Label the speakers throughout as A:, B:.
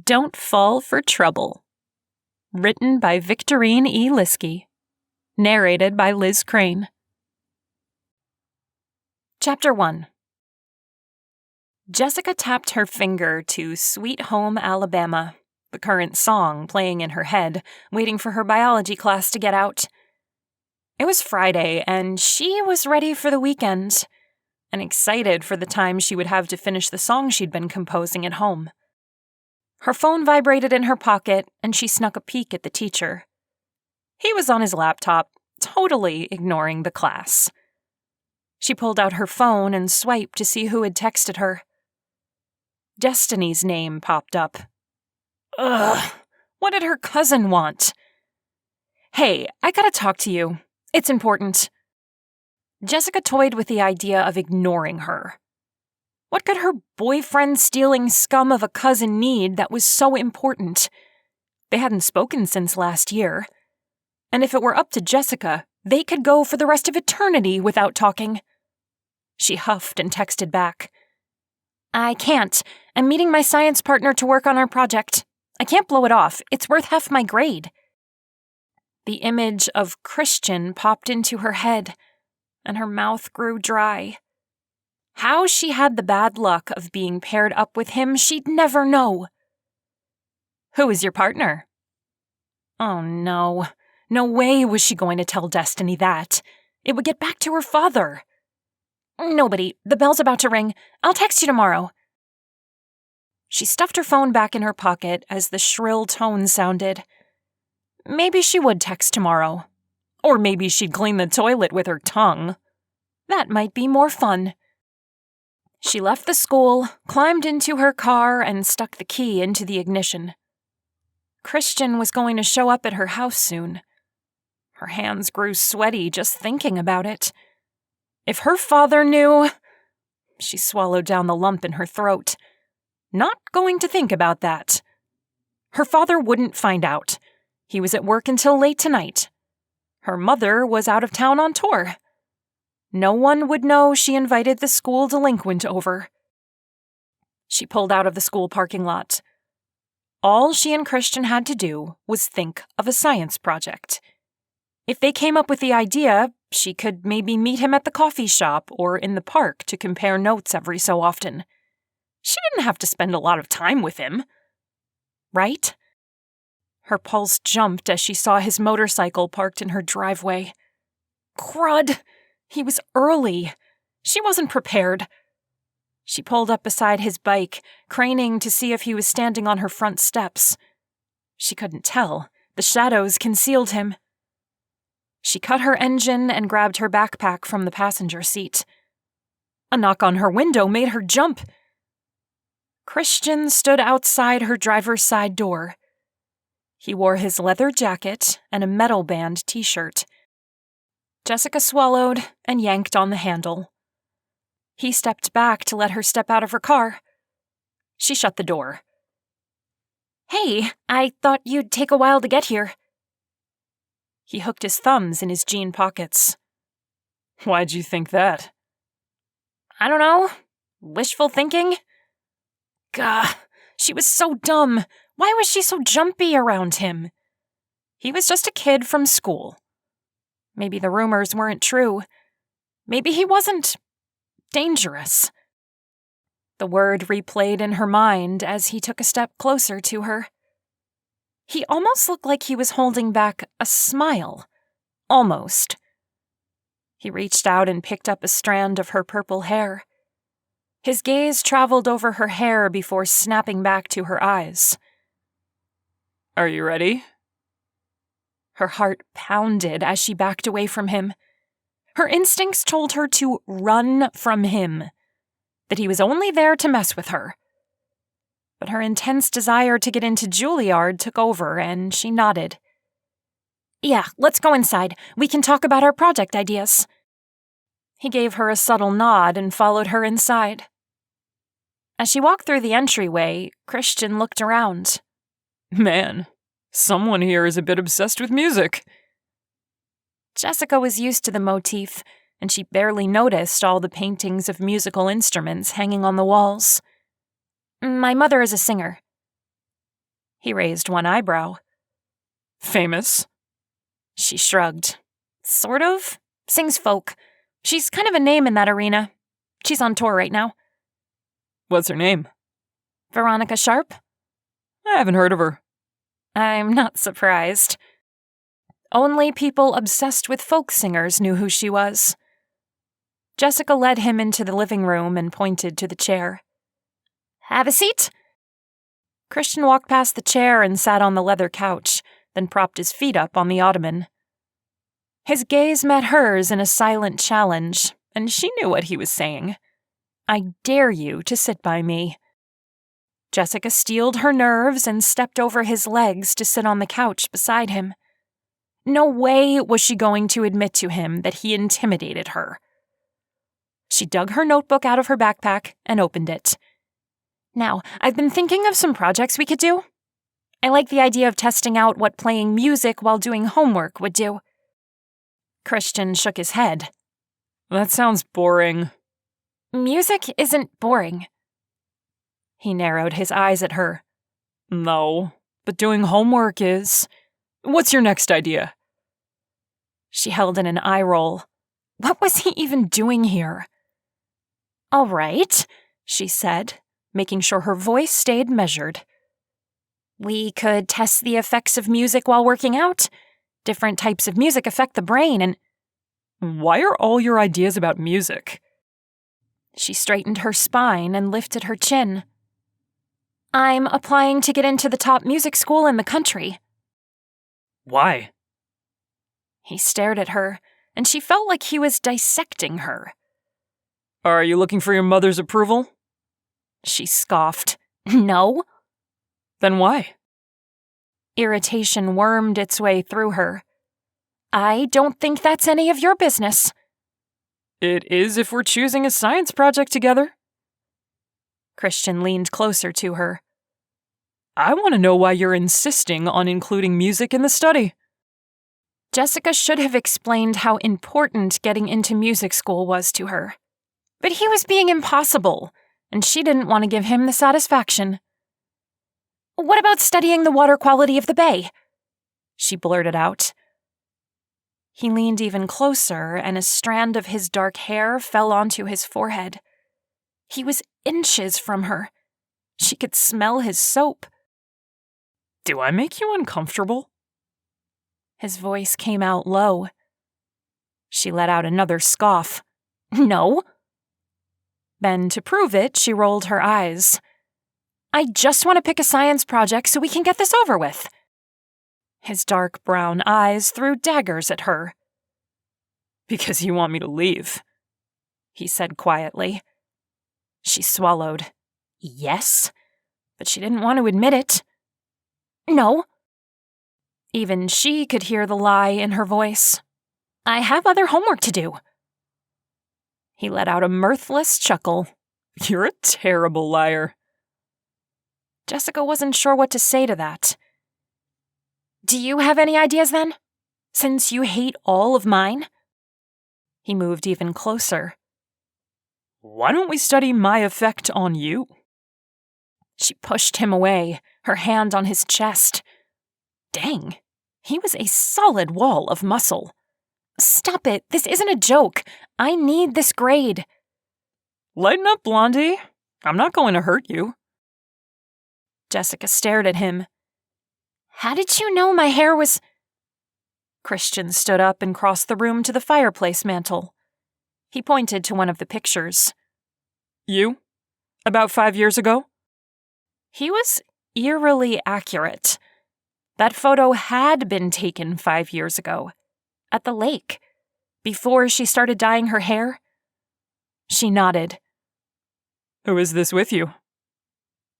A: Don't Fall for Trouble. Written by Victorine E. Liskey. Narrated by Liz Crane. Chapter 1. Jessica tapped her finger to Sweet Home Alabama, the current song playing in her head, waiting for her biology class to get out. It was Friday, and she was ready for the weekend, and excited for the time she would have to finish the song she'd been composing at home. Her phone vibrated in her pocket, and she snuck a peek at the teacher. He was on his laptop, totally ignoring the class. She pulled out her phone and swiped to see who had texted her. Destiny's name popped up. Ugh, what did her cousin want? Hey, I gotta talk to you. It's important. Jessica toyed with the idea of ignoring her. What could her boyfriend-stealing scum of a cousin need that was so important? They hadn't spoken since last year. And if it were up to Jessica, they could go for the rest of eternity without talking. She huffed and texted back. I can't. I'm meeting my science partner to work on our project. I can't blow it off. It's worth half my grade. The image of Christian popped into her head, and her mouth grew dry. How she had the bad luck of being paired up with him, she'd never know. Who is your partner? Oh no. No way was she going to tell Destiny that. It would get back to her father. Nobody. The bell's about to ring. I'll text you tomorrow. She stuffed her phone back in her pocket as the shrill tone sounded. Maybe she would text tomorrow. Or maybe she'd clean the toilet with her tongue. That might be more fun. She left the school, climbed into her car, and stuck the key into the ignition. Christian was going to show up at her house soon. Her hands grew sweaty just thinking about it. If her father knew... She swallowed down the lump in her throat. Not going to think about that. Her father wouldn't find out. He was at work until late tonight. Her mother was out of town on tour. No one would know she invited the school delinquent over. She pulled out of the school parking lot. All she and Christian had to do was think of a science project. If they came up with the idea, she could maybe meet him at the coffee shop or in the park to compare notes every so often. She didn't have to spend a lot of time with him. Right? Her pulse jumped as she saw his motorcycle parked in her driveway. Crud! He was early. She wasn't prepared. She pulled up beside his bike, craning to see if he was standing on her front steps. She couldn't tell. The shadows concealed him. She cut her engine and grabbed her backpack from the passenger seat. A knock on her window made her jump. Christian stood outside her driver's side door. He wore his leather jacket and a metal band t-shirt. Jessica swallowed and yanked on the handle. He stepped back to let her step out of her car. She shut the door. Hey, I thought you'd take a while to get here. He hooked his thumbs in his jean pockets. Why'd you think that? I don't know. Wishful thinking? Gah, she was so dumb. Why was she so jumpy around him? He was just a kid from school. Maybe the rumors weren't true. Maybe he wasn't dangerous. The word replayed in her mind as he took a step closer to her. He almost looked like he was holding back a smile. Almost. He reached out and picked up a strand of her purple hair. His gaze traveled over her hair before snapping back to her eyes. Are you ready? Her heart pounded as she backed away from him. Her instincts told her to run from him, that he was only there to mess with her. But her intense desire to get into Juilliard took over, and she nodded. Yeah, let's go inside. We can talk about our project ideas. He gave her a subtle nod and followed her inside. As she walked through the entryway, Christian looked around. Man, someone here is a bit obsessed with music. Jessica was used to the motif, and she barely noticed all the paintings of musical instruments hanging on the walls. My mother is a singer. He raised one eyebrow.
B: Famous?
A: She shrugged. Sort of. Sings folk. She's kind of a name in that arena. She's on tour right now.
B: What's her name?
A: Veronica Sharp?
B: I haven't heard of her.
A: I'm not surprised. Only people obsessed with folk singers knew who she was. Jessica led him into the living room and pointed to the chair. Have a seat. Christian walked past the chair and sat on the leather couch, then propped his feet up on the ottoman. His gaze met hers in a silent challenge, and she knew what he was saying. I dare you to sit by me. Jessica steeled her nerves and stepped over his legs to sit on the couch beside him. No way was she going to admit to him that he intimidated her. She dug her notebook out of her backpack and opened it. Now, I've been thinking of some projects we could do. I like the idea of testing out what playing music while doing homework would do. Christian shook his head.
B: That sounds boring.
A: Music isn't boring. He narrowed his eyes at her.
B: No, but doing homework is. What's your next idea?
A: She held in an eye roll. What was he even doing here? All right, she said, making sure her voice stayed measured. We could test the effects of music while working out. Different types of music affect the brain and...
B: Why are all your ideas about music?
A: She straightened her spine and lifted her chin. I'm applying to get into the top music school in the country.
B: Why?
A: He stared at her, and she felt like he was dissecting her.
B: Are you looking for your mother's approval?
A: She scoffed. No.
B: Then why?
A: Irritation wormed its way through her. I don't think that's any of your business.
B: It is if we're choosing a science project together.
A: Christian leaned closer to her.
B: I want to know why you're insisting on including music in the study.
A: Jessica should have explained how important getting into music school was to her. But he was being impossible, and she didn't want to give him the satisfaction. What about studying the water quality of the bay? She blurted out. He leaned even closer, and a strand of his dark hair fell onto his forehead. He was inches from her. She could smell his soap.
B: Do I make you uncomfortable?
A: His voice came out low. She let out another scoff. No. Then, to prove it, she rolled her eyes. I just want to pick a science project so we can get this over with. His dark brown eyes threw daggers at her.
B: Because you want me to leave,
A: he said quietly. She swallowed. Yes, but she didn't want to admit it. No. Even she could hear the lie in her voice. I have other homework to do. He let out a mirthless chuckle.
B: You're a terrible liar.
A: Jessica wasn't sure what to say to that. Do you have any ideas then? Since you hate all of mine? He moved even closer.
B: Why don't we study my effect on you?
A: She pushed him away, her hand on his chest. Dang, he was a solid wall of muscle. Stop it, this isn't a joke. I need this grade.
B: Lighten up, Blondie. I'm not going to hurt you.
A: Jessica stared at him. How did you know my hair was... Christian stood up and crossed the room to the fireplace mantel. He pointed to one of the pictures.
B: You? About 5 years ago?
A: He was eerily accurate. That photo had been taken 5 years ago. At the lake. Before she started dyeing her hair. She nodded.
B: Who is this with you?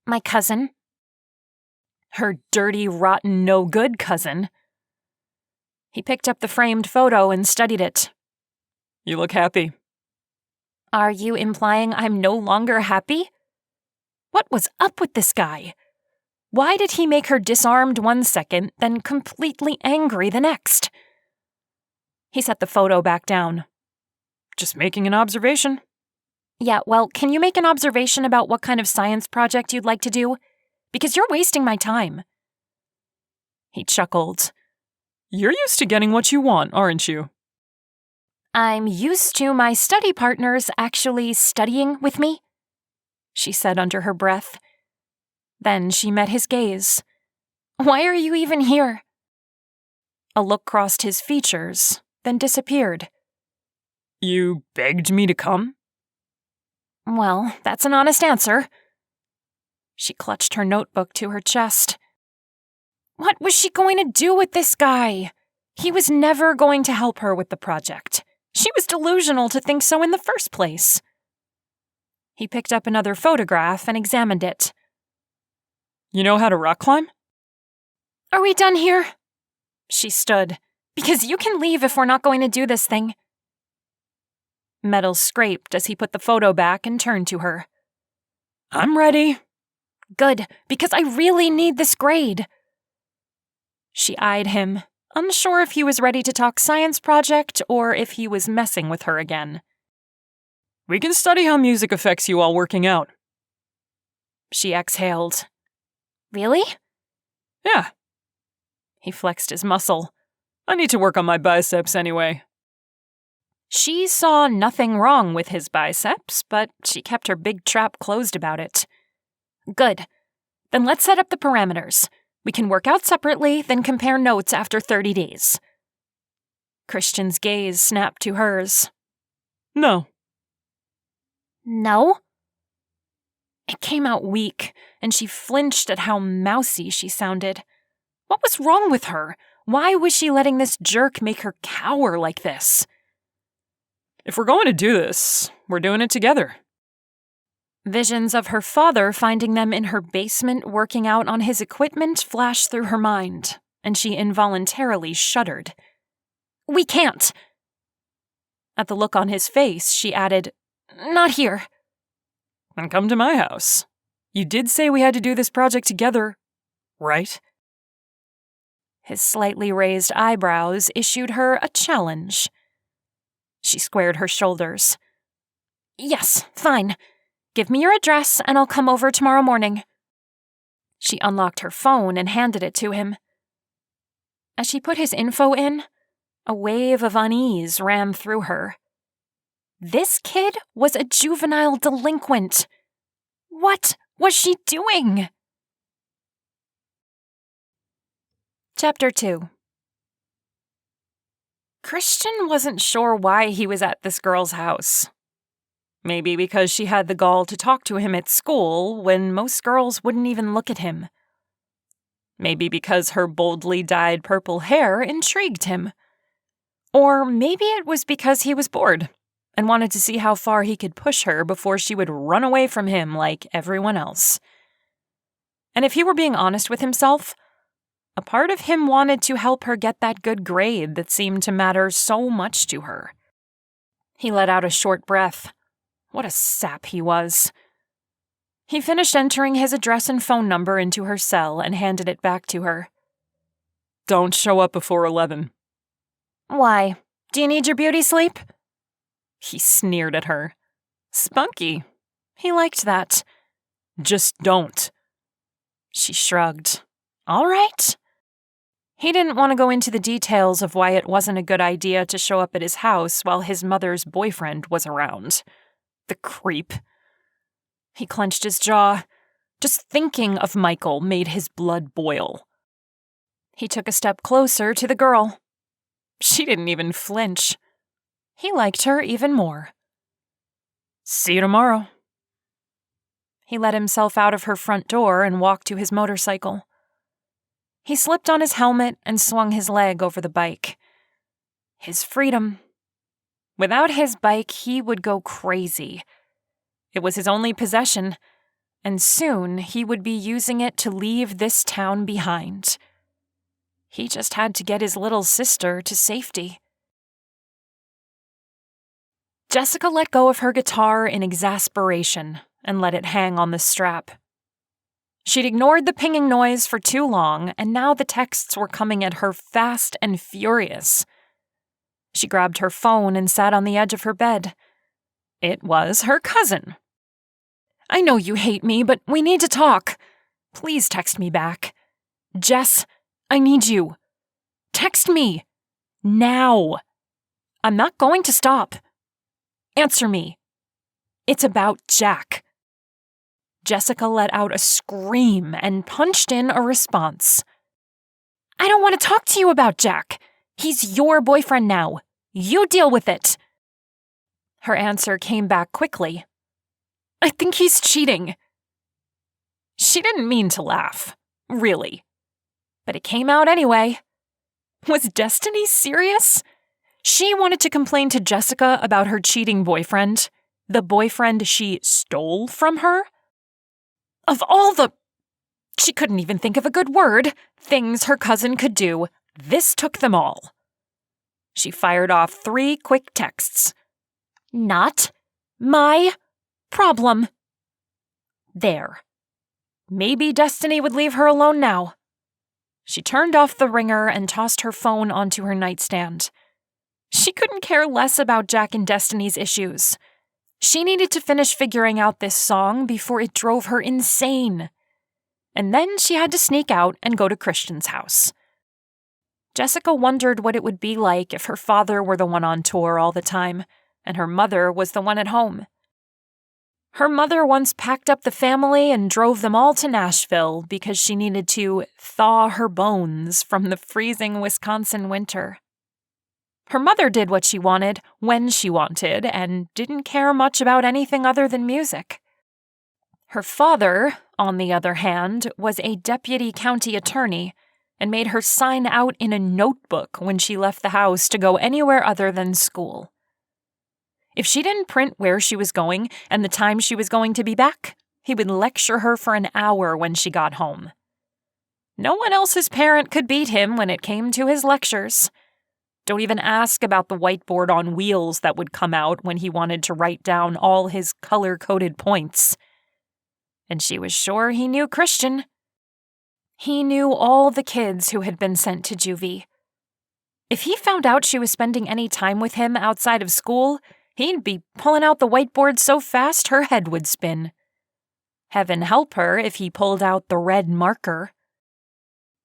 A: My cousin. Her dirty, rotten, no-good cousin. He picked up the framed photo and studied it.
B: You look happy.
A: Are you implying I'm no longer happy? What was up with this guy? Why did he make her disarmed 1 second, then completely angry the next? He set the photo back down.
B: Just making an observation.
A: Yeah, well, can you make an observation about what kind of science project you'd like to do? Because you're wasting my time. He chuckled.
B: You're used to getting what you want, aren't you?
A: I'm used to my study partners actually studying with me, she said under her breath. Then she met his gaze. Why are you even here? A look crossed his features, then disappeared.
B: You begged me to come?
A: Well, that's an honest answer. She clutched her notebook to her chest. What was she going to do with this guy? He was never going to help her with the project. She was delusional to think so in the first place. He picked up another photograph and examined it.
B: You know how to rock climb?
A: Are we done here? She stood. Because you can leave if we're not going to do this thing. Metal scraped as he put the photo back and turned to her.
B: I'm ready.
A: Good, because I really need this grade. She eyed him, unsure if he was ready to talk science project or if he was messing with her again.
B: We can study how music affects you while working out.
A: She exhaled. Really?
B: Yeah.
A: He flexed his muscle.
B: I need to work on my biceps anyway.
A: She saw nothing wrong with his biceps, but she kept her big trap closed about it. Good. Then let's set up the parameters. We can work out separately, then compare notes after 30 days. Christian's gaze snapped to hers.
B: No.
A: No? It came out weak, and she flinched at how mousy she sounded. What was wrong with her? Why was she letting this jerk make her cower like this?
B: If we're going to do this, we're doing it together.
A: Visions of her father finding them in her basement working out on his equipment flashed through her mind, and she involuntarily shuddered. We can't. At the look on his face, she added, Not here.
B: Then come to my house. You did say we had to do this project together, right?
A: His slightly raised eyebrows issued her a challenge. She squared her shoulders. Yes, fine. Give me your address and I'll come over tomorrow morning. She unlocked her phone and handed it to him. As she put his info in, a wave of unease ran through her. This kid was a juvenile delinquent. What was she doing? Chapter 2. Christian wasn't sure why he was at this girl's house. Maybe because she had the gall to talk to him at school when most girls wouldn't even look at him. Maybe because her boldly dyed purple hair intrigued him. Or maybe it was because he was bored and wanted to see how far he could push her before she would run away from him like everyone else. And if he were being honest with himself, a part of him wanted to help her get that good grade that seemed to matter so much to her. He let out a short breath. What a sap he was. He finished entering his address and phone number into her cell and handed it back to her.
B: Don't show up before 11.
A: Why? Do you need your beauty sleep?
B: He sneered at her.
A: Spunky. He liked that.
B: Just don't.
A: She shrugged. All right. He didn't want to go into the details of why it wasn't a good idea to show up at his house while his mother's boyfriend was around. The creep. He clenched his jaw. Just thinking of Michael made his blood boil. He took a step closer to the girl. She didn't even flinch. He liked her even more.
B: See you tomorrow.
A: He let himself out of her front door and walked to his motorcycle. He slipped on his helmet and swung his leg over the bike. His freedom. Without his bike, he would go crazy. It was his only possession, and soon he would be using it to leave this town behind. He just had to get his little sister to safety. Jessica let go of her guitar in exasperation and let it hang on the strap. She'd ignored the pinging noise for too long, and now the texts were coming at her fast and furious. She grabbed her phone and sat on the edge of her bed. It was her cousin. I know you hate me, but we need to talk. Please text me back. Jess, I need you. Text me. Now. I'm not going to stop. Answer me. It's about Jack. Jessica let out a scream and punched in a response. I don't want to talk to you about Jack. He's your boyfriend now. You deal with it. Her answer came back quickly. I think he's cheating. She didn't mean to laugh, really. But it came out anyway. Was Destiny serious? She wanted to complain to Jessica about her cheating boyfriend, the boyfriend she stole from her. Of all the... She couldn't even think of a good word. Things her cousin could do. This took them all. She fired off 3 quick texts. Not my problem. There. Maybe Destiny would leave her alone now. She turned off the ringer and tossed her phone onto her nightstand. She couldn't care less about Jack and Destiny's issues. She needed to finish figuring out this song before it drove her insane. And then she had to sneak out and go to Christian's house. Jessica wondered what it would be like if her father were the one on tour all the time, and her mother was the one at home. Her mother once packed up the family and drove them all to Nashville because she needed to thaw her bones from the freezing Wisconsin winter. Her mother did what she wanted, when she wanted, and didn't care much about anything other than music. Her father, on the other hand, was a deputy county attorney and made her sign out in a notebook when she left the house to go anywhere other than school. If she didn't print where she was going and the time she was going to be back, he would lecture her for an hour when she got home. No one else's parent could beat him when it came to his lectures. Don't even ask about the whiteboard on wheels that would come out when he wanted to write down all his color-coded points. And she was sure he knew Christian. He knew all the kids who had been sent to juvie. If he found out she was spending any time with him outside of school, he'd be pulling out the whiteboard so fast her head would spin. Heaven help her if he pulled out the red marker.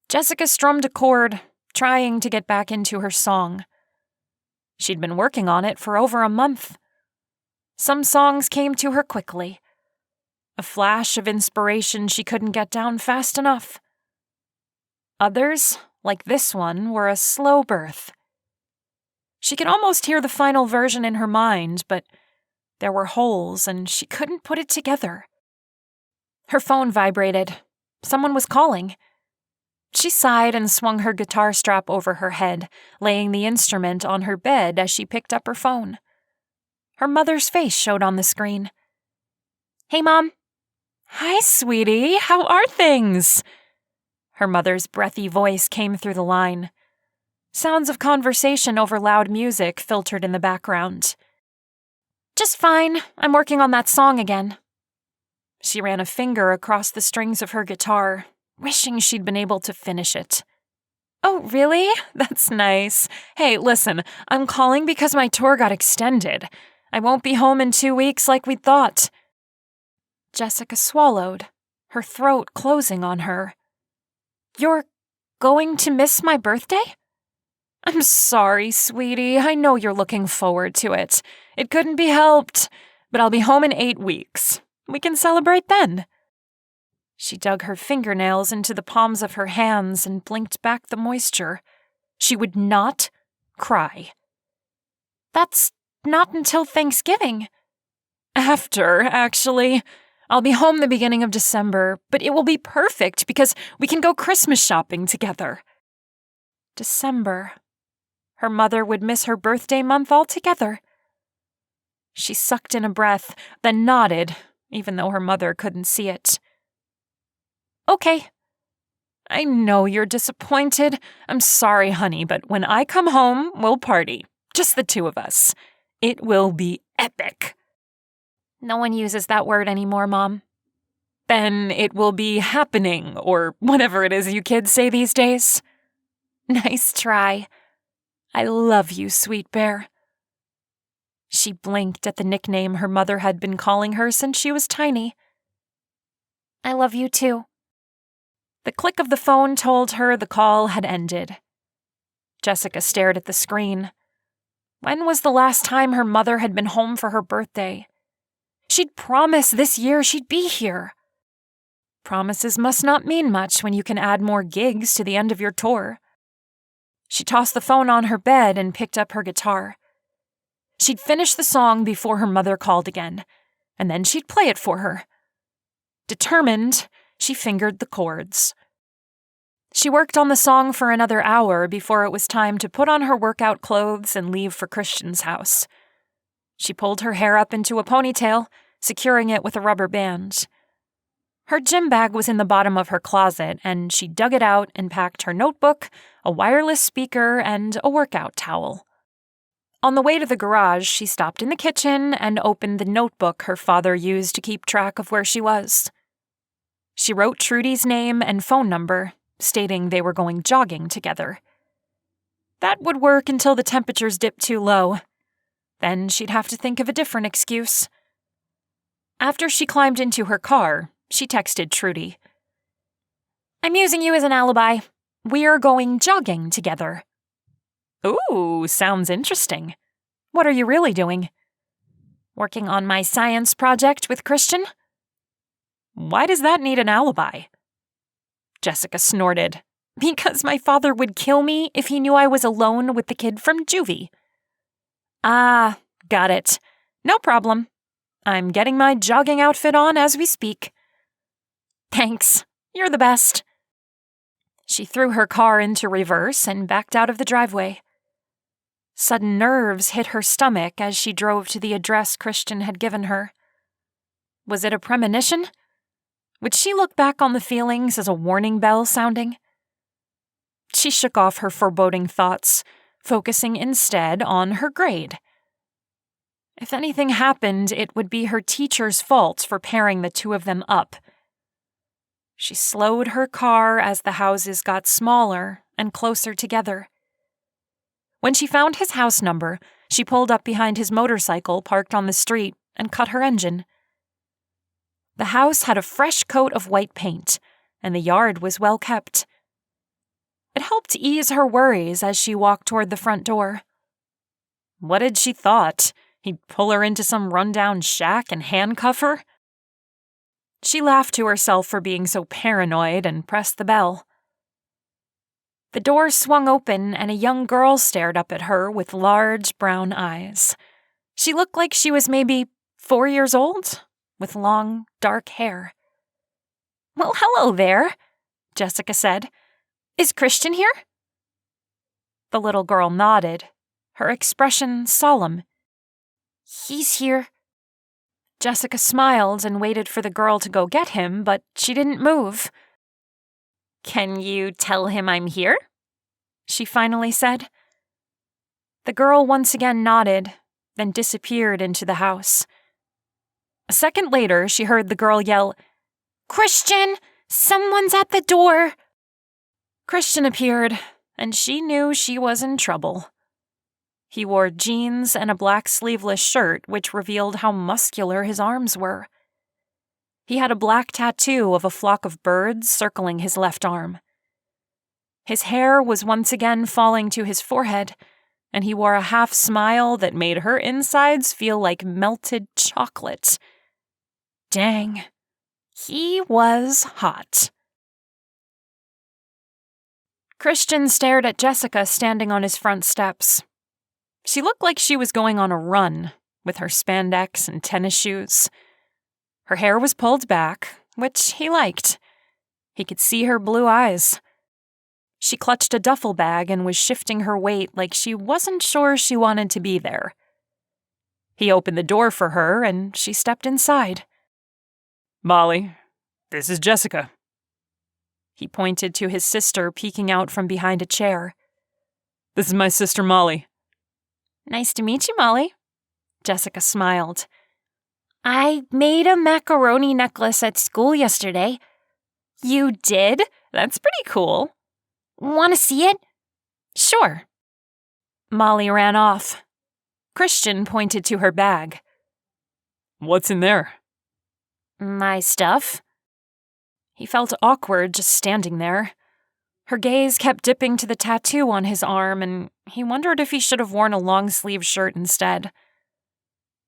A: Jessica strummed a chord, trying to get back into her song. She'd been working on it for over a month. Some songs came to her quickly. A flash of inspiration she couldn't get down fast enough. Others, like this one, were a slow birth. She could almost hear the final version in her mind, but there were holes and she couldn't put it together. Her phone vibrated. Someone was calling. She sighed and swung her guitar strap over her head, laying the instrument on her bed as she picked up her phone. Her mother's face showed on the screen. Hey, Mom. Hi, sweetie. How are things? Her mother's breathy voice came through the line. Sounds of conversation over loud music filtered in the background. Just fine. I'm working on that song again. She ran a finger across the strings of her guitar, wishing she'd been able to finish it. Oh, really? That's nice. Hey, listen, I'm calling because my tour got extended. I won't be home in 2 weeks like we'd thought. Jessica swallowed, her throat closing on her. You're going to miss my birthday? I'm sorry, sweetie. I know you're looking forward to it. It couldn't be helped, but I'll be home in 8 weeks. We can celebrate then. She dug her fingernails into the palms of her hands and blinked back the moisture. She would not cry. That's not until Thanksgiving. After, actually. I'll be home the beginning of December, but it will be perfect because we can go Christmas shopping together. December. Her mother would miss her birthday month altogether. She sucked in a breath, then nodded, even though her mother couldn't see it. Okay. I know you're disappointed. I'm sorry, honey, but when I come home, we'll party. Just the 2 of us. It will be epic. No one uses that word anymore, Mom. Then it will be happening, or whatever it is you kids say these days. Nice try. I love you, sweet bear. She blinked at the nickname her mother had been calling her since she was tiny. I love you too. The click of the phone told her the call had ended. Jessica stared at the screen. When was the last time her mother had been home for her birthday? She'd promised this year she'd be here. Promises must not mean much when you can add more gigs to the end of your tour. She tossed the phone on her bed and picked up her guitar. She'd finish the song before her mother called again, and then she'd play it for her. Determined, she fingered the chords. She worked on the song for another hour before it was time to put on her workout clothes and leave for Christian's house. She pulled her hair up into a ponytail, securing it with a rubber band. Her gym bag was in the bottom of her closet, and she dug it out and packed her notebook, a wireless speaker, and a workout towel. On the way to the garage, she stopped in the kitchen and opened the notebook her father used to keep track of where she was. She wrote Trudy's name and phone number, stating they were going jogging together. That would work until the temperatures dipped too low. Then she'd have to think of a different excuse. After she climbed into her car, she texted Trudy. "I'm using you as an alibi. We're going jogging together." "Ooh, sounds interesting. What are you really doing?" "Working on my science project with Christian." "Why does that need an alibi?" Jessica snorted. "Because my father would kill me if he knew I was alone with the kid from juvie." "Ah, got it. No problem. I'm getting my jogging outfit on as we speak." "Thanks. You're the best." She threw her car into reverse and backed out of the driveway. Sudden nerves hit her stomach as she drove to the address Christian had given her. Was it a premonition? Would she look back on the feelings as a warning bell sounding? She shook off her foreboding thoughts, focusing instead on her grade. If anything happened, it would be her teacher's fault for pairing the two of them up. She slowed her car as the houses got smaller and closer together. When she found his house number, she pulled up behind his motorcycle parked on the street and cut her engine. The house had a fresh coat of white paint, and the yard was well kept. It helped ease her worries as she walked toward the front door. What had she thought? He'd pull her into some rundown shack and handcuff her? She laughed to herself for being so paranoid and pressed the bell. The door swung open and a young girl stared up at her with large brown eyes. She looked like she was maybe 4 years old, with long, dark hair. "Well, hello there," Jessica said. "Is Christian here?" The little girl nodded, her expression solemn. "He's here." Jessica smiled and waited for the girl to go get him, but she didn't move. "Can you tell him I'm here?" she finally said. The girl once again nodded, then disappeared into the house. A second later, she heard the girl yell, "Christian! Someone's at the door!" Christian appeared, and she knew she was in trouble. He wore jeans and a black sleeveless shirt, which revealed how muscular his arms were. He had a black tattoo of a flock of birds circling his left arm. His hair was once again falling to his forehead, and he wore a half smile that made her insides feel like melted chocolate. Dang, he was hot. Christian stared at Jessica standing on his front steps. She looked like she was going on a run, with her spandex and tennis shoes. Her hair was pulled back, which he liked. He could see her blue eyes. She clutched a duffel bag and was shifting her weight like she wasn't sure she wanted to be there. He opened the door for her, and she stepped inside.
B: "Molly, this is Jessica."
A: He pointed to his sister peeking out from behind a chair.
B: "This is my sister Molly."
A: "Nice to meet you, Molly." Jessica smiled. "I made a macaroni necklace at school yesterday." "You did? That's pretty cool." "Want to see it?" "Sure." Molly ran off. Christian pointed to her bag.
B: "What's in there?"
A: "My stuff." He felt awkward just standing there. Her gaze kept dipping to the tattoo on his arm, and he wondered if he should have worn a long-sleeve shirt instead.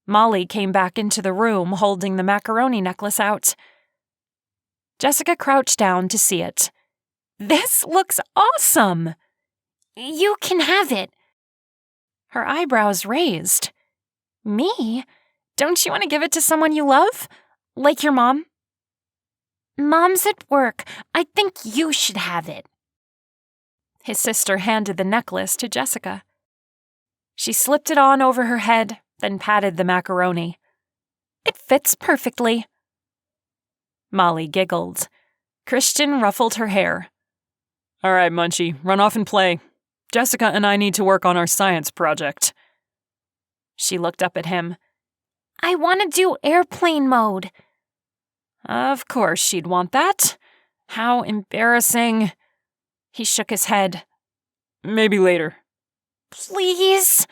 A: Molly came back into the room holding the macaroni necklace out. Jessica crouched down to see it. "This looks awesome!" "You can have it." Her eyebrows raised. "Me? Don't you want to give it to someone you love? Like your mom?" "Mom's at work. I think you should have it." His sister handed the necklace to Jessica. She slipped it on over her head, then patted the macaroni. "It fits perfectly." Molly giggled. Christian ruffled her hair.
B: All right, Munchie, run off and play. Jessica and I need to work on our science project.
A: She looked up at him. "I want to do airplane mode." Of course she'd want that. How embarrassing. He shook his head.
B: Maybe later.
A: "Please?"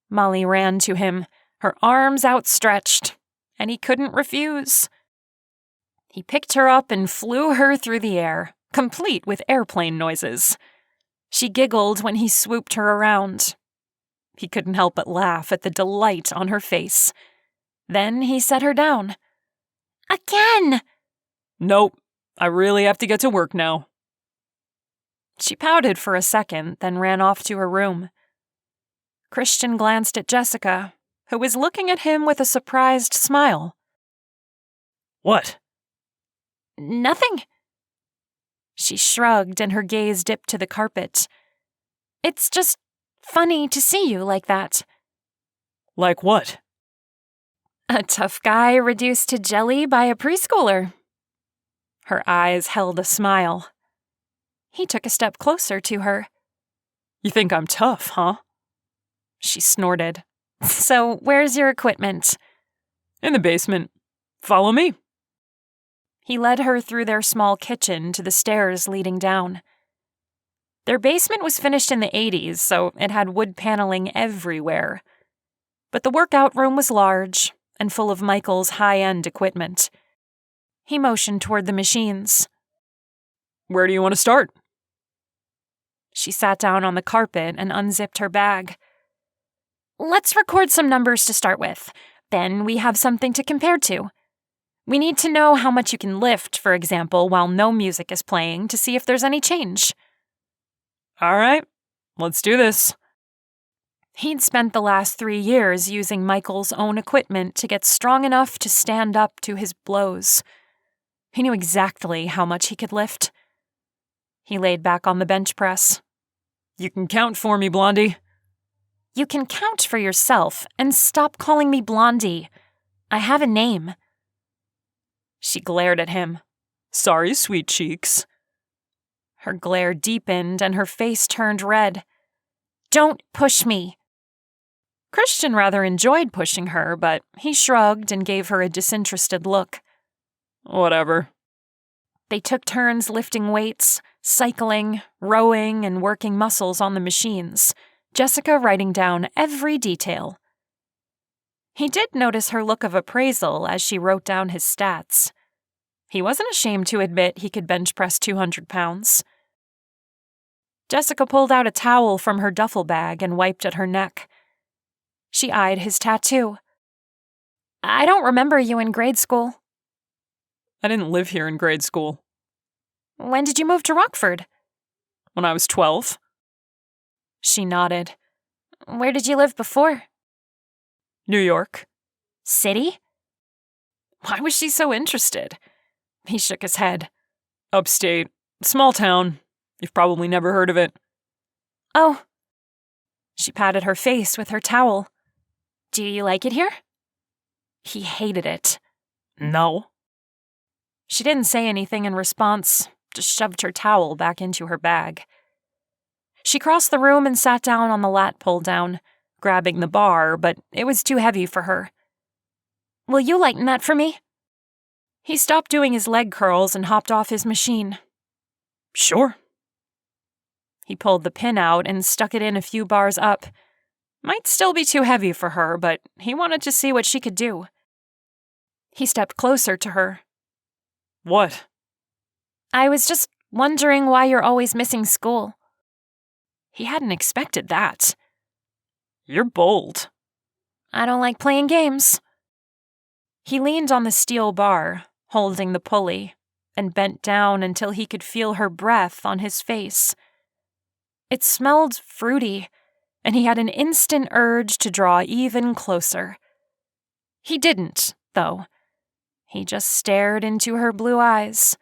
A: Molly ran to him, her arms outstretched, and he couldn't refuse. He picked her up and flew her through the air, complete with airplane noises. She giggled when he swooped her around. He couldn't help but laugh at the delight on her face. Then he set her down. "Again!"
B: Nope, I really have to get to work now.
A: She pouted for a second, then ran off to her room. Christian glanced at Jessica, who was looking at him with a surprised smile.
B: What?
A: "Nothing." She shrugged and her gaze dipped to the carpet. "It's just funny to see you like that."
B: Like what?
A: A tough guy reduced to jelly by a preschooler. Her eyes held a smile. He took a step closer to her.
B: You think I'm tough, huh?
A: She snorted. "So where's your equipment?"
B: In the basement. Follow me."
A: He led her through their small kitchen to the stairs leading down. Their basement was finished in the 80s, so it had wood paneling everywhere. But the workout room was large and full of Michael's high-end equipment. He motioned toward the machines.
B: Where do you want to start?
A: She sat down on the carpet and unzipped her bag. "Let's record some numbers to start with. Then we have something to compare to. We need to know how much you can lift, for example, while no music is playing to see if there's any change."
B: All right, let's do this.
A: He'd spent the last 3 years using Michael's own equipment to get strong enough to stand up to his blows. He knew exactly how much he could lift. He laid back on the bench press.
B: You can count for me, Blondie.
A: "You can count for yourself and stop calling me Blondie. I have a name." She glared at him.
B: Sorry, sweet cheeks.
A: Her glare deepened and her face turned red. "Don't push me." Christian rather enjoyed pushing her, but he shrugged and gave her a disinterested look.
B: Whatever.
A: They took turns lifting weights, cycling, rowing, and working muscles on the machines, Jessica writing down every detail. He did notice her look of appraisal as she wrote down his stats. He wasn't ashamed to admit he could bench press 200 pounds. Jessica pulled out a towel from her duffel bag and wiped at her neck. She eyed his tattoo. "I don't remember you in grade school."
B: I didn't live here in grade school.
A: "When did you move to Rockford?"
B: When I was 12.
A: She nodded. "Where did you live before?"
B: New York.
A: "City?" Why was she so interested? He shook his head.
B: Upstate. Small town. You've probably never heard of it.
A: "Oh." She patted her face with her towel. "Do you like it here?" He hated it.
B: No.
A: She didn't say anything in response, just shoved her towel back into her bag. She crossed the room and sat down on the lat pull-down, grabbing the bar, but it was too heavy for her. "Will you lighten that for me?" He stopped doing his leg curls and hopped off his machine.
B: Sure.
A: He pulled the pin out and stuck it in a few bars up. Might still be too heavy for her, but he wanted to see what she could do. He stepped closer to her.
B: What?
A: I was just wondering why you're always missing school.
B: He hadn't expected that. You're bold.
A: I don't like playing games. He leaned on the steel bar, holding the pulley, and bent down until he could feel her breath on his face. It smelled fruity, and he had an instant urge to draw even closer. He didn't, though. He just stared into her blue eyes.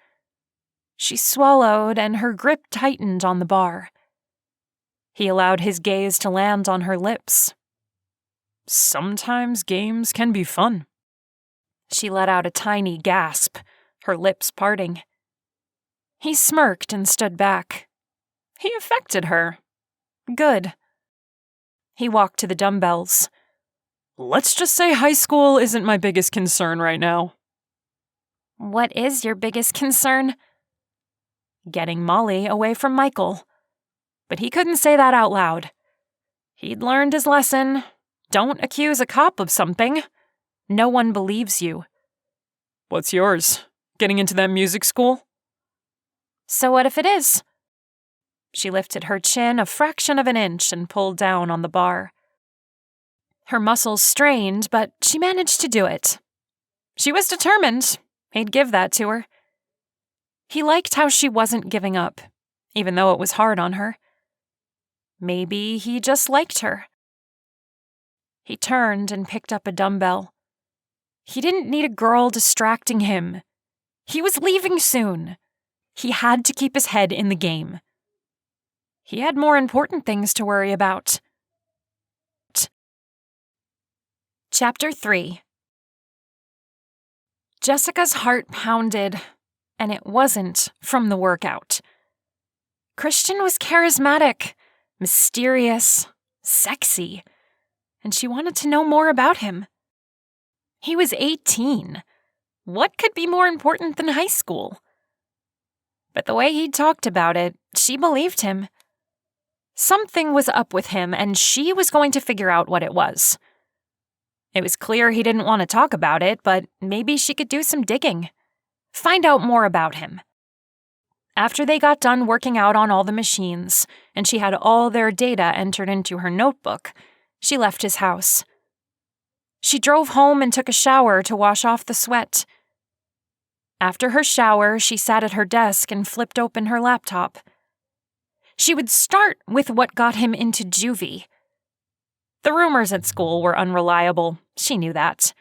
A: She swallowed, and her grip tightened on the bar. He allowed his gaze to land on her lips.
B: Sometimes games can be fun.
A: She let out a tiny gasp, her lips parting. He smirked and stood back. He affected her. Good. He walked to the dumbbells.
B: Let's just say high school isn't my biggest concern right now.
A: What is your biggest concern? Getting Molly away from Michael. But he couldn't say that out loud. He'd learned his lesson. Don't accuse a cop of something. No one believes you.
B: What's yours? Getting into that music school?
A: So what if it is? She lifted her chin a fraction of an inch and pulled down on the bar. Her muscles strained, but she managed to do it. She was determined. He'd give that to her. He liked how she wasn't giving up, even though it was hard on her. Maybe he just liked her. He turned and picked up a dumbbell. He didn't need a girl distracting him. He was leaving soon. He had to keep his head in the game. He had more important things to worry about. Chapter 3. Jessica's heart pounded, and it wasn't from the workout. Christian was charismatic, mysterious, sexy, and she wanted to know more about him. He was 18. What could be more important than high school? But the way he talked about it, she believed him. Something was up with him, and she was going to figure out what it was. It was clear he didn't want to talk about it, but maybe she could do some digging. Find out more about him. After they got done working out on all the machines, and she had all their data entered into her notebook, she left his house. She drove home and took a shower to wash off the sweat. After her shower, she sat at her desk and flipped open her laptop. She would start with what got him into juvie. The rumors at school were unreliable, she knew that.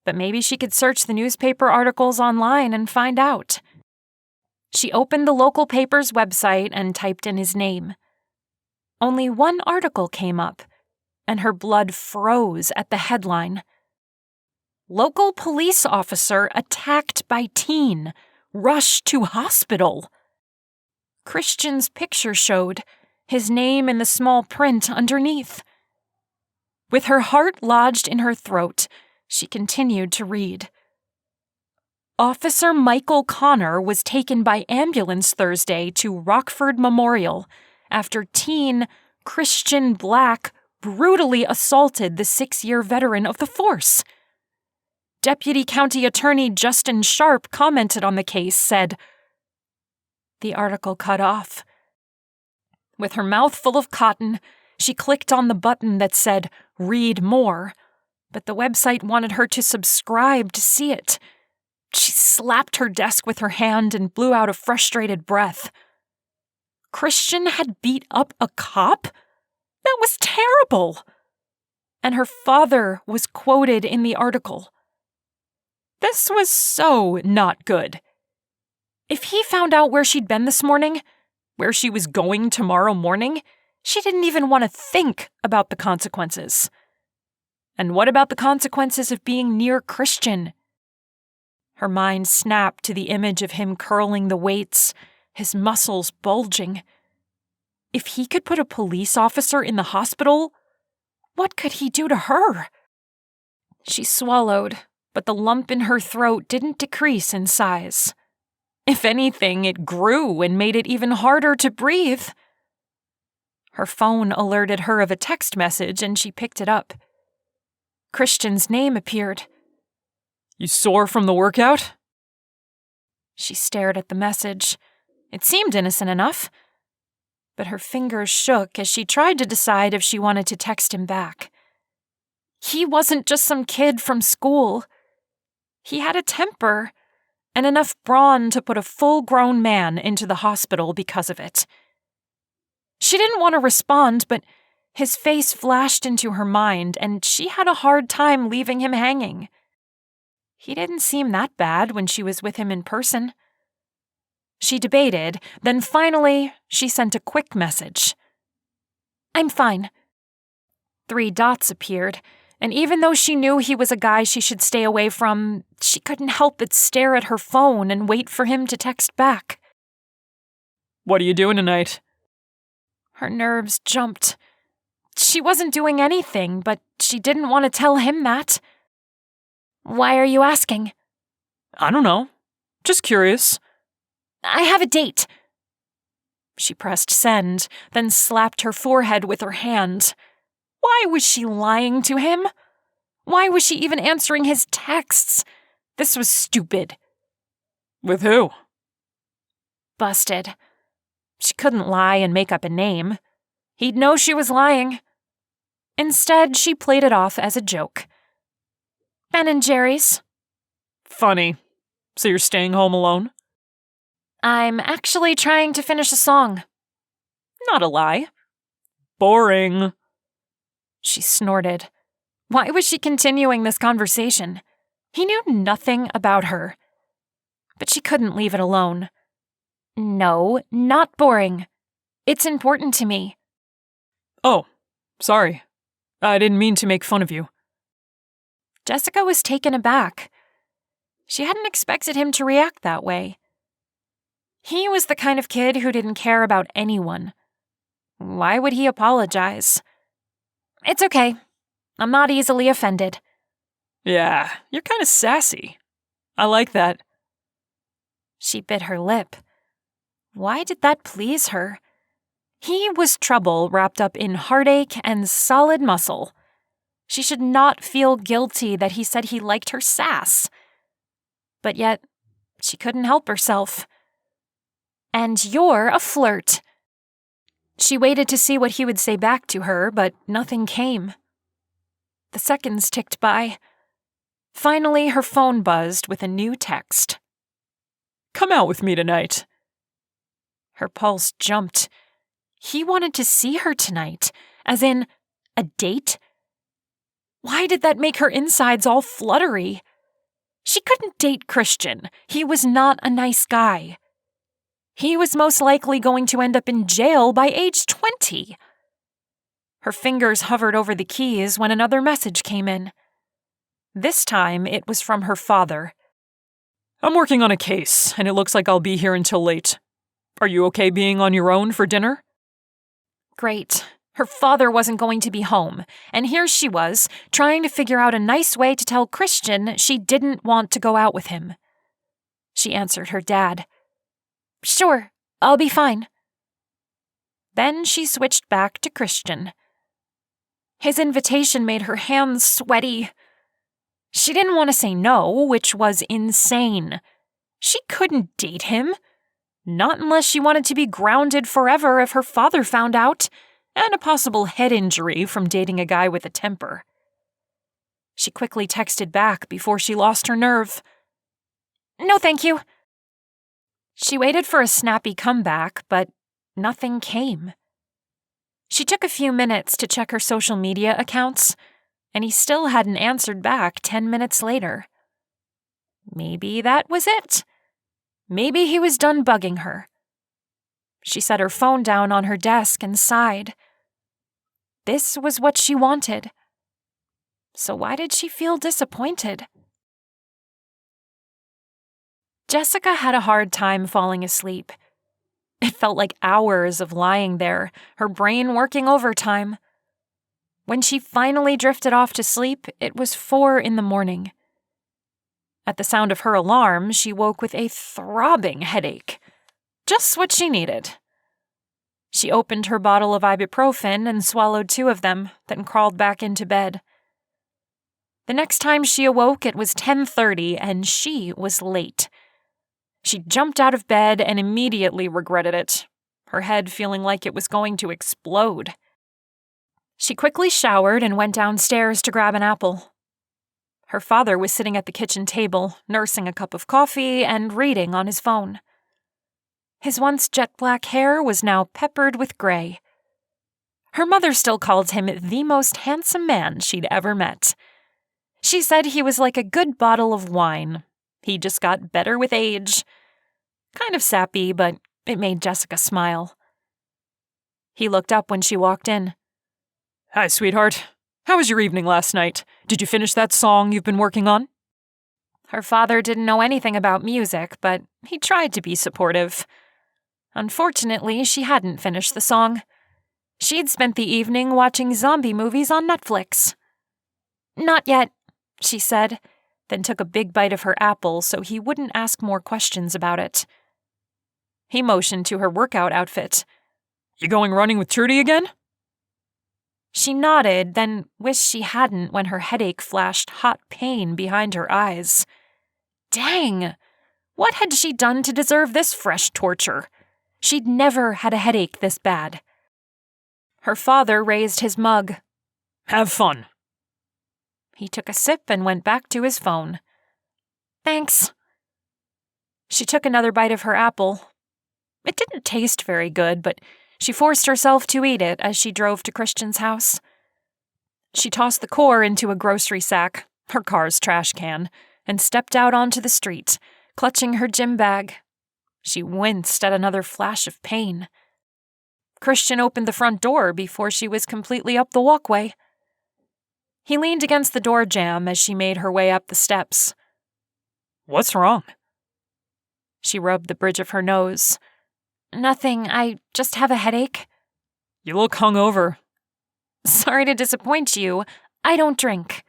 A: But maybe she could search the newspaper articles online and find out. She opened the local paper's website and typed in his name. Only one article came up, and her blood froze at the headline. Local police officer attacked by teen, rushed to hospital. Christian's picture showed, his name in the small print underneath. With her heart lodged in her throat, she continued to read. Officer Michael Connor was taken by ambulance Thursday to Rockford Memorial after teen Christian Black brutally assaulted the 6-year veteran of the force. Deputy County Attorney Justin Sharp commented on the case, said, The article cut off. With her mouth full of cotton, she clicked on the button that said, Read More, but the website wanted her to subscribe to see it. She slapped her desk with her hand and blew out a frustrated breath. Christian had beat up a cop? That was terrible! And her father was quoted in the article. This was so not good. If he found out where she'd been this morning, where she was going tomorrow morning, she didn't even want to think about the consequences. And what about the consequences of being near Christian? Her mind snapped to the image of him curling the weights, his muscles bulging. If he could put a police officer in the hospital, what could he do to her? She swallowed, but the lump in her throat didn't decrease in size. If anything, it grew and made it even harder to breathe. Her phone alerted her of a text message, and she picked it up. Christian's name appeared.
B: You sore from the workout?
A: She stared at the message. It seemed innocent enough. But her fingers shook as she tried to decide if she wanted to text him back. He wasn't just some kid from school. He had a temper, and enough brawn to put a full-grown man into the hospital because of it. She didn't want to respond, but his face flashed into her mind, and she had a hard time leaving him hanging. He didn't seem that bad when she was with him in person. She debated, then finally, she sent a quick message. "I'm fine." 3 dots appeared, and even though she knew he was a guy she should stay away from, she couldn't help but stare at her phone and wait for him to text back.
B: "What are you doing tonight?"
A: Her nerves jumped. She wasn't doing anything, but she didn't want to tell him that. "Why are you asking?"
B: "I don't know. Just curious."
A: "I have a date." She pressed send, then slapped her forehead with her hand. Why was she lying to him? Why was she even answering his texts? This was stupid.
B: "With who?"
A: Busted. She couldn't lie and make up a name. He'd know she was lying. Instead, she played it off as a joke. "Ben & Jerry's."
B: "Funny. So you're staying home alone?"
A: "I'm actually trying to finish a song." Not a lie.
B: "Boring."
A: She snorted. Why was she continuing this conversation? He knew nothing about her. But she couldn't leave it alone. "No, not boring. It's important to me."
B: "Oh, sorry. I didn't mean to make fun of you."
A: Jessica was taken aback. She hadn't expected him to react that way. He was the kind of kid who didn't care about anyone. Why would he apologize? "It's okay. I'm not easily offended."
B: "Yeah, you're kind of sassy. I like that."
A: She bit her lip. Why did that please her? He was trouble wrapped up in heartache and solid muscle. She should not feel guilty that he said he liked her sass. But yet, she couldn't help herself. "And you're a flirt." She waited to see what he would say back to her, but nothing came. The seconds ticked by. Finally, her phone buzzed with a new text.
B: "Come out with me tonight."
A: Her pulse jumped. He wanted to see her tonight, as in, a date? Why did that make her insides all fluttery? She couldn't date Christian. He was not a nice guy. He was most likely going to end up in jail by age 20. Her fingers hovered over the keys when another message came in. This time, it was from her father.
B: "I'm working on a case, and it looks like I'll be here until late. Are you okay being on your own for dinner?"
A: Great. Her father wasn't going to be home, and here she was, trying to figure out a nice way to tell Christian she didn't want to go out with him. She answered her dad. "Sure, I'll be fine." Then she switched back to Christian. His invitation made her hands sweaty. She didn't want to say no, which was insane. She couldn't date him. Not unless she wanted to be grounded forever if her father found out, and a possible head injury from dating a guy with a temper. She quickly texted back before she lost her nerve. "No, thank you." She waited for a snappy comeback, but nothing came. She took a few minutes to check her social media accounts, and he still hadn't answered back 10 minutes later. Maybe that was it. Maybe he was done bugging her. She set her phone down on her desk and sighed. This was what she wanted. So why did she feel disappointed? Jessica had a hard time falling asleep. It felt like hours of lying there, her brain working overtime. When she finally drifted off to sleep, it was 4 a.m. At the sound of her alarm, she woke with a throbbing headache. Just what she needed. She opened her bottle of ibuprofen and swallowed 2 of them, then crawled back into bed. The next time she awoke, it was 10:30, and she was late. She jumped out of bed and immediately regretted it, her head feeling like it was going to explode. She quickly showered and went downstairs to grab an apple. Her father was sitting at the kitchen table, nursing a cup of coffee and reading on his phone. His once jet-black hair was now peppered with gray. Her mother still called him the most handsome man she'd ever met. She said he was like a good bottle of wine. He just got better with age. Kind of sappy, but it made Jessica smile. He looked up when she walked in.
B: Hi, sweetheart. How was your evening last night? Did you finish that song you've been working on?
A: Her father didn't know anything about music, but he tried to be supportive. Unfortunately, she hadn't finished the song. She'd spent the evening watching zombie movies on Netflix. Not yet, she said, then took a big bite of her apple so he wouldn't ask more questions about it. He motioned to her workout outfit.
B: You going running with Trudy again?
A: She nodded, then wished she hadn't when her headache flashed hot pain behind her eyes. Dang! What had she done to deserve this fresh torture? She'd never had a headache this bad. Her father raised his mug.
B: Have fun.
A: He took a sip and went back to his phone. Thanks. She took another bite of her apple. It didn't taste very good, but she forced herself to eat it as she drove to Christian's house. She tossed the core into a grocery sack, her car's trash can, and stepped out onto the street, clutching her gym bag. She winced at another flash of pain. Christian opened the front door before she was completely up the walkway. He leaned against the door jamb as she made her way up the steps.
B: What's wrong?
A: She rubbed the bridge of her nose. Nothing, I just have a headache.
B: You look hungover.
A: Sorry to disappoint you. I don't drink.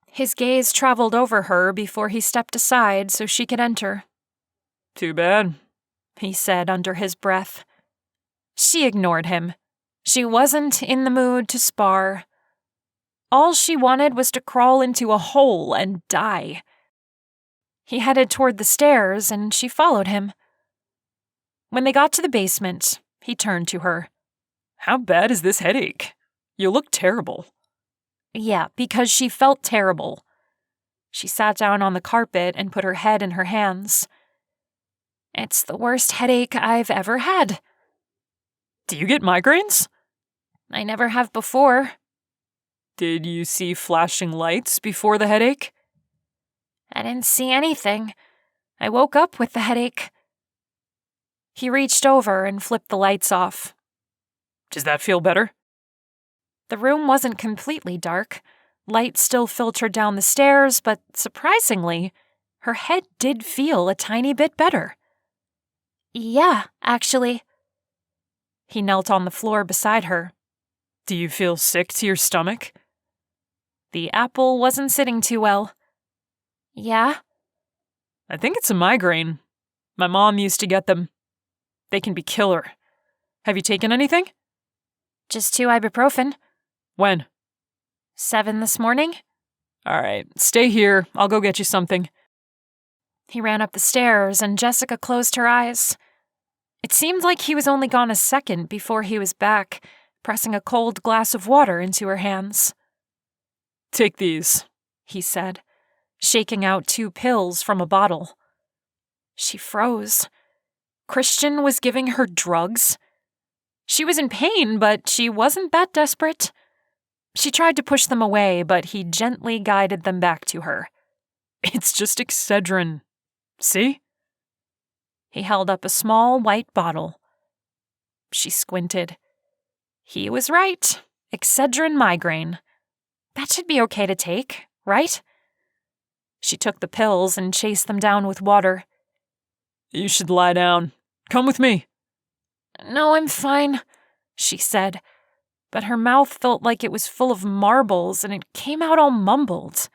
A: His gaze traveled over her before he stepped aside so she could enter.
B: Too bad,
A: he said under his breath. She ignored him. She wasn't in the mood to spar. All she wanted was to crawl into a hole and die. He headed toward the stairs, and she followed him. When they got to the basement, he turned to her.
B: How bad is this headache? You look terrible.
A: Yeah, because she felt terrible. She sat down on the carpet and put her head in her hands. It's the worst headache I've ever had.
B: Do you get migraines?
A: I never have before.
B: Did you see flashing lights before the headache?
A: I didn't see anything. I woke up with the headache. He reached over and flipped the lights off.
B: Does that feel better?
A: The room wasn't completely dark. Light still filtered down the stairs, but surprisingly, her head did feel a tiny bit better. Yeah, actually. He knelt on the floor beside her.
B: Do you feel sick to your stomach?
A: The apple wasn't sitting too well. Yeah?
B: I think it's a migraine. My mom used to get them. They can be killer. Have you taken anything?
A: Just 2 ibuprofen.
B: When?
A: 7 this morning.
B: All right, stay here. I'll go get you something.
A: He ran up the stairs, and Jessica closed her eyes. It seemed like he was only gone a second before he was back, pressing a cold glass of water into her hands.
B: Take these,
A: he said, shaking out 2 pills from a bottle. She froze. Christian was giving her drugs? She was in pain, but she wasn't that desperate. She tried to push them away, but he gently guided them back to her.
B: It's just Excedrin. See?
A: He held up a small white bottle. She squinted. He was right. Excedrin migraine. That should be okay to take, right? She took the pills and chased them down with water.
B: You should lie down. Come with me.
A: No, I'm fine, she said, but her mouth felt like it was full of marbles and it came out all mumbled.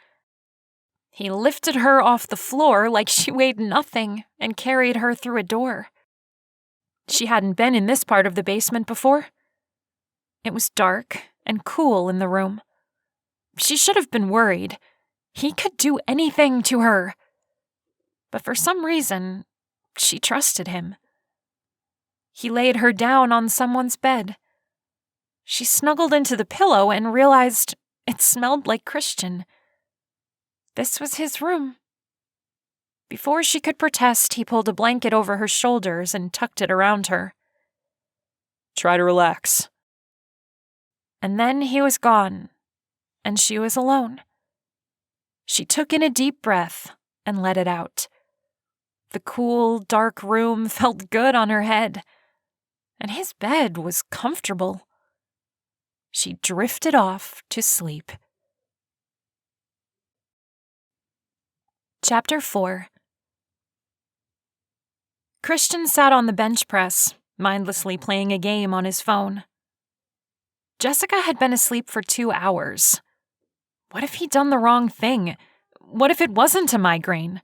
A: He lifted her off the floor like she weighed nothing and carried her through a door. She hadn't been in this part of the basement before. It was dark and cool in the room. She should have been worried. He could do anything to her. But for some reason, she trusted him. He laid her down on someone's bed. She snuggled into the pillow and realized it smelled like Christian. This was his room. Before she could protest, he pulled a blanket over her shoulders and tucked it around her.
B: Try to relax.
A: And then he was gone, and she was alone. She took in a deep breath and let it out. The cool, dark room felt good on her head, and his bed was comfortable. She drifted off to sleep. Chapter 4. Christian sat on the bench press, mindlessly playing a game on his phone. Jessica had been asleep for 2 hours. What if he'd done the wrong thing? What if it wasn't a migraine?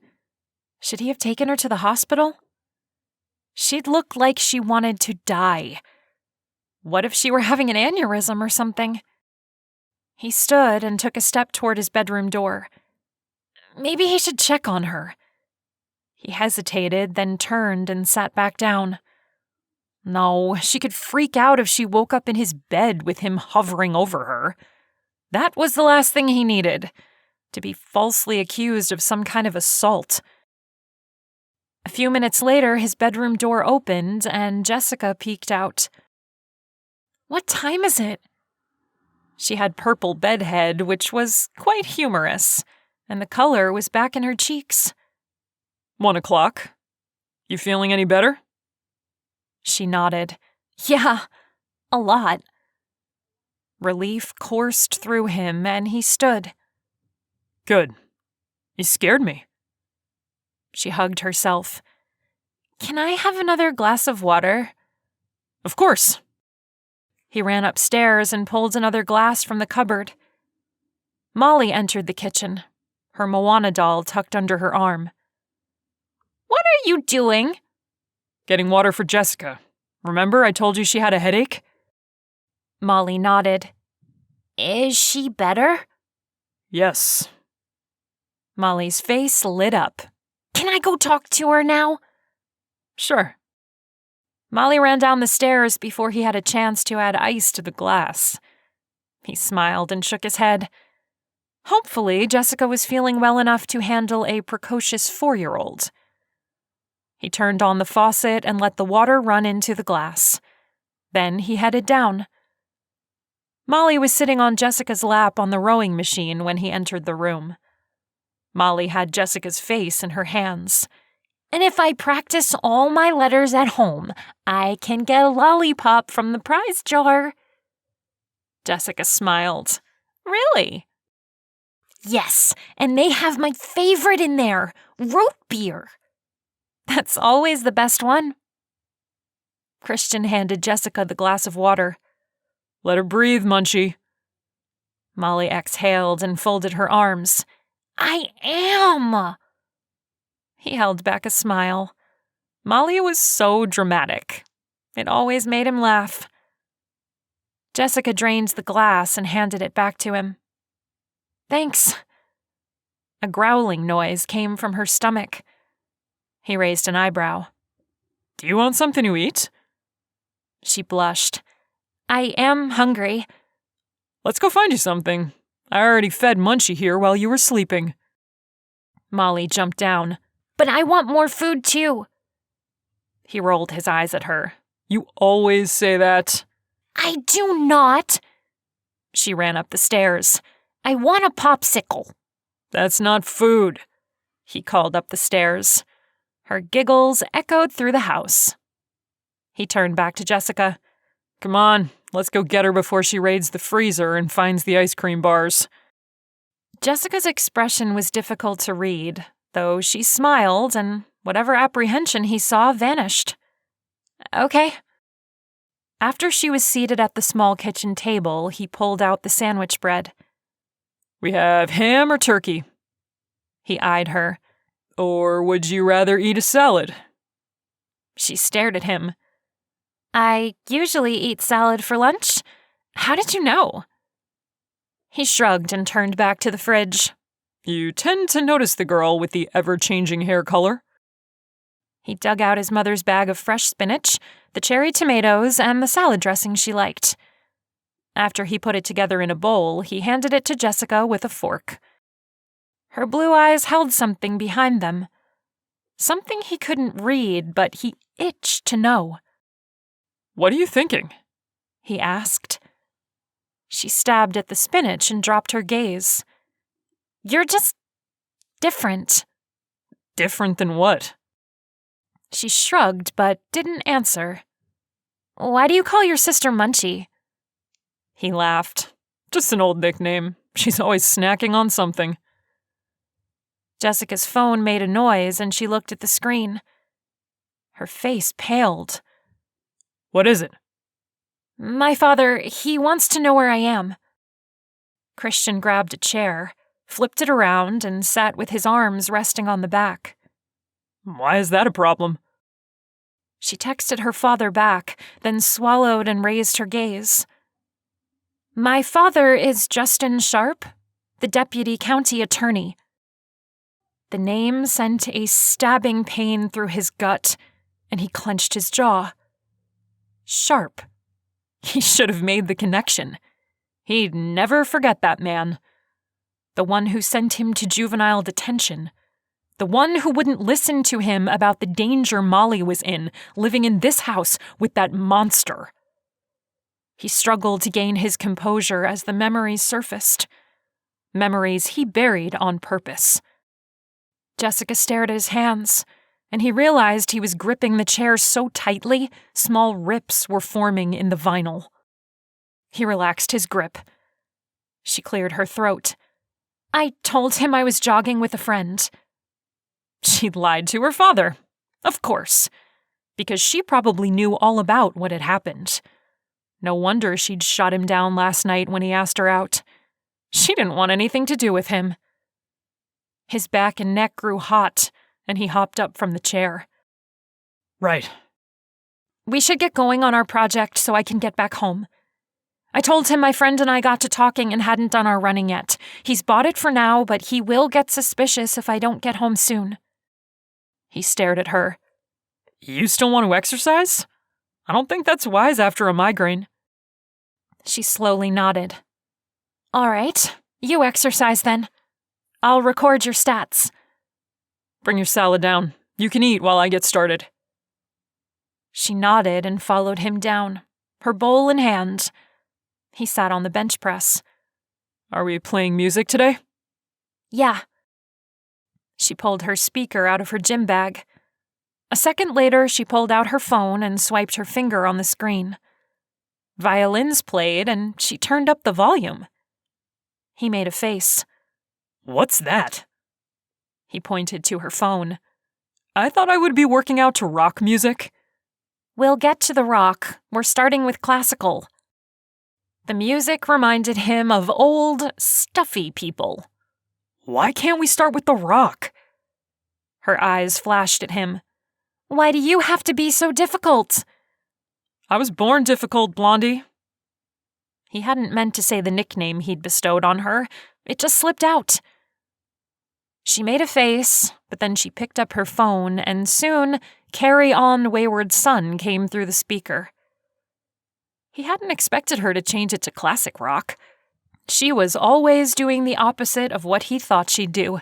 A: Should he have taken her to the hospital? She'd look like she wanted to die. What if she were having an aneurysm or something? He stood and took a step toward his bedroom door. Maybe he should check on her. He hesitated, then turned and sat back down. No, she could freak out if she woke up in his bed with him hovering over her. That was the last thing he needed, to be falsely accused of some kind of assault. A few minutes later, his bedroom door opened and Jessica peeked out. What time is it? She had purple bedhead, which was quite humorous, and the color was back in her cheeks.
B: 1 o'clock. You feeling any better?
A: She nodded. Yeah, a lot. Relief coursed through him, and he stood.
B: Good. You scared me.
A: She hugged herself. Can I have another glass of water?
B: Of course.
A: He ran upstairs and pulled another glass from the cupboard. Molly entered the kitchen, her Moana doll tucked under her arm. What are you doing?
B: Getting water for Jessica. Remember I told you she had a headache?
A: Molly nodded. Is she better?
B: Yes.
A: Molly's face lit up. Can I go talk to her now?
B: Sure.
A: Molly ran down the stairs before he had a chance to add ice to the glass. He smiled and shook his head. Hopefully, Jessica was feeling well enough to handle a precocious 4-year-old. He turned on the faucet and let the water run into the glass. Then he headed down. Molly was sitting on Jessica's lap on the rowing machine when he entered the room. Molly had Jessica's face in her hands. And if I practice all my letters at home, I can get a lollipop from the prize jar. Jessica smiled. Really? Yes, and they have my favorite in there, root beer. That's always the best one. Christian handed Jessica the glass of water.
B: Let her breathe, Munchie.
A: Molly exhaled and folded her arms. I am! He held back a smile. Molly was so dramatic. It always made him laugh. Jessica drained the glass and handed it back to him. Thanks. A growling noise came from her stomach. He raised an eyebrow.
B: Do you want something to eat?
A: She blushed. I am hungry.
B: Let's go find you something. I already fed Munchie here while you were sleeping.
A: Molly jumped down. But I want more food too. He rolled his eyes at her.
B: You always say that.
A: I do not. She ran up the stairs. I want a popsicle.
B: That's not food.
A: He called up the stairs. Her giggles echoed through the house. He turned back to Jessica.
B: Come on, let's go get her before she raids the freezer and finds the ice cream bars.
A: Jessica's expression was difficult to read, though she smiled and whatever apprehension he saw vanished. Okay. After she was seated at the small kitchen table, he pulled out the sandwich bread.
B: We have ham or turkey?
A: He eyed her.
B: Or would you rather eat a salad?
A: She stared at him. I usually eat salad for lunch. How did you know? He shrugged and turned back to the fridge.
B: You tend to notice the girl with the ever-changing hair color?
A: He dug out his mother's bag of fresh spinach, the cherry tomatoes, and the salad dressing she liked. After he put it together in a bowl, he handed it to Jessica with a fork. Her blue eyes held something behind them. Something he couldn't read, but he itched to know.
B: "What are you thinking?"
A: he asked. She stabbed at the spinach and dropped her gaze. "You're just different."
B: "Different than what?"
A: She shrugged, but didn't answer. "Why do you call your sister Munchie?"
B: He laughed. "Just an old nickname. She's always snacking on something."
A: Jessica's phone made a noise and she looked at the screen. Her face paled.
B: "What is it?"
A: "My father, he wants to know where I am." Christian grabbed a chair, flipped it around, and sat with his arms resting on the back.
B: "Why is that a problem?"
A: She texted her father back, then swallowed and raised her gaze. "My father is Justin Sharp, the deputy county attorney." The name sent a stabbing pain through his gut, and he clenched his jaw. Sharp. He should have made the connection. He'd never forget that man. The one who sent him to juvenile detention. The one who wouldn't listen to him about the danger Molly was in, living in this house with that monster. He struggled to gain his composure as the memories surfaced. Memories he buried on purpose. Jessica stared at his hands, and he realized he was gripping the chair so tightly, small rips were forming in the vinyl. He relaxed his grip. She cleared her throat. "I told him I was jogging with a friend." She'd lied to her father. Of course. Because she probably knew all about what had happened. No wonder she'd shot him down last night when he asked her out. She didn't want anything to do with him. His back and neck grew hot, and he hopped up from the chair.
B: "Right.
A: We should get going on our project so I can get back home. I told him my friend and I got to talking and hadn't done our running yet. He's bought it for now, but he will get suspicious if I don't get home soon." He stared at her.
B: "You still want to exercise? I don't think that's wise after a migraine."
A: She slowly nodded. "All right, you exercise then. I'll record your stats."
B: "Bring your salad down. You can eat while I get started."
A: She nodded and followed him down, her bowl in hand. He sat on the bench press.
B: "Are we playing music today?"
A: "Yeah." She pulled her speaker out of her gym bag. A second later, she pulled out her phone and swiped her finger on the screen. Violins played, and she turned up the volume. He made a face.
B: "What's that?"
A: He pointed to her phone.
B: "I thought I would be working out to rock music."
A: "We'll get to the rock. We're starting with classical." The music reminded him of old, stuffy people.
B: "Why can't we start with the rock?"
A: Her eyes flashed at him. "Why do you have to be so difficult?"
B: "I was born difficult, Blondie."
A: He hadn't meant to say the nickname he'd bestowed on her. It just slipped out. She made a face, but then she picked up her phone, and soon, "Carry On, Wayward Son" came through the speaker. He hadn't expected her to change it to classic rock. She was always doing the opposite of what he thought she'd do.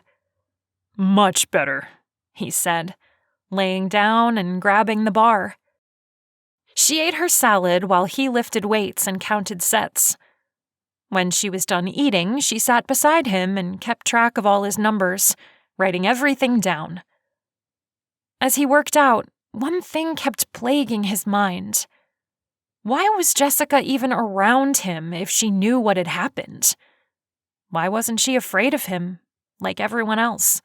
B: "Much better,"
A: he said, laying down and grabbing the bar. She ate her salad while he lifted weights and counted sets. When she was done eating, she sat beside him and kept track of all his numbers, writing everything down. As he worked out, one thing kept plaguing his mind. Why was Jessica even around him if she knew what had happened? Why wasn't she afraid of him, like everyone else?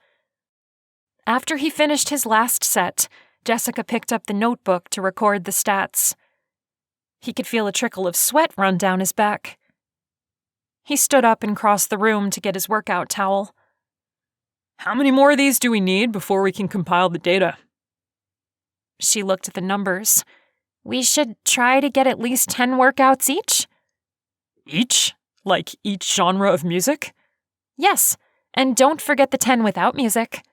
A: After he finished his last set, Jessica picked up the notebook to record the stats. He could feel a trickle of sweat run down his back. He stood up and crossed the room to get his workout towel.
B: "How many more of these do we need before we can compile the data?"
A: She looked at the numbers. "We should try to get at least 10 workouts each."
B: "Each? Like each genre of music?"
A: "Yes, and don't forget the 10 without music."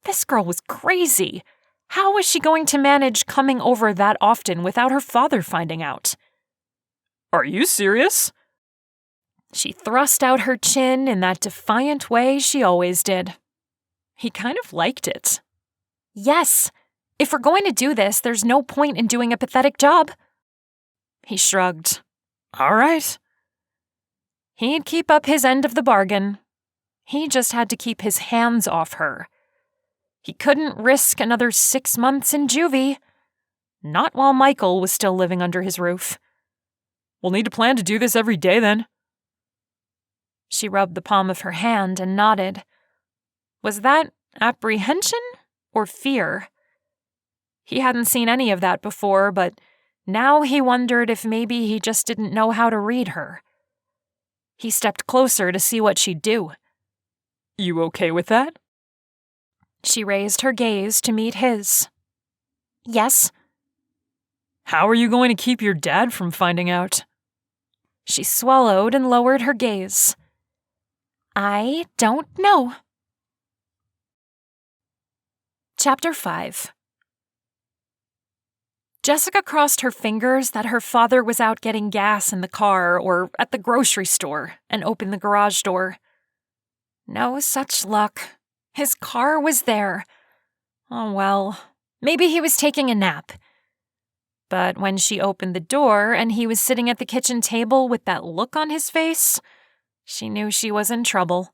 A: This girl was crazy. How was she going to manage coming over that often without her father finding out?
B: Are you serious?
A: She thrust out her chin in that defiant way she always did. He kind of liked it. Yes. If we're going to do this, there's no point in doing a pathetic job. He shrugged.
B: All right.
A: He'd keep up his end of the bargain. He just had to keep his hands off her. He couldn't risk another 6 months in juvie. Not while Michael was still living under his roof.
B: We'll need to plan to do this every day then.
A: She rubbed the palm of her hand and nodded. Was that apprehension or fear? He hadn't seen any of that before, but now he wondered if maybe he just didn't know how to read her. He stepped closer to see what she'd do.
B: You okay with that?
A: She raised her gaze to meet his. Yes.
B: How are you going to keep your dad from finding out?
A: She swallowed and lowered her gaze. I don't know. Chapter 5. Jessica crossed her fingers that her father was out getting gas in the car or at the grocery store and opened the garage door. No such luck. His car was there. Oh well, maybe he was taking a nap. But when she opened the door and he was sitting at the kitchen table with that look on his face, she knew she was in trouble.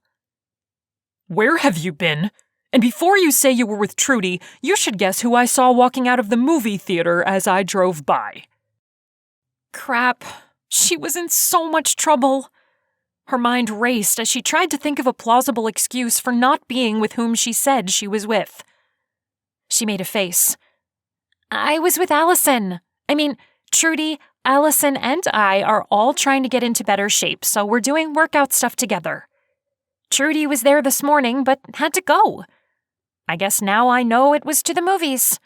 B: Where have you been? And before you say you were with Trudy, you should guess who I saw walking out of the movie theater as I drove by.
A: Crap. She was in so much trouble. Her mind raced as she tried to think of a plausible excuse for not being with whom she said she was with. She made a face. I was with Allison. Trudy, Allison, and I are all trying to get into better shape, so we're doing workout stuff together. Trudy was there this morning, but had to go. I guess now I know it was to the movies.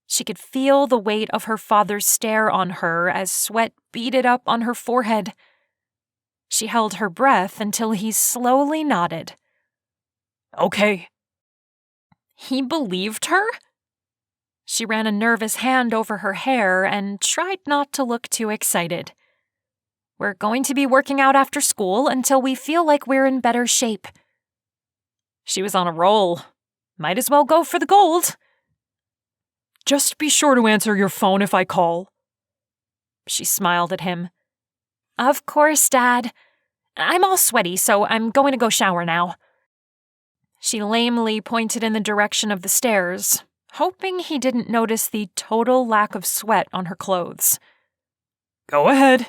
A: She could feel the weight of her father's stare on her as sweat beaded up on her forehead. She held her breath until he slowly nodded.
B: Okay.
A: He believed her? She ran a nervous hand over her hair and tried not to look too excited. We're going to be working out after school until we feel like we're in better shape. She was on a roll. Might as well go for the gold.
B: Just be sure to answer your phone if I call.
A: She smiled at him. Of course, Dad. I'm all sweaty, so I'm going to go shower now. She lamely pointed in the direction of the stairs, hoping he didn't notice the total lack of sweat on her clothes.
B: Go ahead.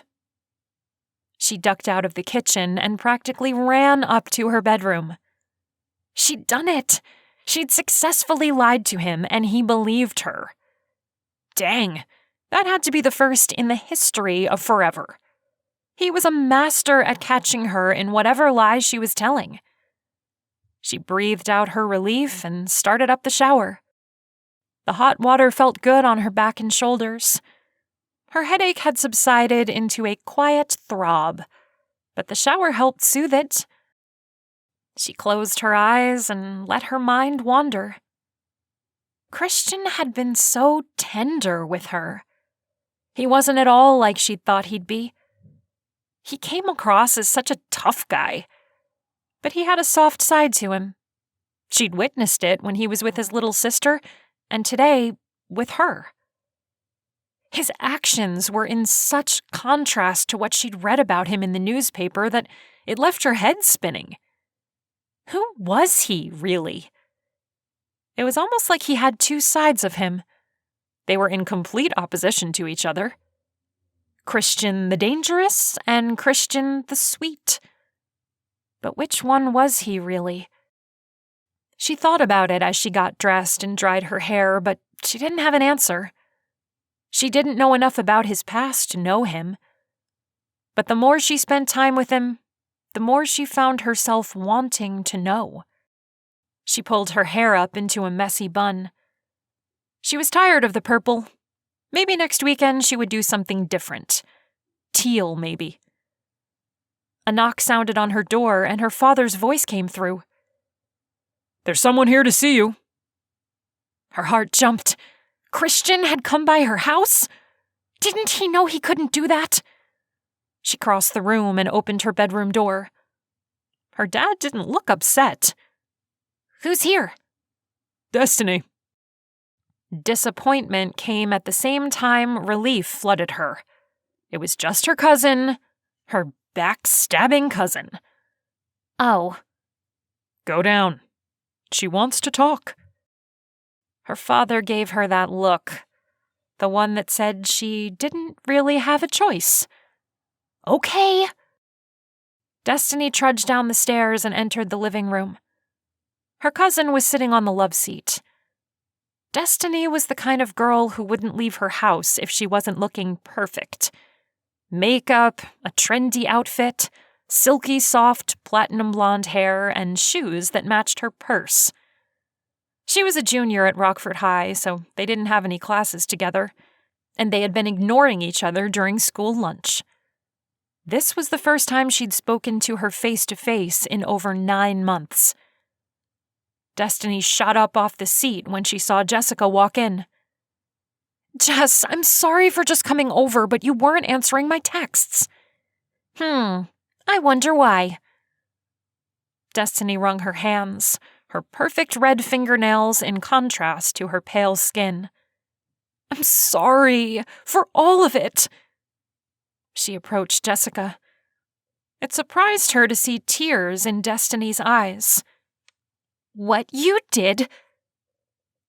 A: She ducked out of the kitchen and practically ran up to her bedroom. She'd done it. She'd successfully lied to him, and he believed her. Dang, that had to be the first in the history of forever. He was a master at catching her in whatever lies she was telling. She breathed out her relief and started up the shower. The hot water felt good on her back and shoulders. Her headache had subsided into a quiet throb, but the shower helped soothe it. She closed her eyes and let her mind wander. Christian had been so tender with her. He wasn't at all like she'd thought he'd be. He came across as such a tough guy, but he had a soft side to him. She'd witnessed it when he was with his little sister, and today, with her. His actions were in such contrast to what she'd read about him in the newspaper that it left her head spinning. Who was he, really? It was almost like he had two sides of him. They were in complete opposition to each other. Christian the dangerous and Christian the sweet. But which one was he, really? She thought about it as she got dressed and dried her hair, but she didn't have an answer. She didn't know enough about his past to know him. But the more she spent time with him, the more she found herself wanting to know. She pulled her hair up into a messy bun. She was tired of the purple. Maybe next weekend she would do something different. Teal, maybe. A knock sounded on her door and her father's voice came through.
B: There's someone here to see you.
A: Her heart jumped. Christian had come by her house? Didn't he know he couldn't do that? She crossed the room and opened her bedroom door. Her dad didn't look upset. Who's here?
B: Destiny.
A: Disappointment came at the same time relief flooded her. It was just her cousin, her backstabbing cousin. Oh.
B: Go down. She wants to talk.
A: Her father gave her that look, the one that said she didn't really have a choice. Okay. Destiny trudged down the stairs and entered the living room. Her cousin was sitting on the love seat. Destiny was the kind of girl who wouldn't leave her house if she wasn't looking perfect. Makeup, a trendy outfit, silky soft platinum blonde hair, and shoes that matched her purse. She was a junior at Rockford High, so they didn't have any classes together, and they had been ignoring each other during school lunch. This was the first time she'd spoken to her face-to-face in over 9 months. Destiny shot up off the seat when she saw Jessica walk in. Jess, I'm sorry for just coming over, but you weren't answering my texts. I wonder why. Destiny wrung her hands, her perfect red fingernails in contrast to her pale skin. I'm sorry for all of it. She approached Jessica. It surprised her to see tears in Destiny's eyes. What you did?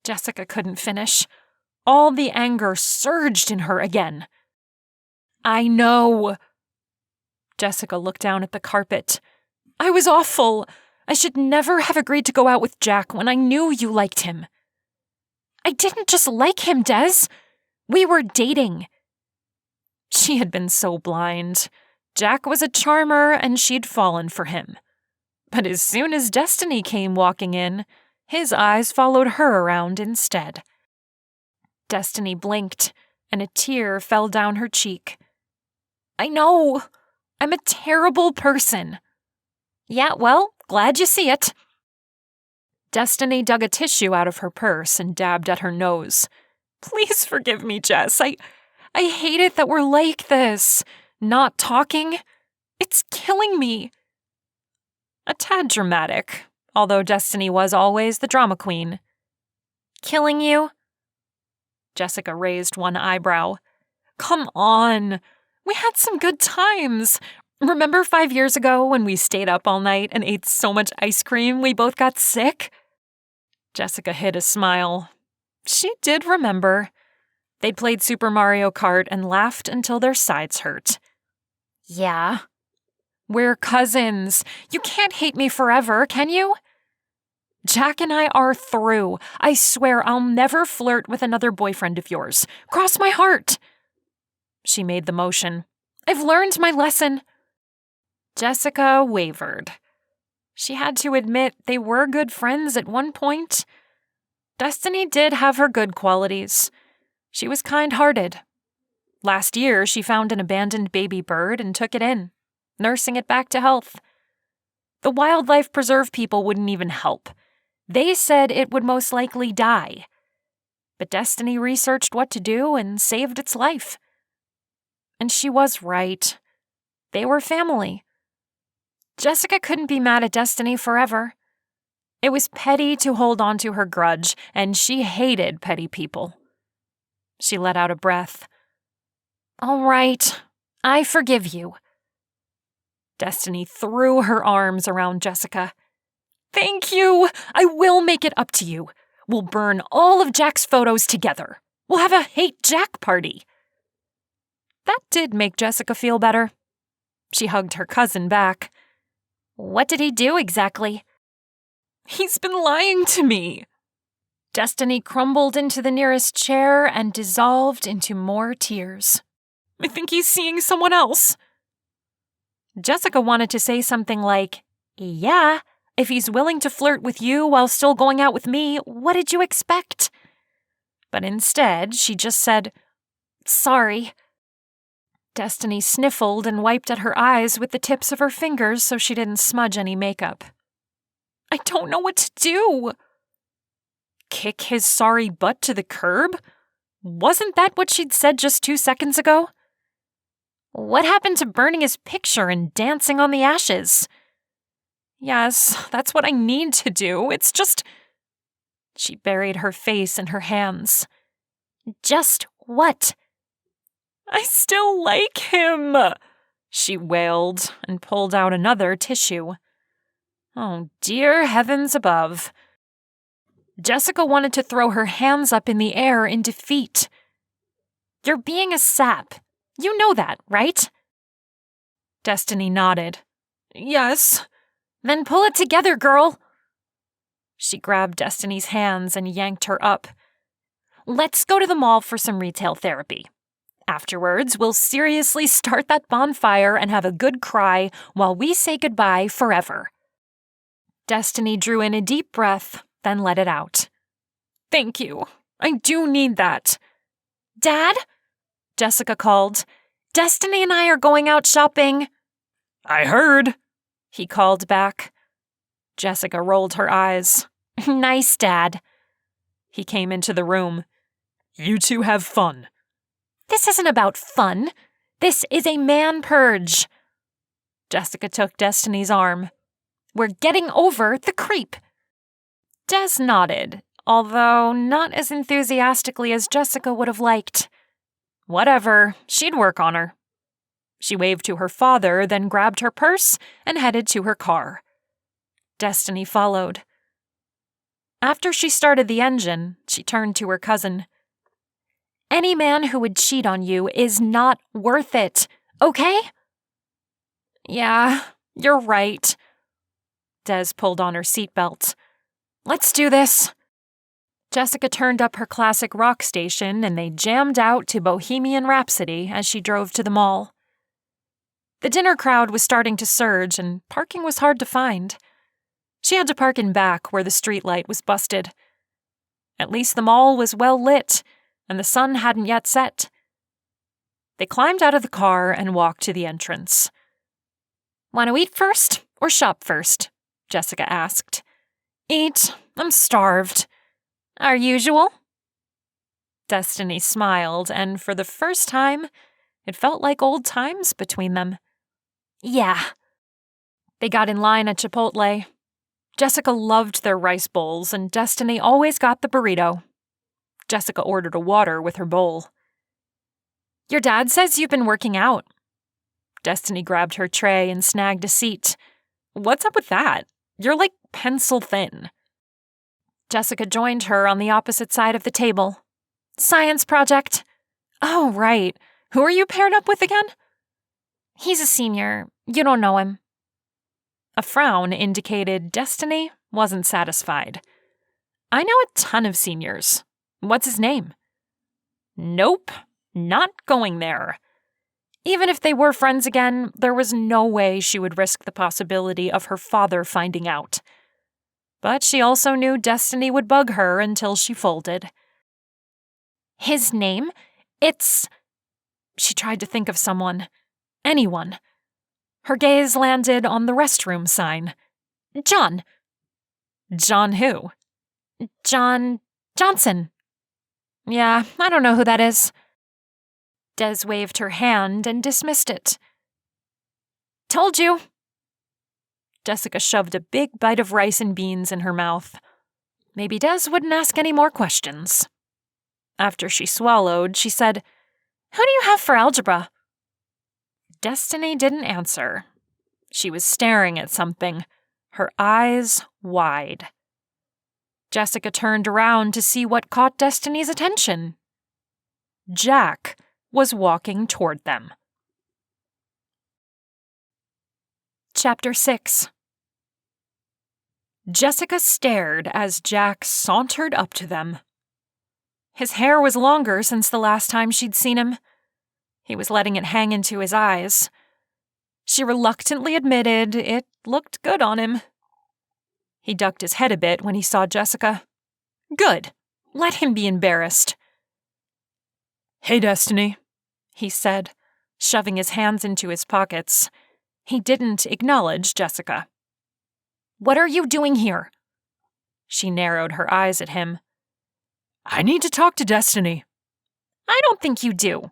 A: Jessica couldn't finish. All the anger surged in her again. I know. Jessica looked down at the carpet. I was awful. I should never have agreed to go out with Jack when I knew you liked him. I didn't just like him, Des. We were dating. She had been so blind. Jack was a charmer, and she'd fallen for him. But as soon as Destiny came walking in, his eyes followed her around instead. Destiny blinked, and a tear fell down her cheek. I know. I'm a terrible person. Yeah, well, glad you see it. Destiny dug a tissue out of her purse and dabbed at her nose. Please forgive me, Jess. I hate it that we're like this. Not talking. It's killing me. A tad dramatic, although Destiny was always the drama queen. Killing you? Jessica raised one eyebrow. Come on. We had some good times. Remember 5 years ago when we stayed up all night and ate so much ice cream we both got sick? Jessica hid a smile. She did remember. They'd played Super Mario Kart and laughed until their sides hurt. Yeah. We're cousins. You can't hate me forever, can you? Jack and I are through. I swear I'll never flirt with another boyfriend of yours. Cross my heart. She made the motion. I've learned my lesson. Jessica wavered. She had to admit they were good friends at one point. Destiny did have her good qualities. She was kind-hearted. Last year, she found an abandoned baby bird and took it in, nursing it back to health. The wildlife preserve people wouldn't even help. They said it would most likely die. But Destiny researched what to do and saved its life. And she was right. They were family. Jessica couldn't be mad at Destiny forever. It was petty to hold on to her grudge, and she hated petty people. She let out a breath. All right, I forgive you. Destiny threw her arms around Jessica. Thank you! I will make it up to you. We'll burn all of Jack's photos together. We'll have a hate Jack party. That did make Jessica feel better. She hugged her cousin back. What did he do exactly? He's been lying to me. Destiny crumbled into the nearest chair and dissolved into more tears. I think he's seeing someone else. Jessica wanted to say something like, yeah, if he's willing to flirt with you while still going out with me, what did you expect? But instead, she just said, sorry. Destiny sniffled and wiped at her eyes with the tips of her fingers so she didn't smudge any makeup. I don't know what to do.
B: Kick his sorry butt to the curb? Wasn't that what she'd said just 2 seconds ago?
A: What happened to burning his picture and dancing on the ashes?
B: Yes, that's what I need to do. It's just... She buried her face in her hands.
A: Just what?
B: I still like him, she wailed and pulled out another tissue. Oh, dear heavens above. Jessica wanted to throw her hands up in the air in defeat.
A: You're being a sap. You know that, right?
B: Destiny nodded. Yes.
A: Then pull it together, girl.
B: She grabbed Destiny's hands and yanked her up.
A: Let's go to the mall for some retail therapy. Afterwards, we'll seriously start that bonfire and have a good cry while we say goodbye forever.
B: Destiny drew in a deep breath, then let it out. Thank you. I do need that.
A: Dad? Jessica called. Destiny and I are going out shopping.
B: I heard,
A: he called back.
B: Jessica rolled her eyes.
A: Nice, Dad.
B: He came into the room. You two have fun.
A: This isn't about fun. This is a man purge.
B: Jessica took Destiny's arm.
A: We're getting over the creep.
B: Des nodded, although not as enthusiastically as Jessica would have liked. Whatever, she'd work on her. She waved to her father, then grabbed her purse and headed to her car. Destiny followed. After she started the engine, she turned to her cousin.
A: Any man who would cheat on you is not worth it, okay?
B: Yeah, you're right. Des pulled on her seatbelt. Let's do this. Jessica turned up her classic rock station and they jammed out to Bohemian Rhapsody as she drove to the mall. The dinner crowd was starting to surge and parking was hard to find. She had to park in back where the streetlight was busted. At least the mall was well lit, and the sun hadn't yet set. They climbed out of the car and walked to the entrance.
A: Want to eat first or shop first?
B: Jessica asked. Eat. I'm starved.
A: Our usual?
B: Destiny smiled, and for the first time, it felt like old times between them.
A: Yeah.
B: They got in line at Chipotle. Jessica loved their rice bowls, and Destiny always got the burrito. Jessica ordered a water with her bowl. Your dad says you've been working out. Destiny grabbed her tray and snagged a seat. What's up with that? You're like pencil thin. Jessica joined her on the opposite side of the table.
A: Science project.
B: Oh, right. Who are you paired up with again?
A: He's a senior. You don't know him.
B: A frown indicated Destiny wasn't satisfied. I know a ton of seniors. What's his name? Nope, not going there. Even if they were friends again, there was no way she would risk the possibility of her father finding out. But she also knew Destiny would bug her until she folded.
A: His name?
B: She tried to think of someone. Anyone. Her gaze landed on the restroom sign.
A: John.
B: John who?
A: John Johnson.
B: Yeah, I don't know who that is.
A: Des waved her hand and dismissed it.
B: Told you. Jessica shoved a big bite of rice and beans in her mouth. Maybe Des wouldn't ask any more questions. After she swallowed, she said,
A: Who do you have for algebra?
B: Destiny didn't answer. She was staring at something, her eyes wide. Jessica turned around to see what caught Destiny's attention. Jack was walking toward them. Chapter 6. Jessica stared as Jack sauntered up to them. His hair was longer since the last time she'd seen him. He was letting it hang into his eyes. She reluctantly admitted it looked good on him. He ducked his head a bit when he saw Jessica. Good. Let him be embarrassed. Hey, Destiny, he said, shoving his hands into his pockets. He didn't acknowledge Jessica. What are you doing here? She narrowed her eyes at him. I need to talk to Destiny.
A: I don't think you do.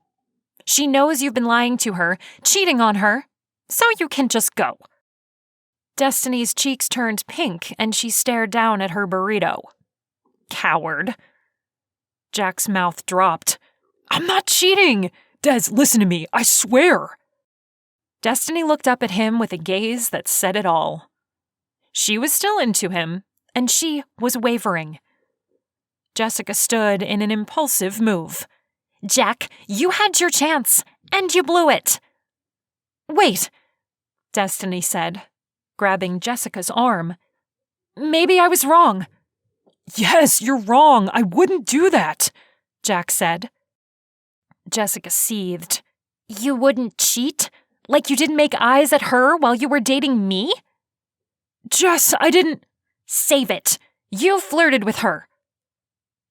A: She knows you've been lying to her, cheating on her, so you can just go. Destiny's cheeks turned pink and she stared down at her burrito. Coward.
B: Jack's mouth dropped. I'm not cheating! Des, listen to me, I swear! Destiny looked up at him with a gaze that said it all. She was still into him, and she was wavering. Jessica stood in an impulsive move.
A: Jack, you had your chance, and you blew it.
B: Wait, Destiny said, grabbing Jessica's arm.
A: Maybe I was wrong.
B: Yes, you're wrong. I wouldn't do that, Jack said.
A: Jessica seethed. You wouldn't cheat? Like you didn't make eyes at her while you were dating me?
B: Jess, I didn't...
A: Save it. You flirted with her.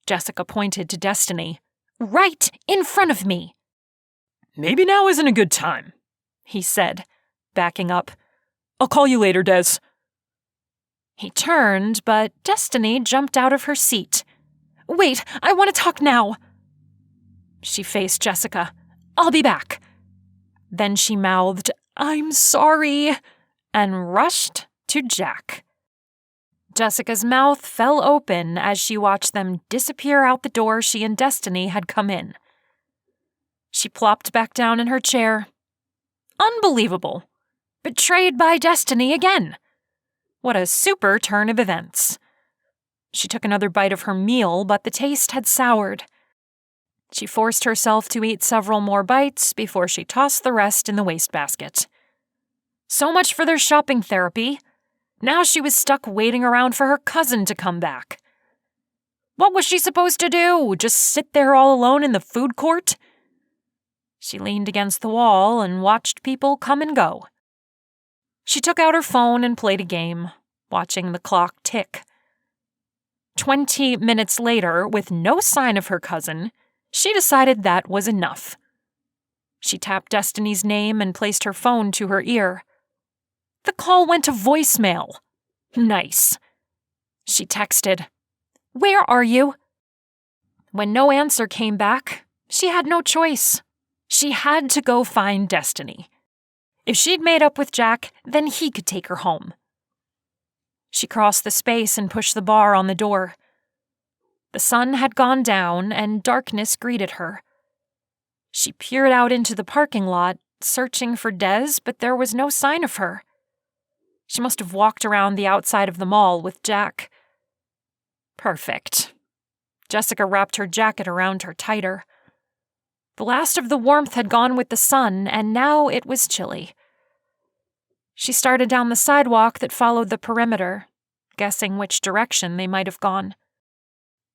B: Jessica pointed to Destiny.
A: Right in front of me.
B: Maybe now isn't a good time, he said, backing up. I'll call you later, Des.
A: He turned, but Destiny jumped out of her seat. Wait, I want to talk now.
B: She faced Jessica. I'll be back. Then she mouthed, I'm sorry, and rushed to Jack. Jessica's mouth fell open as she watched them disappear out the door she and Destiny had come in. She plopped back down in her chair. Unbelievable. Betrayed by Destiny again. What a super turn of events. She took another bite of her meal, but the taste had soured. She forced herself to eat several more bites before she tossed the rest in the wastebasket. So much for their shopping therapy. Now she was stuck waiting around for her cousin to come back. What was she supposed to do? Just sit there all alone in the food court? She leaned against the wall and watched people come and go. She took out her phone and played a game, watching the clock tick. 20 minutes later, with no sign of her cousin, she decided that was enough. She tapped Destiny's name and placed her phone to her ear. The call went to voicemail. Nice. She texted, Where are you? When no answer came back, she had no choice. She had to go find Destiny. If she'd made up with Jack, then he could take her home. She crossed the space and pushed the bar on the door. The sun had gone down and darkness greeted her. She peered out into the parking lot, searching for Des, but there was no sign of her. She must have walked around the outside of the mall with Jack. Perfect. Jessica wrapped her jacket around her tighter. The last of the warmth had gone with the sun, and now it was chilly. She started down the sidewalk that followed the perimeter, guessing which direction they might have gone.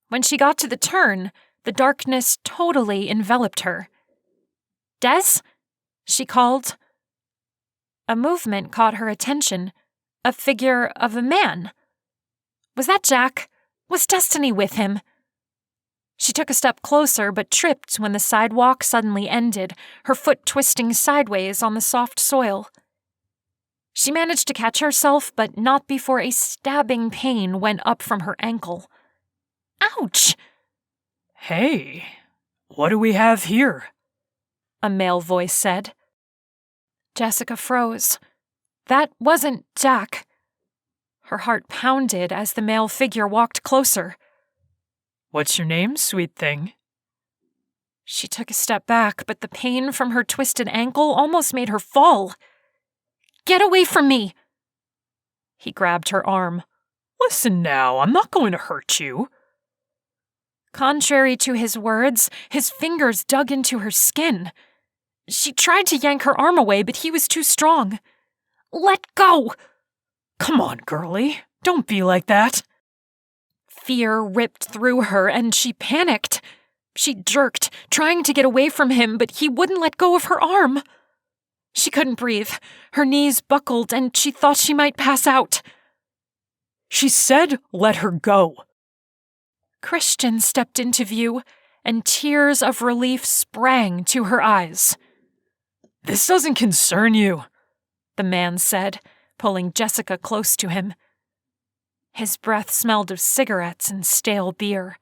B: When she got to the turn, the darkness totally enveloped her. Des? She called. A movement caught her attention, a figure of a man. Was that Jack? Was Destiny with him? She took a step closer but tripped when the sidewalk suddenly ended, her foot twisting sideways on the soft soil. She managed to catch herself, but not before a stabbing pain went up from her ankle. Ouch! Hey, what do we have here? A male voice said. Jessica froze. That wasn't Jack. Her heart pounded as the male figure walked closer. What's your name, sweet thing? She took a step back, but the pain from her twisted ankle almost made her fall. Get away from me! He grabbed her arm. Listen now, I'm not going to hurt you. Contrary to his words, his fingers dug into her skin. She tried to yank her arm away, but he was too strong. Let go! Come on, girlie. Don't be like that. Fear ripped through her, and she panicked. She jerked, trying to get away from him, but he wouldn't let go of her arm. She couldn't breathe. Her knees buckled, and she thought she might pass out. She said, let her go. Christian stepped into view, and tears of relief sprang to her eyes. This doesn't concern you, the man said, pulling Jessica close to him. His breath smelled of cigarettes and stale beer.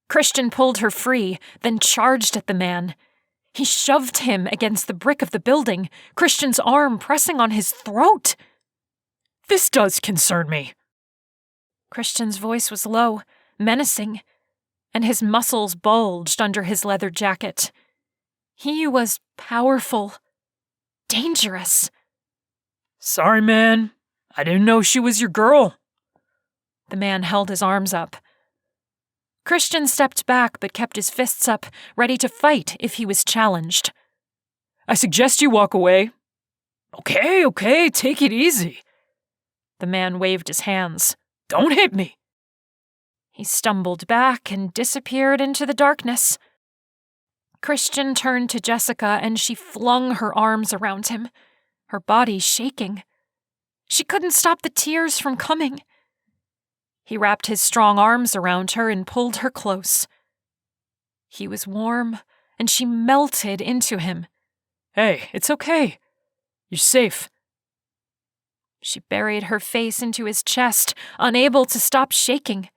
B: Christian pulled her free, then charged at the man. He shoved him against the brick of the building, Christian's arm pressing on his throat.
C: "This does concern me."
B: Christian's voice was low, menacing, and his muscles bulged under his leather jacket. He was powerful, dangerous.
C: "Sorry, man. I didn't know she was your girl."
B: The man held his arms up. Christian stepped back but kept his fists up, ready to fight if he was challenged.
C: "I suggest you walk away." Okay, take it easy."
B: The man waved his hands.
C: "Don't hit me."
B: He stumbled back and disappeared into the darkness. Christian turned to Jessica and she flung her arms around him, her body shaking. She couldn't stop the tears from coming. He wrapped his strong arms around her and pulled her close. He was warm, and she melted into him.
C: "Hey, it's okay. You're safe."
B: She buried her face into his chest, unable to stop shaking.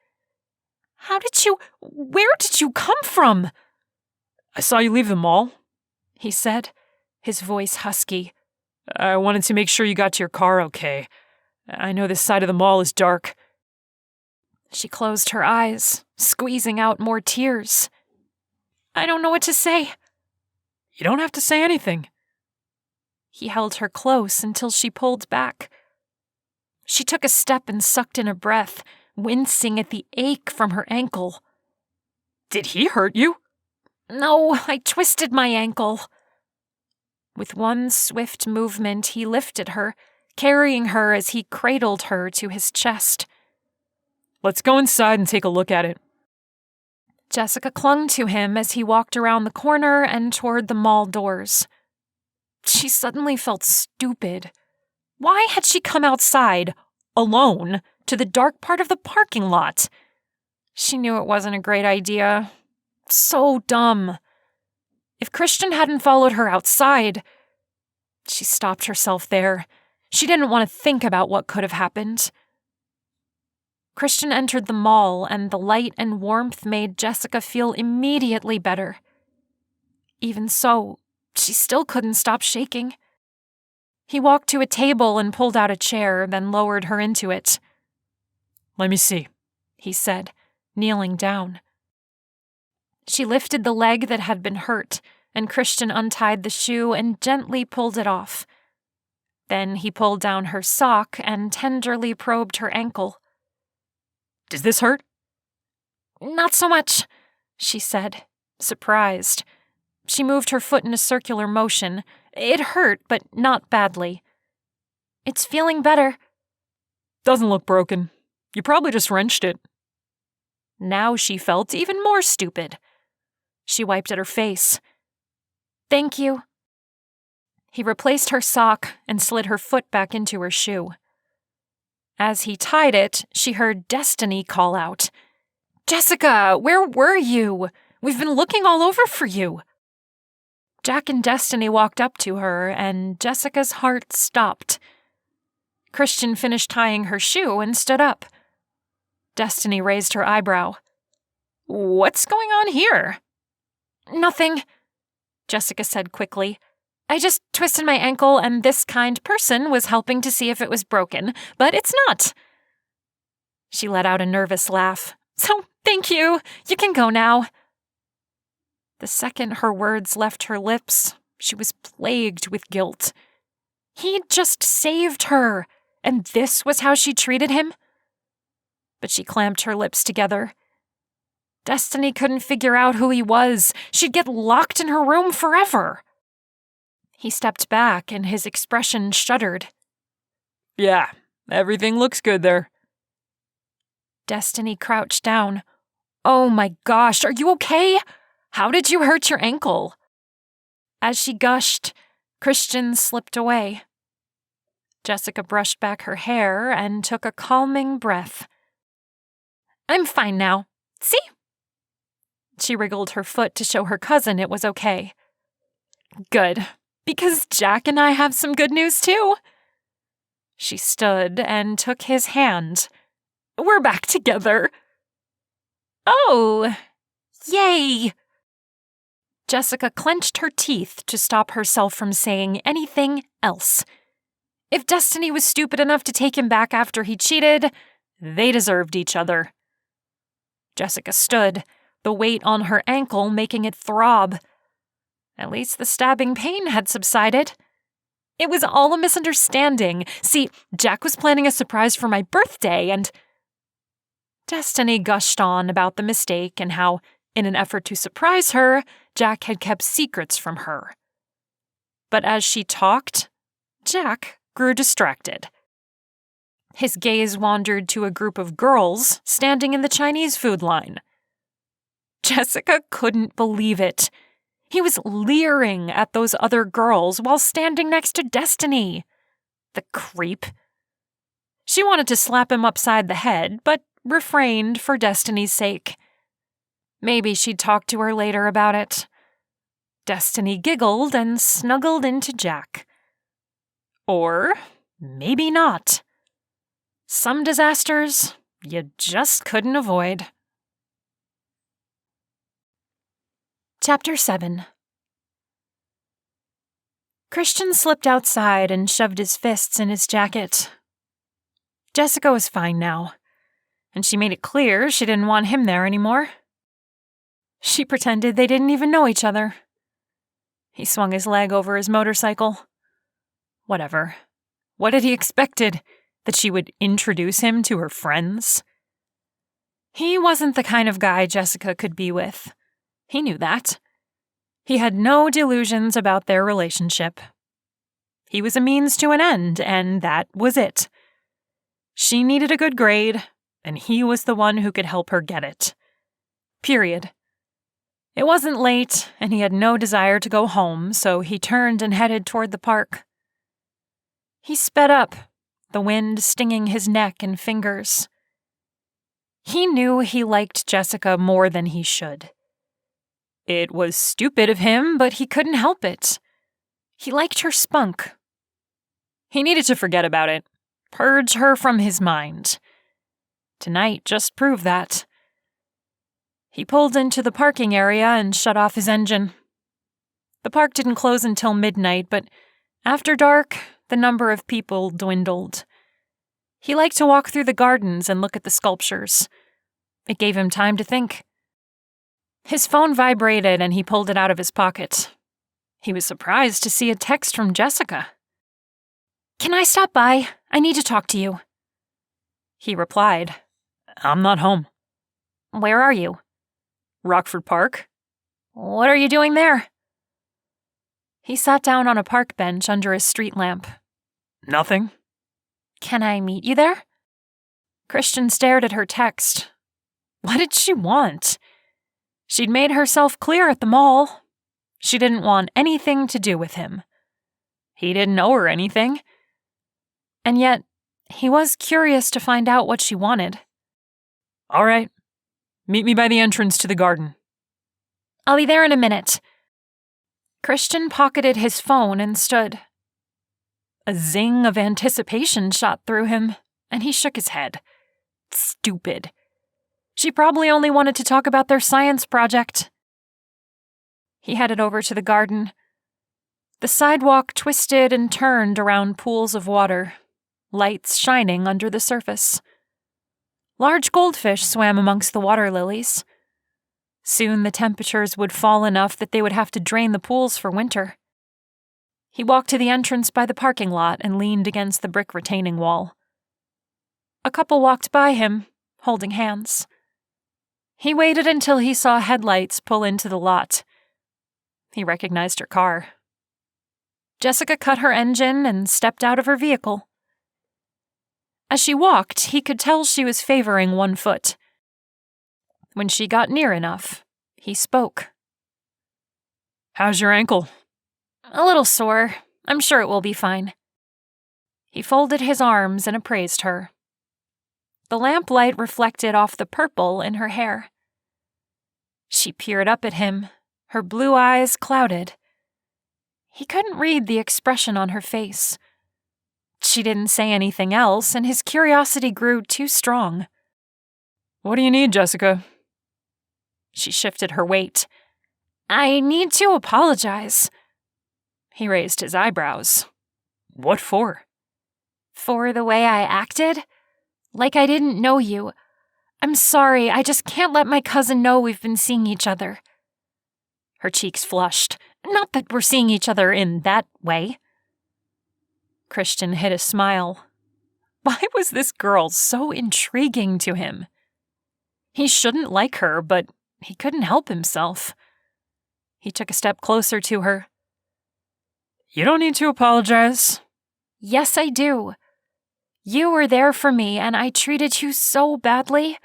B: Where did you come from?"
C: "I saw you leave the mall,"
B: he said, his voice husky.
C: "I wanted to make sure you got to your car okay. I know this side of the mall is dark."
B: She closed her eyes, squeezing out more tears. "I don't know what to say."
C: "You don't have to say anything."
B: He held her close until she pulled back. She took a step and sucked in a breath, wincing at the ache from her ankle.
C: "Did he hurt you?"
B: "No, I twisted my ankle." With one swift movement, he lifted her, carrying her as he cradled her to his chest.
C: "Let's go inside and take a look at it."
B: Jessica clung to him as he walked around the corner and toward the mall doors. She suddenly felt stupid. Why had she come outside, alone, to the dark part of the parking lot? She knew it wasn't a great idea. So dumb. If Christian hadn't followed her outside... She stopped herself there. She didn't want to think about what could have happened. Christian entered the mall, and the light and warmth made Jessica feel immediately better. Even so, she still couldn't stop shaking. He walked to a table and pulled out a chair, then lowered her into it.
C: "Let me see,"
B: he said, kneeling down. She lifted the leg that had been hurt, and Christian untied the shoe and gently pulled it off. Then he pulled down her sock and tenderly probed her ankle.
C: "Does this hurt?"
B: "Not so much," she said, surprised. She moved her foot in a circular motion. It hurt, but not badly. "It's feeling better."
C: "Doesn't look broken. You probably just wrenched it."
B: Now she felt even more stupid. She wiped at her face. "Thank you." He replaced her sock and slid her foot back into her shoe. As he tied it, she heard Destiny call out, "Jessica, where were you? We've been looking all over for you." Jack and Destiny walked up to her, and Jessica's heart stopped. Christian finished tying her shoe and stood up. Destiny raised her eyebrow.
A: "What's going on here?"
B: "Nothing," Jessica said quickly. "I just twisted my ankle and this kind person was helping to see if it was broken, but it's not." She let out a nervous laugh. "So, thank you. You can go now." The second her words left her lips, she was plagued with guilt. He'd just saved her, and this was how she treated him? But she clamped her lips together. Destiny couldn't figure out who he was. She'd get locked in her room forever. He stepped back, and his expression shuddered.
C: "Yeah, everything looks good there."
B: Destiny crouched down. "Oh my gosh, are you okay? How did you hurt your ankle?" As she gushed, Christian slipped away. Jessica brushed back her hair and took a calming breath. "I'm fine now. See?" She wriggled her foot to show her cousin it was okay. "Good, because Jack and I have some good news too." She stood and took his hand. "We're back together."
A: "Oh,
B: Yay! Jessica clenched her teeth to stop herself from saying anything else. If Destiny was stupid enough to take him back after he cheated, they deserved each other. Jessica stood, the weight on her ankle making it throb. At least the stabbing pain had subsided. It was all a misunderstanding. See, Jack was planning a surprise for my birthday, and Destiny gushed on about the mistake and how, in an effort to surprise her, Jack had kept secrets from her. But as she talked, Jack grew distracted. His gaze wandered to a group of girls standing in the Chinese food line. Jessica couldn't believe it. He was leering at those other girls while standing next to Destiny. The creep. She wanted to slap him upside the head, but refrained for Destiny's sake. Maybe she'd talk to her later about it. Destiny giggled and snuggled into Jack. Or maybe not. Some disasters you just couldn't avoid. Chapter 7. Christian slipped outside and shoved his fists in his jacket. Jessica was fine now, and she made it clear she didn't want him there anymore. She pretended they didn't even know each other. He swung his leg over his motorcycle. Whatever. What had he expected? That she would introduce him to her friends? He wasn't the kind of guy Jessica could be with. He knew that. He had no delusions about their relationship. He was a means to an end, and that was it. She needed a good grade, and he was the one who could help her get it. Period. It wasn't late, and he had no desire to go home, so he turned and headed toward the park. He sped up, the wind stinging his neck and fingers. He knew he liked Jessica more than he should. It was stupid of him, but he couldn't help it. He liked her spunk. He needed to forget about it, purge her from his mind. Tonight just proved that. He pulled into the parking area and shut off his engine. The park didn't close until midnight, but after dark, the number of people dwindled. He liked to walk through the gardens and look at the sculptures. It gave him time to think. His phone vibrated and he pulled it out of his pocket. He was surprised to see a text from Jessica. "Can I stop by? I need to talk to you." He replied, "I'm not home." "Where are you?" "Rockford Park." "What are you doing there?" He sat down on a park bench under a street lamp. "Nothing." "Can I meet you there?" Christian stared at her text. What did she want? She'd made herself clear at the mall. She didn't want anything to do with him. He didn't owe her anything. And yet, he was curious to find out what she wanted. "All right. Meet me by the entrance to the garden." "I'll be there in a minute." Christian pocketed his phone and stood. A zing of anticipation shot through him, and he shook his head. Stupid. She probably only wanted to talk about their science project. He headed over to the garden. The sidewalk twisted and turned around pools of water, lights shining under the surface. Large goldfish swam amongst the water lilies. Soon the temperatures would fall enough that they would have to drain the pools for winter. He walked to the entrance by the parking lot and leaned against the brick retaining wall. A couple walked by him, holding hands. He waited until he saw headlights pull into the lot. He recognized her car. Jessica cut her engine and stepped out of her vehicle. As she walked, he could tell she was favoring one foot. When she got near enough, he spoke. "How's your ankle?" "A little sore. I'm sure it will be fine." He folded his arms and appraised her. The lamplight reflected off the purple in her hair. She peered up at him, her blue eyes clouded. He couldn't read the expression on her face. She didn't say anything else, and his curiosity grew too strong. "What do you need, Jessica?" She shifted her weight. I need to apologize. He raised his eyebrows.
C: What for?
B: For the way I acted? Like I didn't know you. I'm sorry, I just can't let my cousin know we've been seeing each other. Her cheeks flushed. Not that we're seeing each other in that way. Christian hid a smile. Why was this girl so intriguing to him? He shouldn't like her, but he couldn't help himself. He took a step closer to her.
C: You don't need to apologize.
B: Yes, I do. You were there for me, and I treated you so badly.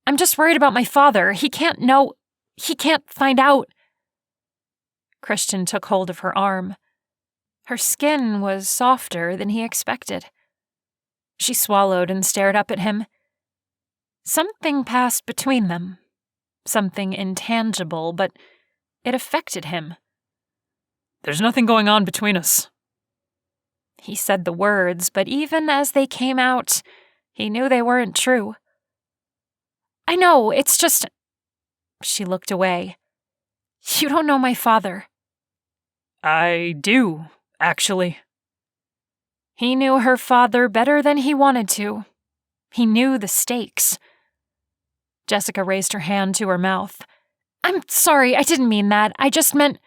B: I'm just worried about my father. He can't know. He can't find out. Christian took hold of her arm. Her skin was softer than he expected. She swallowed and stared up at him. Something passed between them. Something intangible, but it affected him.
C: There's nothing going on between us.
B: He said the words, but even as they came out, he knew they weren't true. I know, it's just... She looked away. You don't know my father.
C: I do, actually.
B: He knew her father better than he wanted to. He knew the stakes. Jessica raised her hand to her mouth. I'm sorry, I didn't mean that. I just meant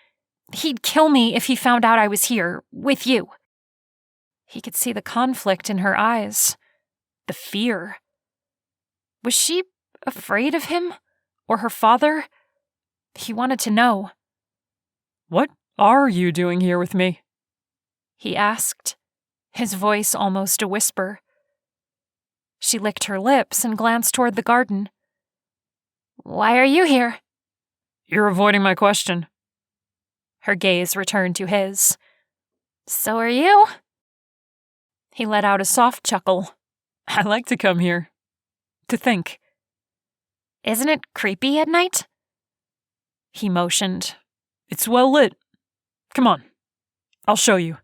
B: he'd kill me if he found out I was here, with you. He could see the conflict in her eyes. The fear. Was she afraid of him? Or her father? He wanted to know.
C: What are you doing here with me?
B: He asked, his voice almost a whisper. She licked her lips and glanced toward the garden. Why are you here?
C: You're avoiding my question.
B: Her gaze returned to his. So are you? He let out a soft chuckle.
C: I like to come here. To think.
B: Isn't it creepy at night? He motioned.
C: It's well lit. Come on. I'll show you.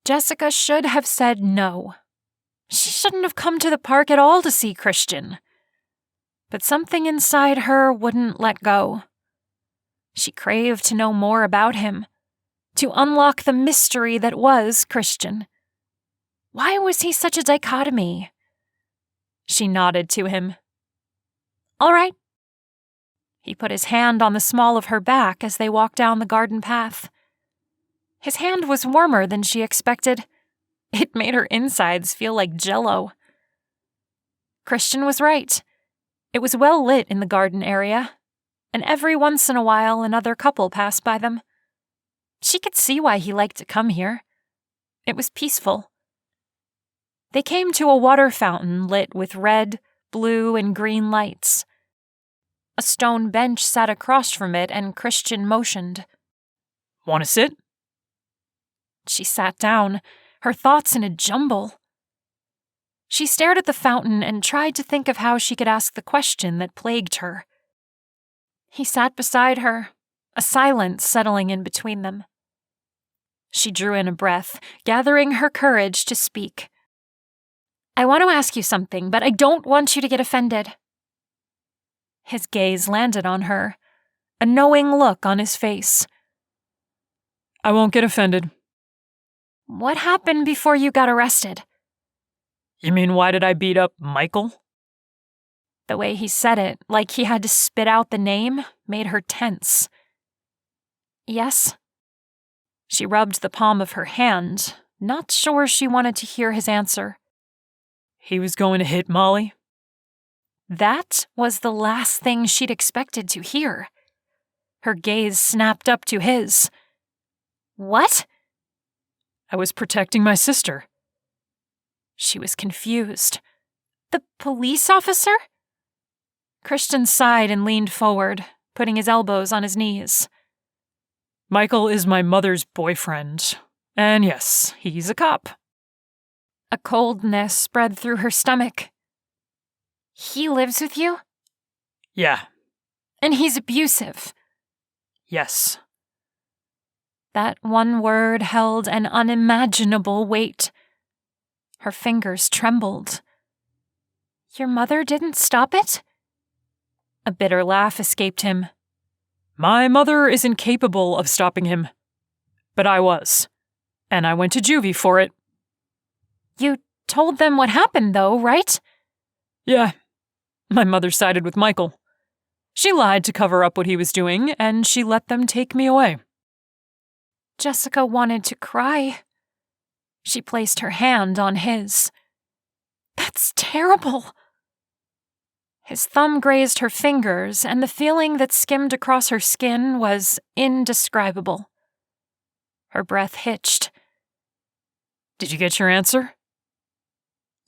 B: Jessica should have said no. She shouldn't have come to the park at all to see Christian. But something inside her wouldn't let go. She craved to know more about him, to unlock the mystery that was Christian. Why was he such a dichotomy? She nodded to him. All right. He put his hand on the small of her back as they walked down the garden path. His hand was warmer than she expected. It made her insides feel like jello. Christian was right. It was well lit in the garden area, and every once in a while another couple passed by them. She could see why he liked to come here. It was peaceful. They came to a water fountain lit with red, blue, and green lights. A stone bench sat across from it, and Christian motioned.
C: Want to sit?
B: She sat down, her thoughts in a jumble. She stared at the fountain and tried to think of how she could ask the question that plagued her. He sat beside her, a silence settling in between them. She drew in a breath, gathering her courage to speak. I want to ask you something, but I don't want you to get offended. His gaze landed on her, a knowing look on his face.
C: I won't get offended.
B: What happened before you got arrested?
C: You mean why did I beat up Michael?
B: The way he said it, like he had to spit out the name, made her tense. Yes? She rubbed the palm of her hand, not sure she wanted to hear his answer.
C: He was going to hit Molly?
B: That was the last thing she'd expected to hear. Her gaze snapped up to his. What?
C: I was protecting my sister.
B: She was confused. The police officer? Christian sighed and leaned forward, putting his elbows on his knees.
C: Michael is my mother's boyfriend. And yes, he's a cop.
B: A coldness spread through her stomach. He lives with you?
C: Yeah.
B: And he's abusive?
C: Yes.
B: That one word held an unimaginable weight. Her fingers trembled. Your mother didn't stop it?
A: A bitter laugh escaped him.
C: My mother is incapable of stopping him. But I was. And I went to juvie for it.
B: You told them what happened, though, right?
C: Yeah. My mother sided with Michael. She lied to cover up what he was doing, and she let them take me away.
B: Jessica wanted to cry. She placed her hand on his. That's terrible. His thumb grazed her fingers, and the feeling that skimmed across her skin was indescribable. Her breath hitched.
C: Did you get your answer?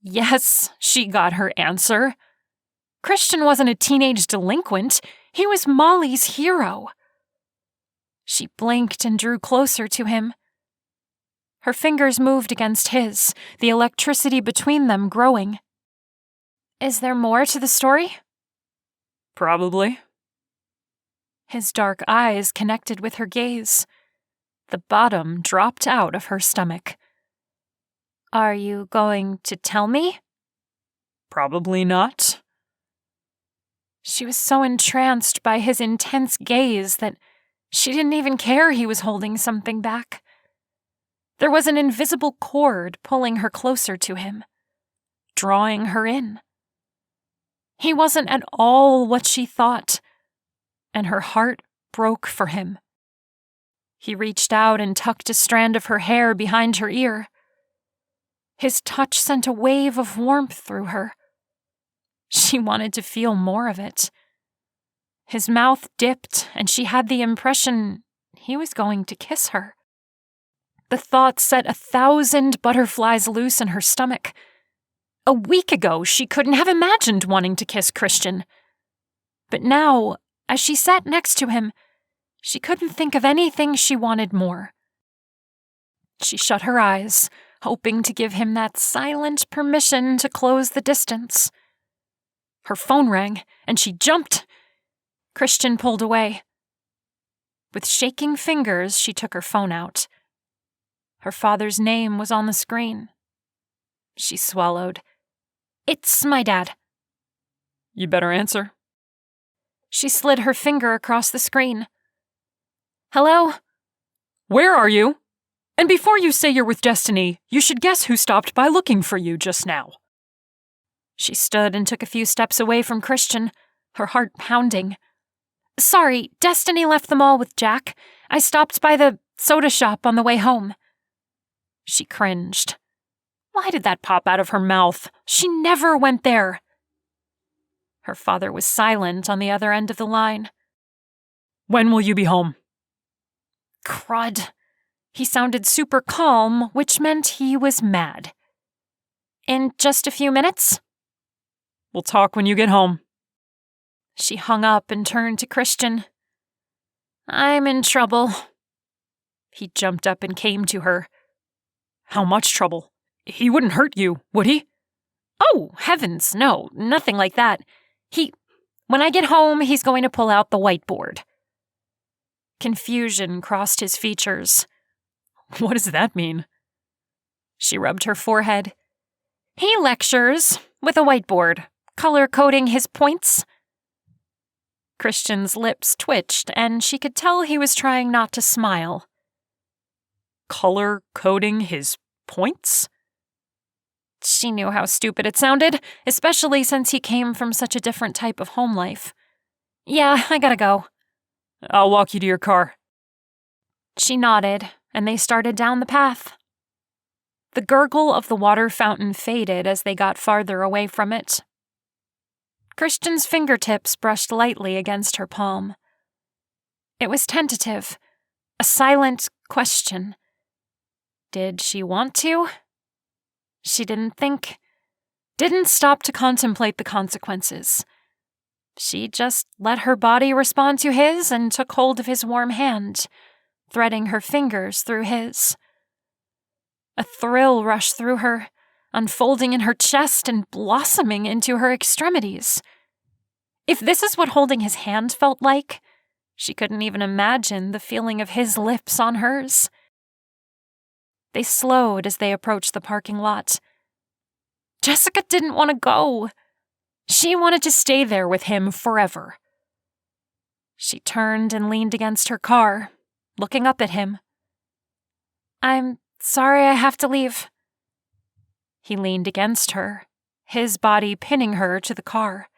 B: Yes, she got her answer. Christian wasn't a teenage delinquent. He was Molly's hero. She blinked and drew closer to him. Her fingers moved against his, the electricity between them growing. Is there more to the story?
C: Probably.
B: His dark eyes connected with her gaze. The bottom dropped out of her stomach. Are you going to tell me?
C: Probably not.
B: She was so entranced by his intense gaze that she didn't even care he was holding something back. There was an invisible cord pulling her closer to him, drawing her in. He wasn't at all what she thought, and her heart broke for him. He reached out and tucked a strand of her hair behind her ear. His touch sent a wave of warmth through her. She wanted to feel more of it. His mouth dipped, and she had the impression he was going to kiss her. The thought set 1,000 butterflies loose in her stomach. A week ago, she couldn't have imagined wanting to kiss Christian. But now, as she sat next to him, she couldn't think of anything she wanted more. She shut her eyes, hoping to give him that silent permission to close the distance. Her phone rang, and she jumped. Christian pulled away. With shaking fingers, she took her phone out. Her father's name was on the screen. She swallowed. It's my dad.
C: You better answer.
B: She slid her finger across the screen. Hello?
C: Where are you? And before you say you're with Destiny, you should guess who stopped by looking for you just now.
B: She stood and took a few steps away from Christian, her heart pounding. Sorry, Destiny left the mall with Jack. I stopped by the soda shop on the way home. She cringed. Why did that pop out of her mouth? She never went there. Her father was silent on the other end of the line.
C: When will you be home?
B: Crud. He sounded super calm, which meant he was mad. In just a few minutes?
C: We'll talk when you get home.
B: She hung up and turned to Christian. I'm in trouble. He jumped up and came to her.
C: How much trouble? He wouldn't hurt you, would he?
B: Oh, heavens, no, nothing like that. When I get home, he's going to pull out the whiteboard. Confusion crossed his features.
C: What does that mean?
B: She rubbed her forehead. He lectures with a whiteboard, color-coding his points. Christian's lips twitched, and she could tell he was trying not to smile.
C: Color-coding his points?
B: She knew how stupid it sounded, especially since he came from such a different type of home life. Yeah, I gotta go.
C: I'll walk you to your car.
B: She nodded, and they started down the path. The gurgle of the water fountain faded as they got farther away from it. Christian's fingertips brushed lightly against her palm. It was tentative, a silent question. Did she want to? She didn't stop to contemplate the consequences. She just let her body respond to his and took hold of his warm hand, threading her fingers through his. A thrill rushed through her, unfolding in her chest and blossoming into her extremities. If this is what holding his hand felt like, she couldn't even imagine the feeling of his lips on hers. They slowed as they approached the parking lot. Jessica didn't want to go. She wanted to stay there with him forever. She turned and leaned against her car, looking up at him. "I'm sorry I have to leave." He leaned against her, his body pinning her to the car.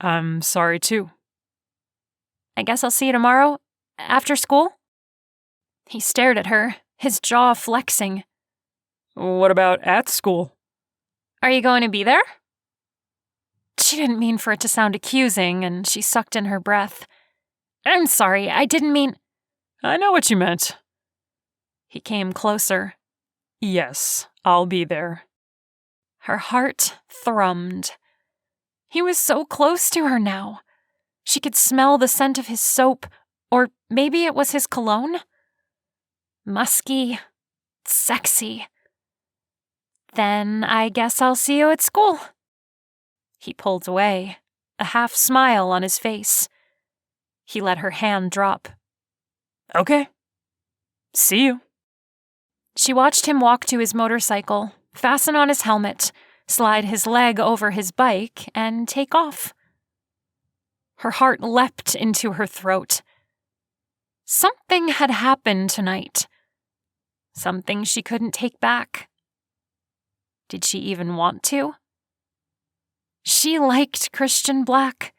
C: "I'm sorry too."
B: "I guess I'll see you tomorrow, after school?" He stared at her, his jaw flexing.
C: "What about at school?"
B: "Are you going to be there?" She didn't mean for it to sound accusing, and she sucked in her breath. "I'm sorry, I didn't mean—"
C: "I know what you meant."
B: He came closer.
C: "Yes, I'll be there."
B: Her heart thrummed. He was so close to her now. She could smell the scent of his soap, or maybe it was his cologne. Musky, sexy. "Then I guess I'll see you at school." He pulled away, a half smile on his face. He let her hand drop.
C: "Okay. See you."
B: She watched him walk to his motorcycle, fasten on his helmet, slide his leg over his bike, and take off. Her heart leapt into her throat. Something had happened tonight. Something she couldn't take back. Did she even want to? She liked Christian Black,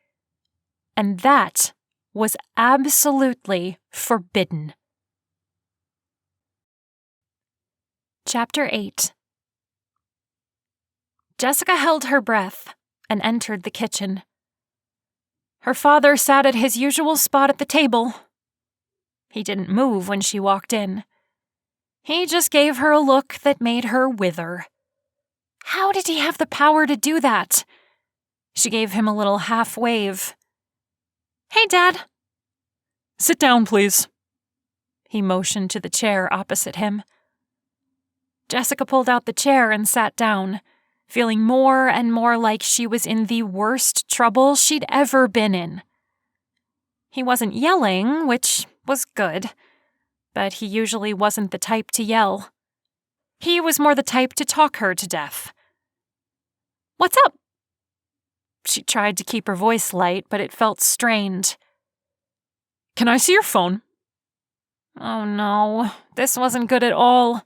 B: and that was absolutely forbidden. Chapter 8. Jessica held her breath and entered the kitchen. Her father sat at his usual spot at the table. He didn't move when she walked in. He just gave her a look that made her wither. How did he have the power to do that? She gave him a little half wave. "Hey, Dad."
C: "Sit down, please."
B: He motioned to the chair opposite him. Jessica pulled out the chair and sat down, feeling more and more like she was in the worst trouble she'd ever been in. He wasn't yelling, which was good, but he usually wasn't the type to yell. He was more the type to talk her to death. "What's up?" She tried to keep her voice light, but it felt strained.
C: "Can I see your phone?"
B: Oh no, this wasn't good at all.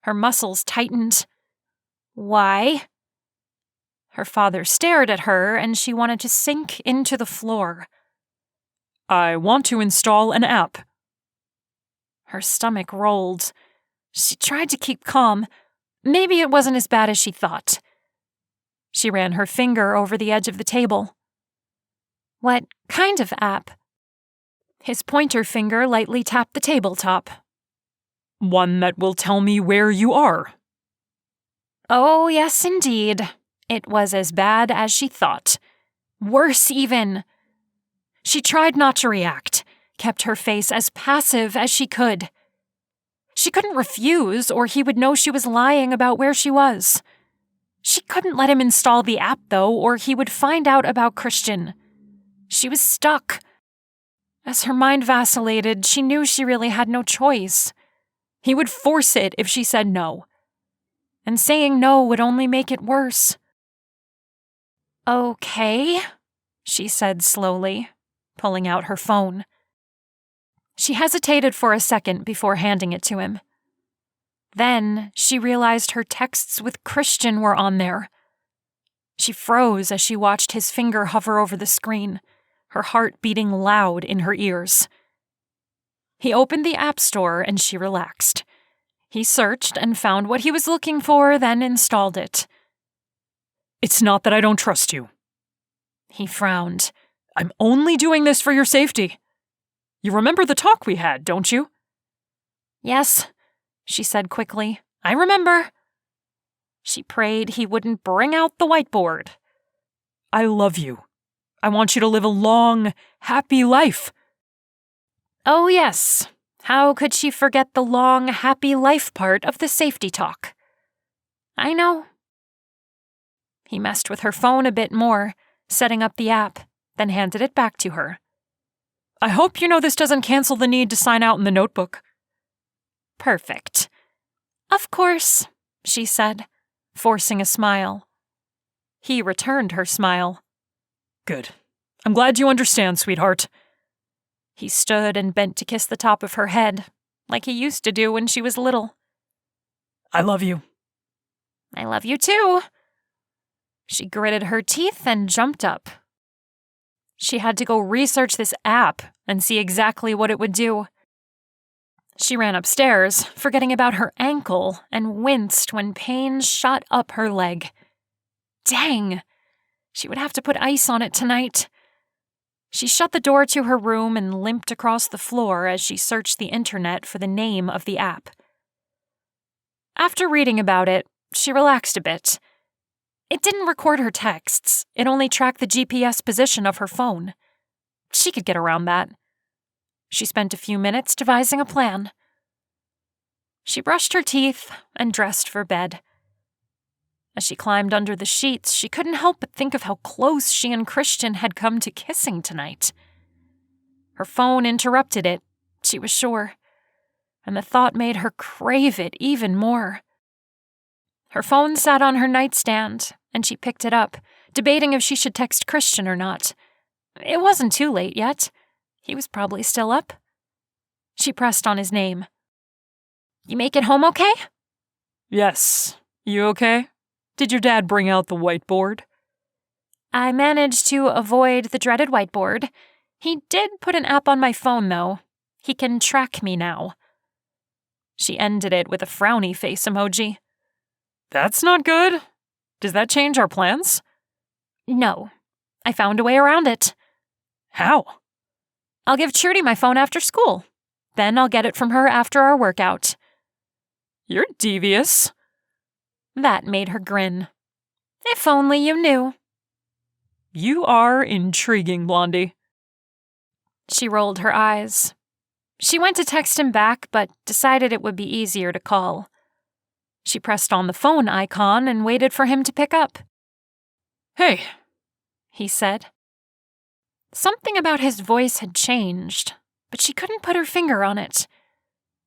B: Her muscles tightened. "Why?" Her father stared at her, and she wanted to sink into the floor.
C: "I want to install an app."
B: Her stomach rolled. She tried to keep calm. Maybe it wasn't as bad as she thought. She ran her finger over the edge of the table. "What kind of app?" His pointer finger lightly tapped the tabletop.
C: "One that will tell me where you are."
B: Oh, yes, indeed. It was as bad as she thought. Worse, even. She tried not to react, kept her face as passive as she could. She couldn't refuse, or he would know she was lying about where she was. She couldn't let him install the app, though, or he would find out about Christian. She was stuck. As her mind vacillated, she knew she really had no choice. He would force it if she said no. And saying no would only make it worse. "Okay," she said slowly, pulling out her phone. She hesitated for a second before handing it to him. Then she realized her texts with Christian were on there. She froze as she watched his finger hover over the screen, her heart beating loud in her ears. He opened the App Store and she relaxed. He searched and found what he was looking for, then installed it.
C: "It's not that I don't trust you."
B: He frowned.
C: "I'm only doing this for your safety. You remember the talk we had, don't you?"
B: "Yes," she said quickly. "I remember." She prayed he wouldn't bring out the whiteboard.
C: "I love you. I want you to live a long, happy life."
B: Oh, yes. How could she forget the long, happy life part of the safety talk? "I know." He messed with her phone a bit more, setting up the app, then handed it back to her.
C: "I hope you know this doesn't cancel the need to sign out in the notebook."
B: "Perfect." "Of course," she said, forcing a smile. He returned her smile.
C: Good. I'm glad you understand, sweetheart.
B: He stood and bent to kiss the top of her head, like he used to do when she was little.
C: I love you.
B: I love you too. She gritted her teeth and jumped up. She had to go research this app and see exactly what it would do. She ran upstairs, forgetting about her ankle, and winced when pain shot up her leg. Dang! She would have to put ice on it tonight. She shut the door to her room and limped across the floor as she searched the internet for the name of the app. After reading about it, she relaxed a bit. It didn't record her texts, it only tracked the GPS position of her phone. She could get around that. She spent a few minutes devising a plan. She brushed her teeth and dressed for bed. As she climbed under the sheets, she couldn't help but think of how close she and Christian had come to kissing tonight. Her phone interrupted it, she was sure, and the thought made her crave it even more. Her phone sat on her nightstand, and she picked it up, debating if she should text Christian or not. It wasn't too late yet. He was probably still up. She pressed on his name. You make it home okay?
C: Yes. You okay? Did your dad bring out the whiteboard?
B: I managed to avoid the dreaded whiteboard. He did put an app on my phone, though. He can track me now. She ended it with a frowny face emoji.
C: That's not good. Does that change our plans?
B: No. I found a way around it.
C: How?
B: I'll give Trudy my phone after school. Then I'll get it from her after our workout.
C: You're devious.
B: That made her grin. If only you knew.
C: You are intriguing, Blondie.
B: She rolled her eyes. She went to text him back, but decided it would be easier to call. She pressed on the phone icon and waited for him to pick up.
C: Hey,
B: he said. Something about his voice had changed, but she couldn't put her finger on it.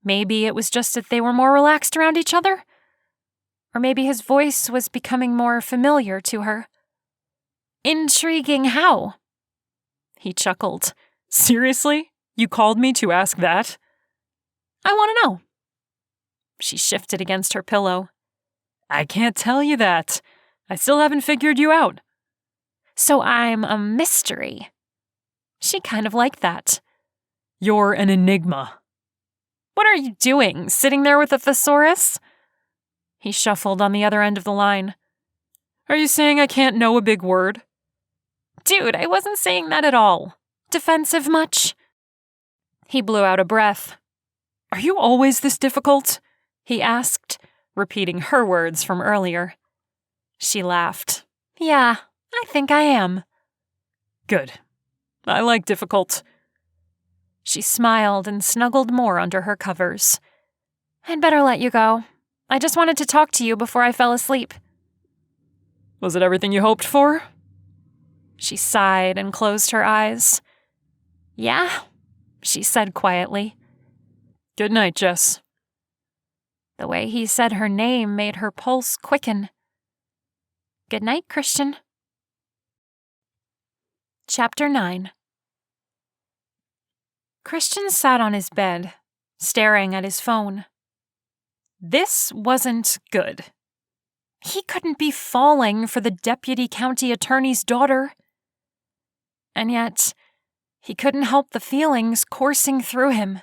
B: Maybe it was just that they were more relaxed around each other? Or maybe his voice was becoming more familiar to her. Intriguing how? He chuckled.
C: Seriously? You called me to ask that?
B: I want to know. She shifted against her pillow.
C: I can't tell you that. I still haven't figured you out.
B: So I'm a mystery. She kind of liked that.
C: You're an enigma.
B: What are you doing, sitting there with a thesaurus? He shuffled on the other end of the line.
C: Are you saying I can't know a big word?
B: Dude, I wasn't saying that at all. Defensive much? He blew out a breath.
C: Are you always this difficult?
B: He asked, repeating her words from earlier. She laughed. Yeah, I think I am.
C: Good. I like difficult.
B: She smiled and snuggled more under her covers. I'd better let you go. I just wanted to talk to you before I fell asleep.
C: Was it everything you hoped for?
B: She sighed and closed her eyes. Yeah, she said quietly.
C: Good night, Jess.
B: The way he said her name made her pulse quicken. Good night, Christian. Chapter 9. Christian sat on his bed, staring at his phone. This wasn't good. He couldn't be falling for the deputy county attorney's daughter. And yet, he couldn't help the feelings coursing through him.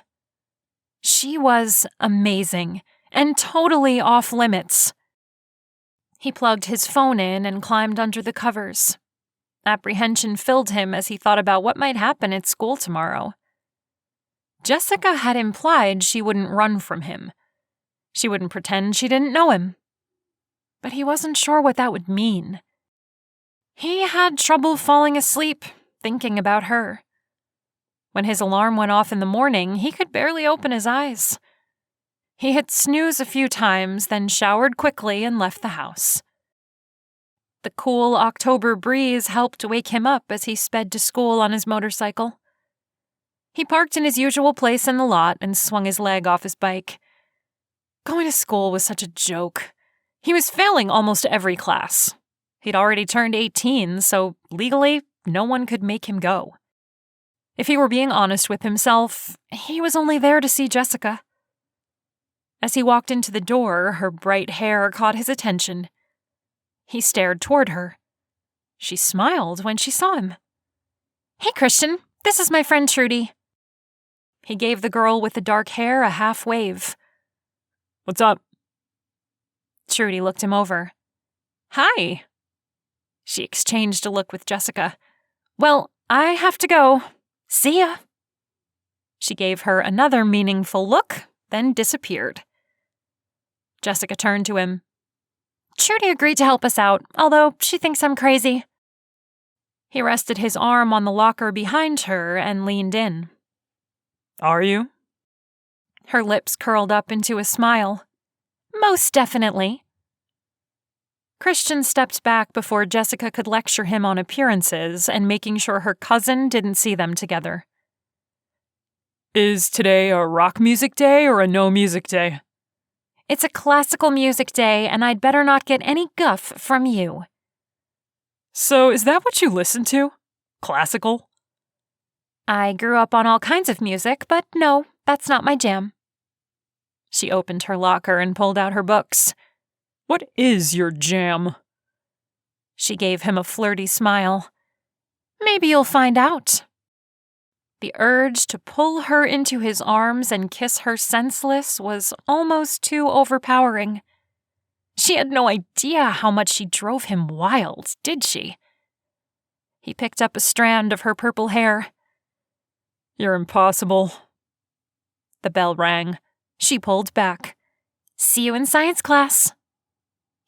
B: She was amazing and totally off limits. He plugged his phone in and climbed under the covers. Apprehension filled him as he thought about what might happen at school tomorrow. Jessica had implied she wouldn't run from him. She wouldn't pretend she didn't know him. But he wasn't sure what that would mean. He had trouble falling asleep, thinking about her. When his alarm went off in the morning, he could barely open his eyes. He hit snooze a few times, then showered quickly and left the house. The cool October breeze helped wake him up as he sped to school on his motorcycle. He parked in his usual place in the lot and swung his leg off his bike. Going to school was such a joke. He was failing almost every class. He'd already turned 18, so legally, no one could make him go. If he were being honest with himself, he was only there to see Jessica. As he walked into the door, her bright hair caught his attention. He stared toward her. She smiled when she saw him. "Hey, Christian, this is my friend Trudy." He gave the girl with the dark hair a half wave.
C: What's up?
B: Trudy looked him over. "Hi." She exchanged a look with Jessica. "Well, I have to go. See ya." She gave her another meaningful look, then disappeared. Jessica turned to him. "Trudy agreed to help us out, although she thinks I'm crazy." He rested his arm on the locker behind her and leaned in.
C: Are you?
B: Her lips curled up into a smile. "Most definitely." Christian stepped back before Jessica could lecture him on appearances and making sure her cousin didn't see them together.
C: Is today a rock music day or a no music day?
B: "It's a classical music day, and I'd better not get any guff from you."
C: So is that what you listen to? Classical?
B: "I grew up on all kinds of music, but no, that's not my jam." She opened her locker and pulled out her books.
C: What is your jam?
B: She gave him a flirty smile. "Maybe you'll find out." The urge to pull her into his arms and kiss her senseless was almost too overpowering. She had no idea how much she drove him wild, did she? He picked up a strand of her purple hair.
C: You're impossible.
B: The bell rang. She pulled back. "See you in science class."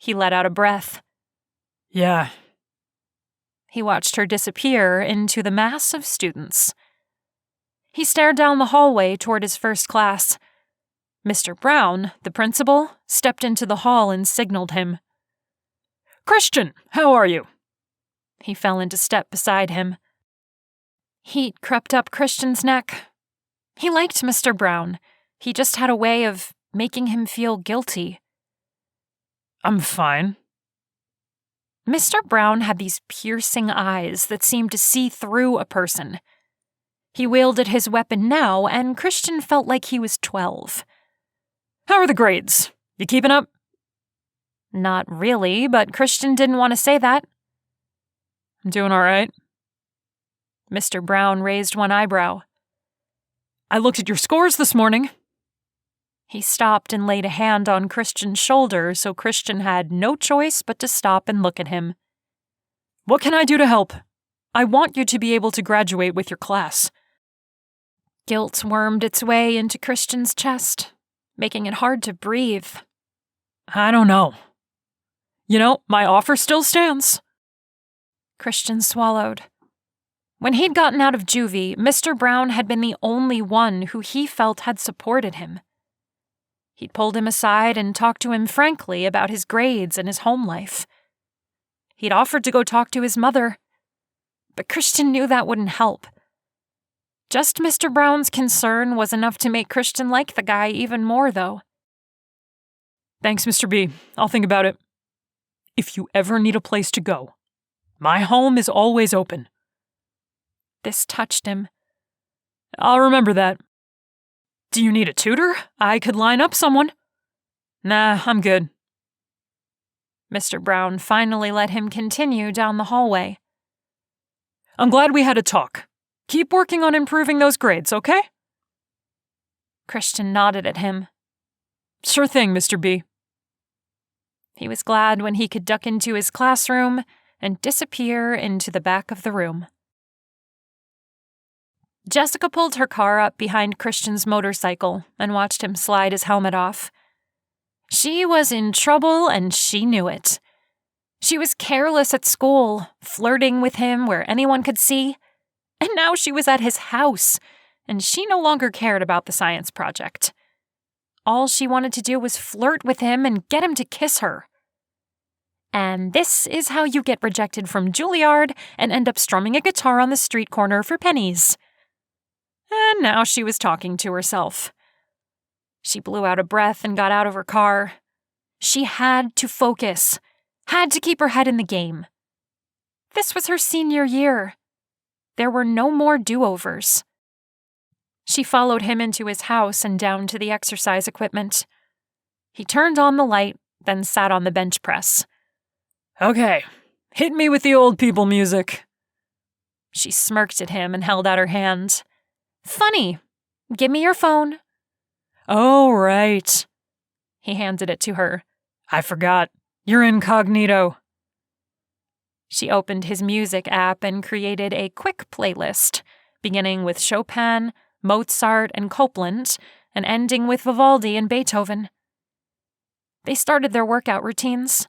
B: He let out a breath.
C: Yeah.
B: He watched her disappear into the mass of students. He stared down the hallway toward his first class. Mr. Brown, the principal, stepped into the hall and signaled him.
C: Christian, how are you?
B: He fell into step beside him. Heat crept up Christian's neck. He liked Mr. Brown. He just had a way of making him feel guilty.
C: I'm fine.
B: Mr. Brown had these piercing eyes that seemed to see through a person. He wielded his weapon now, and Christian felt like he was 12.
C: How are the grades? You keeping up?
B: Not really, but Christian didn't want to say that.
C: I'm doing all right.
B: Mr. Brown raised one eyebrow.
C: I looked at your scores this morning.
B: He stopped and laid a hand on Christian's shoulder, so Christian had no choice but to stop and look at him.
C: What can I do to help? I want you to be able to graduate with your class.
B: Guilt wormed its way into Christian's chest, making it hard to breathe.
C: I don't know. You know, my offer still stands.
B: Christian swallowed. When he'd gotten out of juvie, Mr. Brown had been the only one who he felt had supported him. He'd pulled him aside and talked to him frankly about his grades and his home life. He'd offered to go talk to his mother, but Christian knew that wouldn't help. Just Mr. Brown's concern was enough to make Christian like the guy even more, though.
C: Thanks, Mr. B. I'll think about it. If you ever need a place to go, my home is always open.
B: This touched him.
C: I'll remember that. Do you need a tutor? I could line up someone. Nah, I'm good.
B: Mr. Brown finally let him continue down the hallway.
C: I'm glad we had a talk. Keep working on improving those grades, okay?
B: Christian nodded at him.
C: Sure thing, Mr. B.
B: He was glad when he could duck into his classroom and disappear into the back of the room. Jessica pulled her car up behind Christian's motorcycle and watched him slide his helmet off. She was in trouble and she knew it. She was careless at school, flirting with him where anyone could see, and now she was at his house, and she no longer cared about the science project. All she wanted to do was flirt with him and get him to kiss her. And this is how you get rejected from Juilliard and end up strumming a guitar on the street corner for pennies. And now she was talking to herself. She blew out a breath and got out of her car. She had to focus. Had to keep her head in the game. This was her senior year. There were no more do-overs. She followed him into his house and down to the exercise equipment. He turned on the light, then sat on the bench press.
C: Okay, hit me with the old people music.
B: She smirked at him and held out her hand. Funny. Give me your phone.
C: Oh, right.
B: He handed it to her.
C: I forgot. You're incognito.
B: She opened his music app and created a quick playlist, beginning with Chopin, Mozart, and Copland, and ending with Vivaldi and Beethoven. They started their workout routines.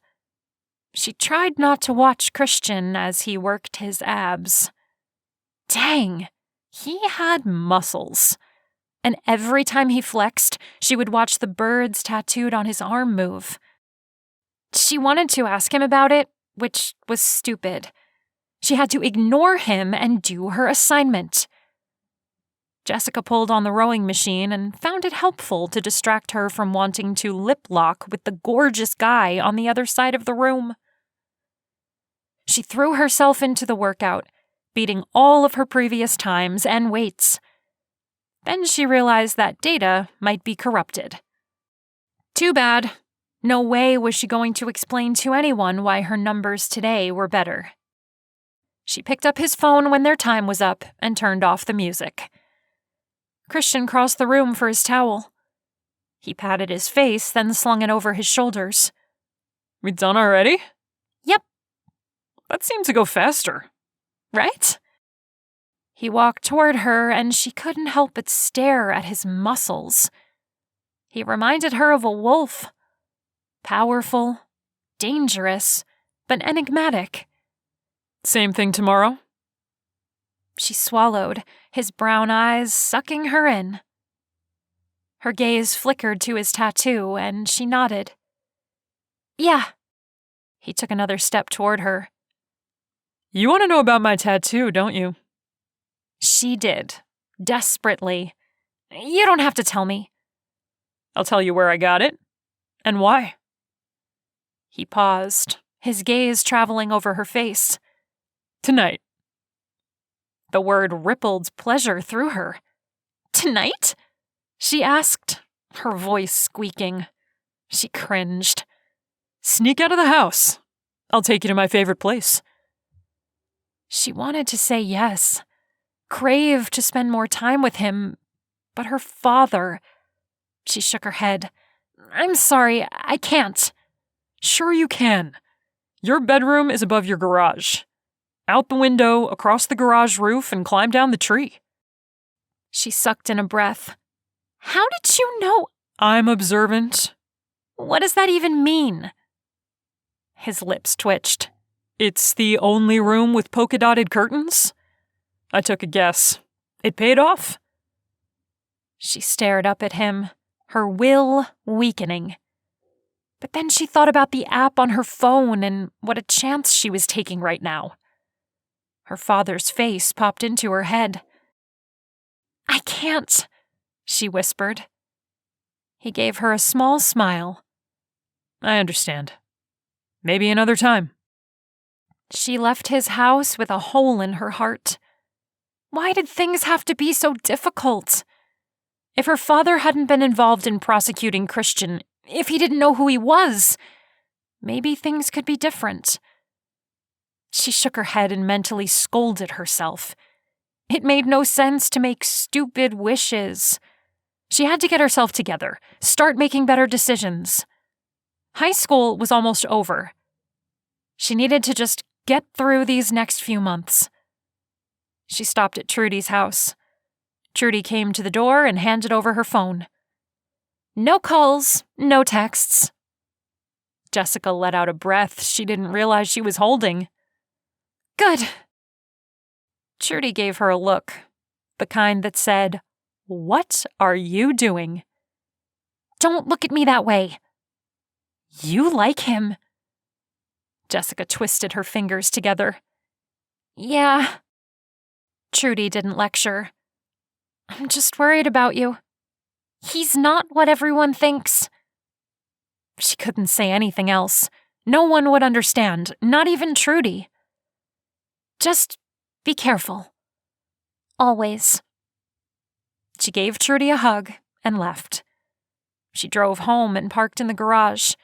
B: She tried not to watch Christian as he worked his abs. Dang, he had muscles. And every time he flexed, she would watch the birds tattooed on his arm move. She wanted to ask him about it, which was stupid. She had to ignore him and do her assignment. Jessica pulled on the rowing machine and found it helpful to distract her from wanting to lip lock with the gorgeous guy on the other side of the room. She threw herself into the workout, beating all of her previous times and weights. Then she realized that data might be corrupted. Too bad. No way was she going to explain to anyone why her numbers today were better. She picked up his phone when their time was up and turned off the music. Christian crossed the room for his towel. He patted his face, then slung it over his shoulders.
C: We done already?
B: Yep.
C: That seemed to go faster.
B: Right? He walked toward her, and she couldn't help but stare at his muscles. He reminded her of a wolf. Powerful, dangerous, but enigmatic.
C: Same thing tomorrow?
B: She swallowed, his brown eyes sucking her in. Her gaze flickered to his tattoo, and she nodded. Yeah. He took another step toward her.
C: You want to know about my tattoo, don't you?
B: She did, desperately. You don't have to tell me.
C: I'll tell you where I got it. And why.
B: He paused, his gaze traveling over her face.
C: Tonight.
B: The word rippled pleasure through her. Tonight? She asked, her voice squeaking. She cringed.
C: Sneak out of the house. I'll take you to my favorite place.
B: She wanted to say yes, craved to spend more time with him, but her father... She shook her head. I'm sorry, I can't.
C: Sure you can. Your bedroom is above your garage. Out the window, across the garage roof, and climb down the tree.
B: She sucked in a breath. How did you know?
C: I'm observant.
B: What does that even mean? His lips twitched.
C: It's the only room with polka-dotted curtains? I took a guess. It paid off.
B: She stared up at him, her will weakening. But then she thought about the app on her phone and what a chance she was taking right now. Her father's face popped into her head. I can't, she whispered. He gave her a small smile.
C: I understand. Maybe another time.
B: She left his house with a hole in her heart. Why did things have to be so difficult? If her father hadn't been involved in prosecuting Christian, if he didn't know who he was, maybe things could be different. She shook her head and mentally scolded herself. It made no sense to make stupid wishes. She had to get herself together, start making better decisions. High school was almost over. She needed to just get through these next few months. She stopped at Trudy's house. Trudy came to the door and handed over her phone. No calls, no texts. Jessica let out a breath she didn't realize she was holding. Good. Trudy gave her a look, the kind that said, "What are you doing?" Don't look at me that way. You like him. Jessica twisted her fingers together. Yeah. Trudy didn't lecture. I'm just worried about you. He's not what everyone thinks. She couldn't say anything else. No one would understand, not even Trudy. Just be careful. Always. She gave Trudy a hug and left. She drove home and parked in the garage.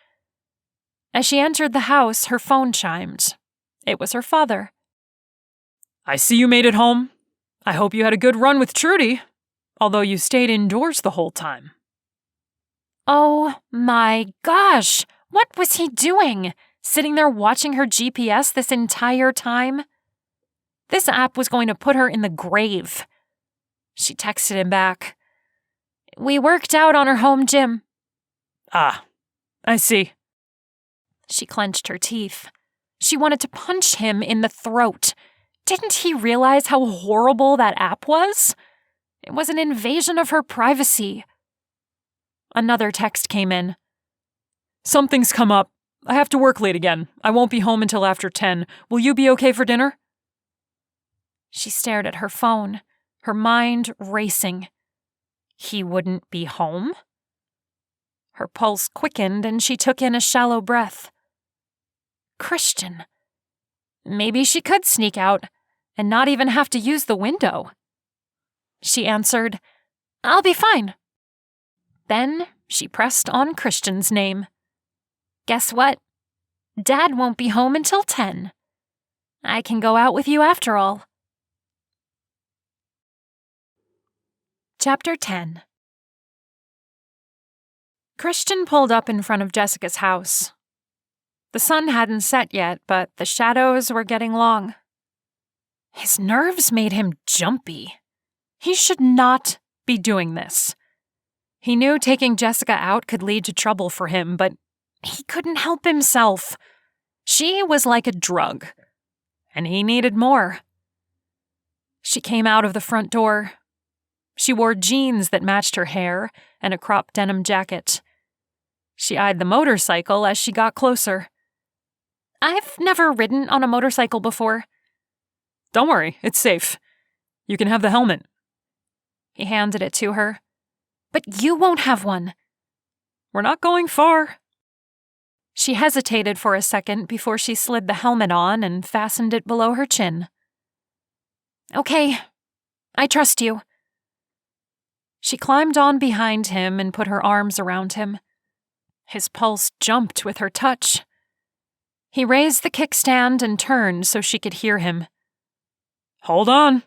B: As she entered the house, her phone chimed. It was her father.
C: I see you made it home. I hope you had a good run with Trudy, although you stayed indoors the whole time.
B: Oh my gosh! What was he doing? Sitting there watching her GPS this entire time? This app was going to put her in the grave. She texted him back. We worked out on her home gym.
C: Ah, I see.
B: She clenched her teeth. She wanted to punch him in the throat. Didn't he realize how horrible that app was? It was an invasion of her privacy. Another text came in.
C: Something's come up. I have to work late again. I won't be home until after 10. Will you be okay for dinner?
B: She stared at her phone, her mind racing. He wouldn't be home? Her pulse quickened and she took in a shallow breath. Christian. Maybe she could sneak out and not even have to use the window. She answered, I'll be fine. Then she pressed on Christian's name. Guess what? Dad won't be home until 10. I can go out with you after all. Chapter 10. Christian pulled up in front of Jessica's house. The sun hadn't set yet, but the shadows were getting long. His nerves made him jumpy. He should not be doing this. He knew taking Jessica out could lead to trouble for him, but he couldn't help himself. She was like a drug, and he needed more. She came out of the front door. She wore jeans that matched her hair and a cropped denim jacket. She eyed the motorcycle as she got closer. I've never ridden on a motorcycle before.
C: Don't worry, it's safe. You can have the helmet.
B: He handed it to her. But you won't have one.
C: We're not going far.
B: She hesitated for a second before she slid the helmet on and fastened it below her chin. Okay, I trust you. She climbed on behind him and put her arms around him. His pulse jumped with her touch. He raised the kickstand and turned so she could hear him.
C: Hold on.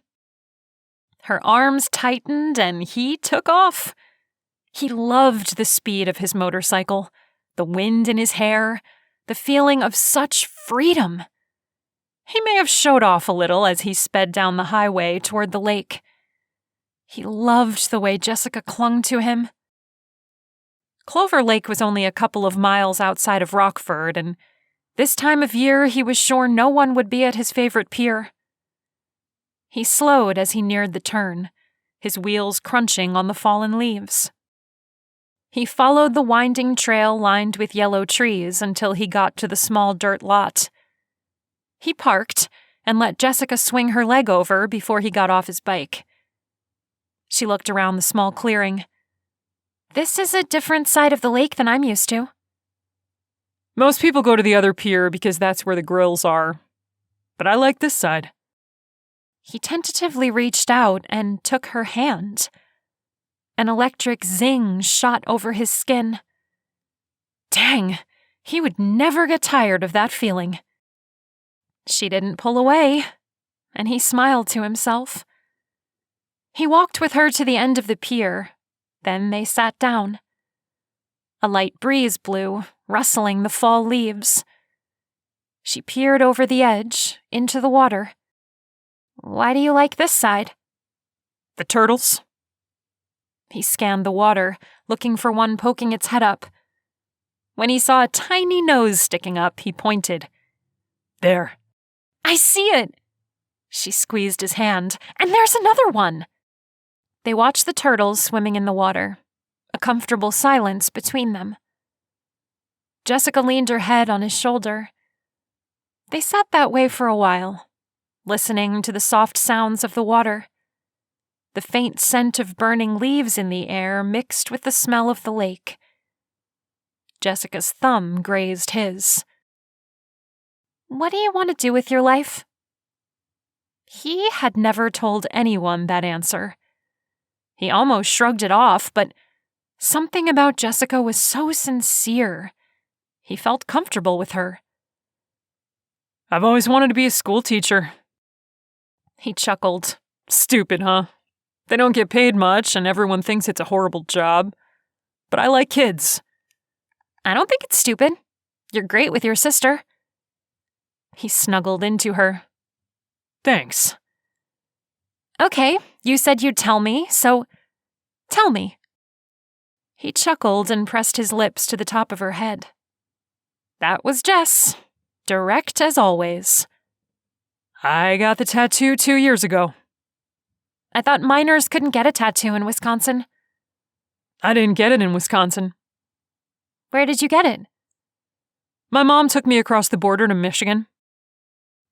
B: Her arms tightened and he took off. He loved the speed of his motorcycle, the wind in his hair, the feeling of such freedom. He may have showed off a little as he sped down the highway toward the lake. He loved the way Jessica clung to him. Clover Lake was only a couple of miles outside of Rockford, and this time of year he was sure no one would be at his favorite pier. He slowed as he neared the turn, his wheels crunching on the fallen leaves. He followed the winding trail lined with yellow trees until he got to the small dirt lot. He parked and let Jessica swing her leg over before he got off his bike. She looked around the small clearing. This is a different side of the lake than I'm used to.
C: Most people go to the other pier because that's where the grills are. But I like this side.
B: He tentatively reached out and took her hand. An electric zing shot over his skin. Dang, he would never get tired of that feeling. She didn't pull away, and he smiled to himself. He walked with her to the end of the pier. Then they sat down. A light breeze blew, rustling the fall leaves. She peered over the edge, into the water. Why do you like this side?
C: The turtles.
B: He scanned the water, looking for one poking its head up. When he saw a tiny nose sticking up, he pointed.
C: There.
B: I see it! She squeezed his hand. And there's another one! They watched the turtles swimming in the water, a comfortable silence between them. Jessica leaned her head on his shoulder. They sat that way for a while, listening to the soft sounds of the water. The faint scent of burning leaves in the air mixed with the smell of the lake. Jessica's thumb grazed his. What do you want to do with your life? He had never told anyone that answer. He almost shrugged it off, but something about Jessica was so sincere. He felt comfortable with her.
C: I've always wanted to be a school teacher.
B: He chuckled.
C: Stupid, huh? They don't get paid much, and everyone thinks it's a horrible job. But I like kids.
B: I don't think it's stupid. You're great with your sister. He snuggled into her.
C: Thanks.
B: Okay, you said you'd tell me, so tell me. He chuckled and pressed his lips to the top of her head. That was Jess, direct as always.
C: I got the tattoo 2 years ago.
B: I thought minors couldn't get a tattoo in Wisconsin.
C: I didn't get it in Wisconsin.
B: Where did you get it?
C: My mom took me across the border to Michigan.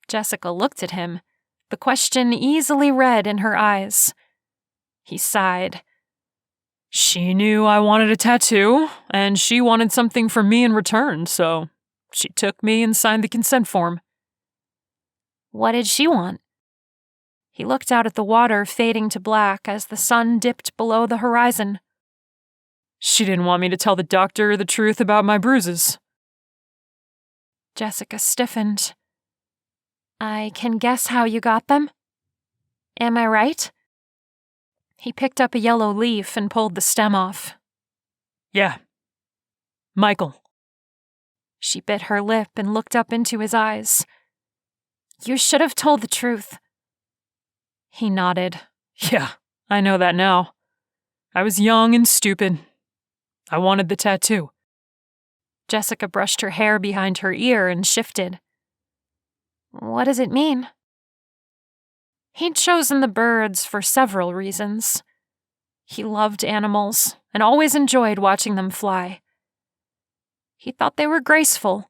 B: Jessica looked at him, the question easily read in her eyes. He sighed.
C: She knew I wanted a tattoo, and she wanted something from me in return, so she took me and signed the consent form.
B: What did she want? He looked out at the water fading to black as the sun dipped below the horizon.
C: She didn't want me to tell the doctor the truth about my bruises.
B: Jessica stiffened. I can guess how you got them? Am I right? He picked up a yellow leaf and pulled the stem off.
C: Yeah. Michael.
B: She bit her lip and looked up into his eyes. You should have told the truth. He nodded.
C: Yeah, I know that now. I was young and stupid. I wanted the tattoo.
B: Jessica brushed her hair behind her ear and shifted. What does it mean? He'd chosen the birds for several reasons. He loved animals and always enjoyed watching them fly. He thought they were graceful,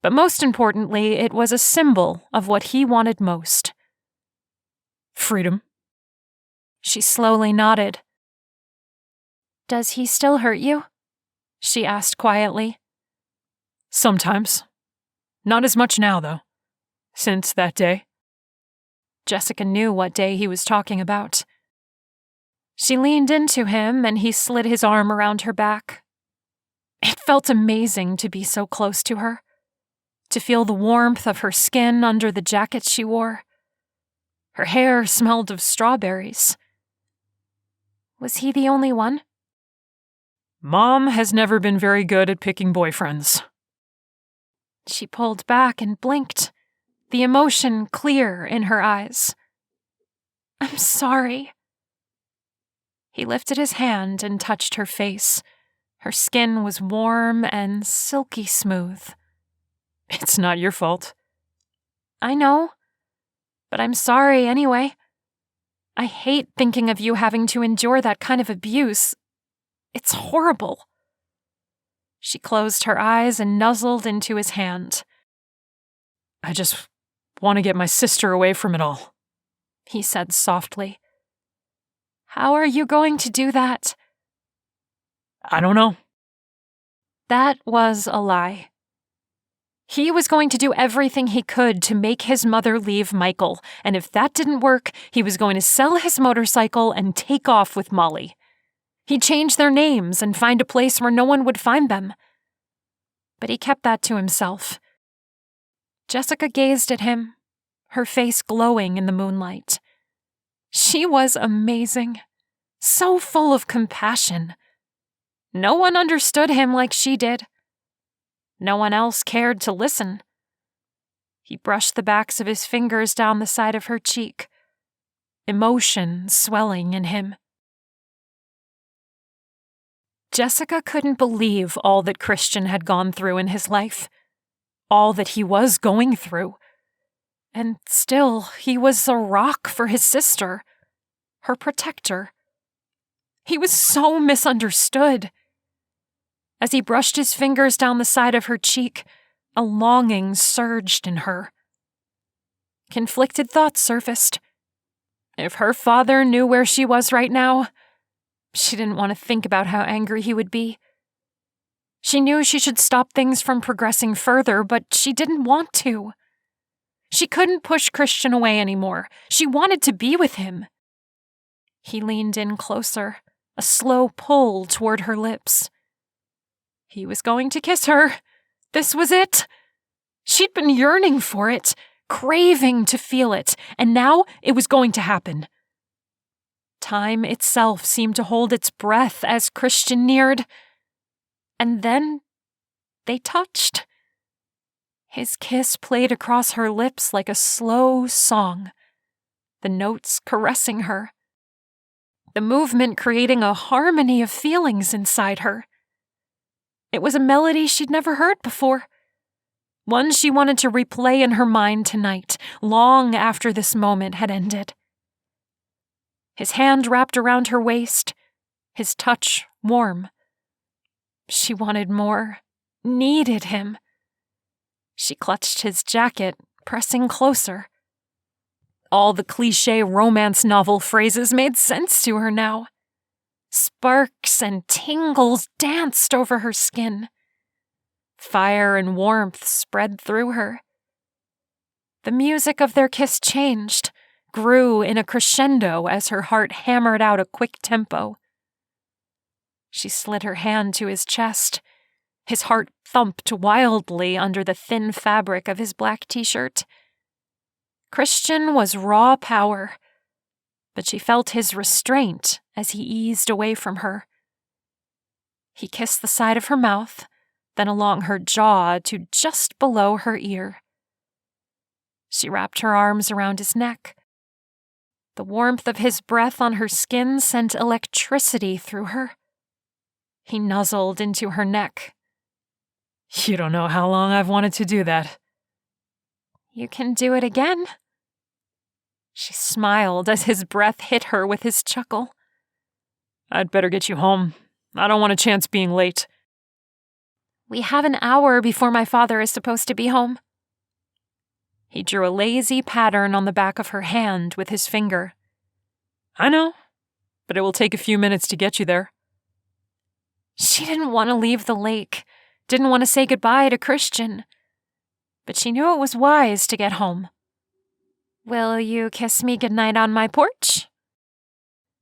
B: but most importantly, it was a symbol of what he wanted most.
C: Freedom.
B: She slowly nodded. Does he still hurt you? She asked quietly.
C: Sometimes. Not as much now, though. Since that day.
B: Jessica knew what day he was talking about. She leaned into him and he slid his arm around her back. It felt amazing to be so close to her, to feel the warmth of her skin under the jacket she wore. Her hair smelled of strawberries. Was he the only one?
C: Mom has never been very good at picking boyfriends.
B: She pulled back and blinked, the emotion clear in her eyes. I'm sorry. He lifted his hand and touched her face. Her skin was warm and silky smooth.
C: It's not your fault.
B: I know, but I'm sorry anyway. I hate thinking of you having to endure that kind of abuse. It's horrible. She closed her eyes and nuzzled into his hand.
C: I just want to get my sister away from it all,
B: he said softly. How are you going to do that?
C: I don't know.
B: That was a lie. He was going to do everything he could to make his mother leave Michael, and if that didn't work, he was going to sell his motorcycle and take off with Molly. He'd change their names and find a place where no one would find them. But he kept that to himself. Jessica gazed at him, her face glowing in the moonlight. She was amazing, so full of compassion. No one understood him like she did. No one else cared to listen. He brushed the backs of his fingers down the side of her cheek, emotion swelling in him. Jessica couldn't believe all that Christian had gone through in his life, all that he was going through. And still, he was a rock for his sister, her protector. He was so misunderstood. As he brushed his fingers down the side of her cheek, a longing surged in her. Conflicted thoughts surfaced. If her father knew where she was right now, she didn't want to think about how angry he would be. She knew she should stop things from progressing further, but she didn't want to. She couldn't push Christian away anymore. She wanted to be with him. He leaned in closer, a slow pull toward her lips. He was going to kiss her. This was it. She'd been yearning for it, craving to feel it, and now it was going to happen. Time itself seemed to hold its breath as Christian neared. And then they touched. His kiss played across her lips like a slow song, the notes caressing her, the movement creating a harmony of feelings inside her. It was a melody she'd never heard before, one she wanted to replay in her mind tonight, long after this moment had ended. His hand wrapped around her waist, his touch warm. She wanted more, needed him. She clutched his jacket, pressing closer. All the cliché romance novel phrases made sense to her now. Sparks and tingles danced over her skin. Fire and warmth spread through her. The music of their kiss changed, grew in a crescendo as her heart hammered out a quick tempo. She slid her hand to his chest. His heart thumped wildly under the thin fabric of his black t-shirt. Christian was raw power, but she felt his restraint as he eased away from her. He kissed the side of her mouth, then along her jaw to just below her ear. She wrapped her arms around his neck. The warmth of his breath on her skin sent electricity through her. He nuzzled into her neck.
C: You don't know how long I've wanted to do that.
B: You can do it again. She smiled as his breath hit her with his chuckle.
C: I'd better get you home. I don't want a chance being late.
B: We have an hour before my father is supposed to be home. He drew a lazy pattern on the back of her hand with his finger.
C: I know, but it will take a few minutes to get you there.
B: She didn't want to leave the lake, didn't want to say goodbye to Christian, but she knew it was wise to get home. Will you kiss me goodnight on my porch?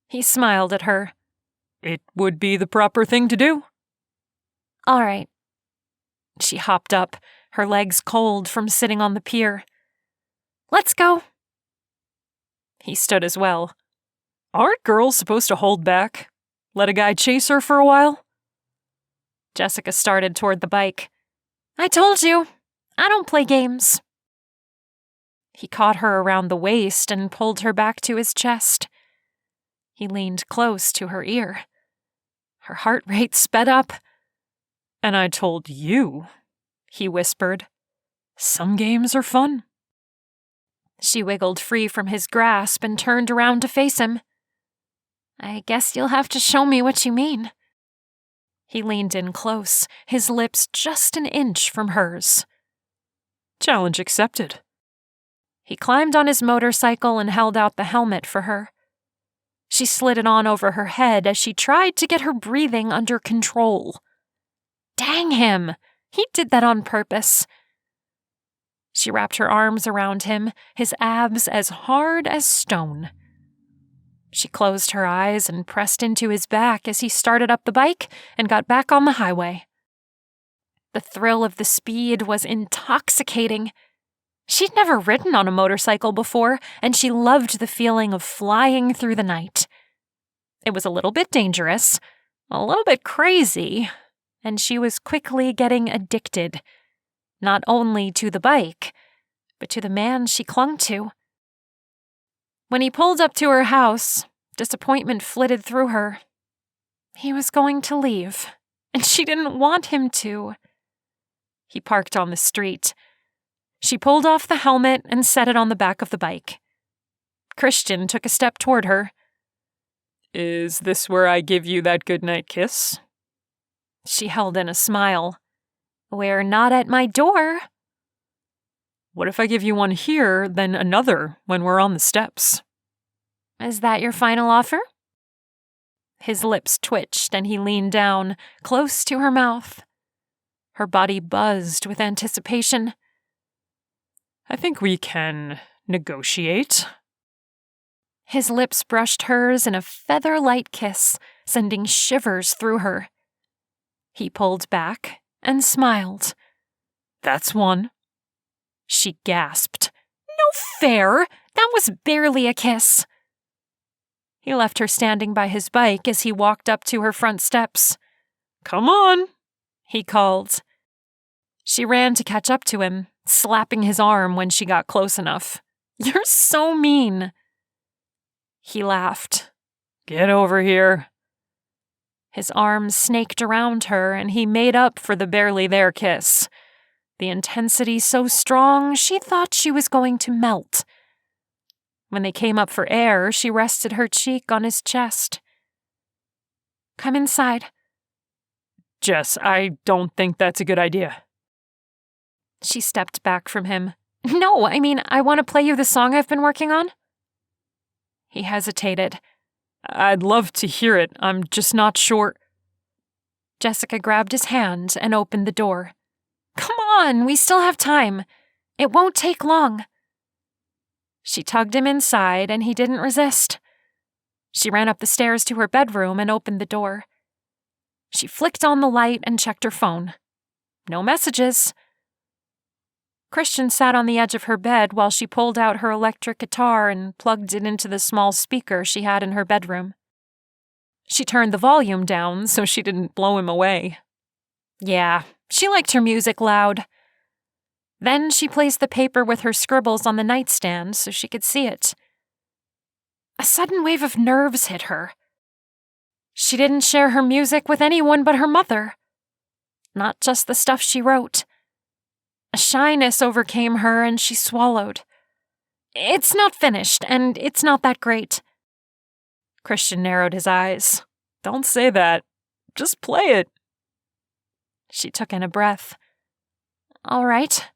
B: He smiled at her.
C: It would be the proper thing to do.
B: All right. She hopped up, her legs cold from sitting on the pier. Let's go.
C: He stood as well. Aren't girls supposed to hold back? Let a guy chase her for a while?
B: Jessica started toward the bike. I told you, I don't play games. He caught her around the waist and pulled her back to his chest. He leaned close to her ear. Her heart rate sped up.
C: And I told you, he whispered. Some games are fun.
B: She wiggled free from his grasp and turned around to face him. I guess you'll have to show me what you mean. He leaned in close, his lips just an inch from hers.
C: Challenge accepted.
B: He climbed on his motorcycle and held out the helmet for her. She slid it on over her head as she tried to get her breathing under control. Dang him! He did that on purpose. She wrapped her arms around him, his abs as hard as stone. She closed her eyes and pressed into his back as he started up the bike and got back on the highway. The thrill of the speed was intoxicating. She'd never ridden on a motorcycle before, and she loved the feeling of flying through the night. It was a little bit dangerous, a little bit crazy, and she was quickly getting addicted, not only to the bike, but to the man she clung to. When he pulled up to her house, disappointment flitted through her. He was going to leave, and she didn't want him to. He parked on the street. She pulled off the helmet and set it on the back of the bike. Christian took a step toward her.
C: Is this where I give you that goodnight kiss?
B: She held in a smile. We're not at my door.
C: What if I give you one here, then another when we're on the steps?
B: Is that your final offer? His lips twitched and he leaned down, close to her mouth. Her body buzzed with anticipation.
C: I think we can negotiate.
B: His lips brushed hers in a feather-light kiss, sending shivers through her. He pulled back and smiled.
C: That's one.
B: She gasped. No fair! That was barely a kiss. He left her standing by his bike as he walked up to her front steps.
C: Come on,
B: he called. She ran to catch up to him, slapping his arm when she got close enough. You're so mean. He laughed.
C: Get over here.
B: His arms snaked around her, and he made up for the barely there kiss. The intensity so strong, she thought she was going to melt. When they came up for air, she rested her cheek on his chest. Come inside.
C: Jess, I don't think that's a good idea.
B: She stepped back from him. No, I mean, I want to play you the song I've been working on. He hesitated.
C: I'd love to hear it. I'm just not sure.
B: Jessica grabbed his hand and opened the door. Come on, we still have time. It won't take long. She tugged him inside, and he didn't resist. She ran up the stairs to her bedroom and opened the door. She flicked on the light and checked her phone. No messages. Christian sat on the edge of her bed while she pulled out her electric guitar and plugged it into the small speaker she had in her bedroom. She turned the volume down so she didn't blow him away. Yeah, she liked her music loud. Then she placed the paper with her scribbles on the nightstand so she could see it. A sudden wave of nerves hit her. She didn't share her music with anyone but her mother. Not just the stuff she wrote. A shyness overcame her and she swallowed. It's not finished, and it's not that great. Christian narrowed his eyes.
C: Don't say that. Just play it.
B: She took in a breath. All right.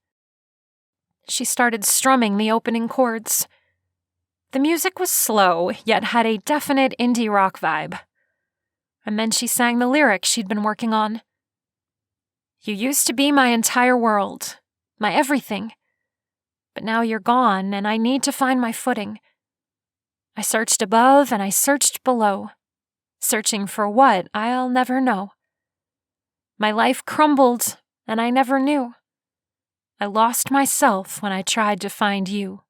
B: She started strumming the opening chords. The music was slow, yet had a definite indie rock vibe. And then she sang the lyrics she'd been working on. You used to be my entire world, my everything. But now you're gone, and I need to find my footing. I searched above and I searched below, searching for what I'll never know. My life crumbled, and I never knew. I lost myself when I tried to find you.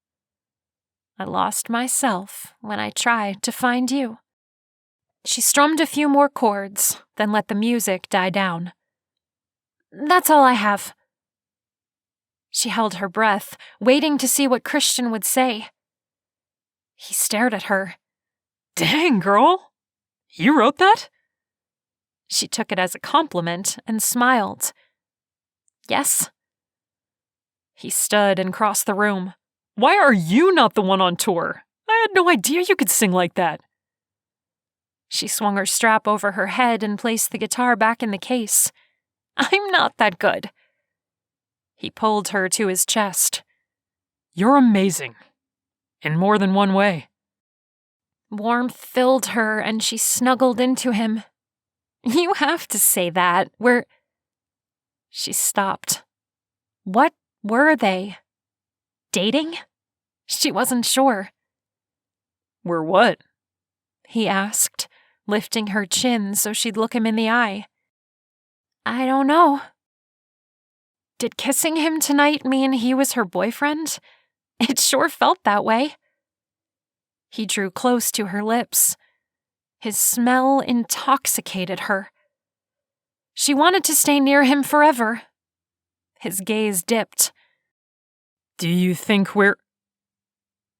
B: I lost myself when I tried to find you. She strummed a few more chords, then let the music die down. That's all I have. She held her breath, waiting to see what Christian would say. He stared at her.
C: Dang, girl. You wrote that?
B: She took it as a compliment and smiled. Yes. He stood and crossed the room.
C: Why are you not the one on tour? I had no idea you could sing like that.
B: She swung her strap over her head and placed the guitar back in the case. I'm not that good. He pulled her to his chest.
C: You're amazing. In more than one way.
B: Warmth filled her and she snuggled into him. You have to say that. She stopped. What were they? Dating? She wasn't sure.
C: We're what?
B: He asked, lifting her chin so she'd look him in the eye. I don't know. Did kissing him tonight mean he was her boyfriend? It sure felt that way. He drew close to her lips. His smell intoxicated her. She wanted to stay near him forever. His gaze dipped.
C: Do you think we're...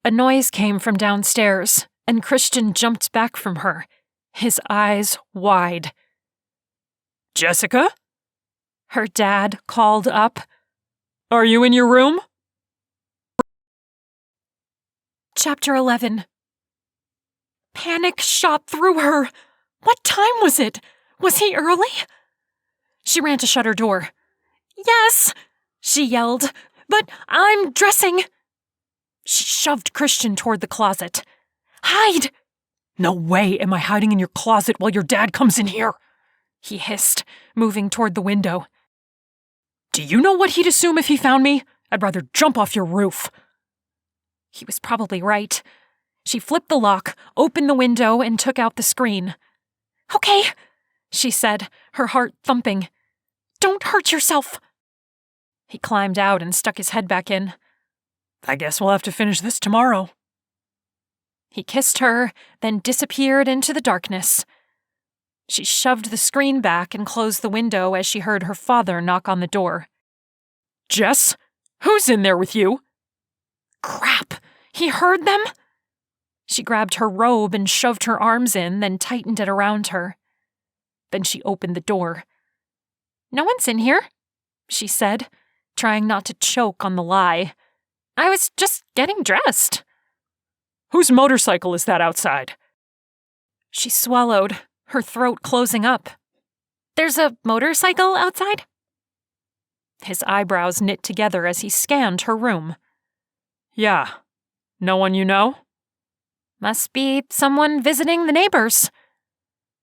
B: A noise came from downstairs, and Christian jumped back from her, his eyes wide.
C: Jessica?
B: Her dad called up.
C: Are you in your room?
B: Chapter 11. Panic shot through her. What time was it? Was he early? She ran to shut her door. Yes, she yelled, but I'm dressing. She shoved Christian toward the closet. Hide!
C: No way am I hiding in your closet while your dad comes in here,
B: he hissed, moving toward the window.
C: Do you know what he'd assume if he found me? I'd rather jump off your roof.
B: He was probably right. She flipped the lock, opened the window, and took out the screen. "Okay," she said, her heart thumping. "Don't hurt yourself." He climbed out and stuck his head back in.
C: I guess we'll have to finish this tomorrow.
B: He kissed her, then disappeared into the darkness. She shoved the screen back and closed the window as she heard her father knock on the door.
C: Jess? Who's in there with you?
B: Crap! He heard them? She grabbed her robe and shoved her arms in, then tightened it around her. Then she opened the door. "No one's in here," she said, trying not to choke on the lie. "I was just getting dressed."
C: Whose motorcycle is that outside?
B: She swallowed, her throat closing up. "There's a motorcycle outside?" His eyebrows knit together as he scanned her room.
C: Yeah. No one you know?
B: Must be someone visiting the neighbors.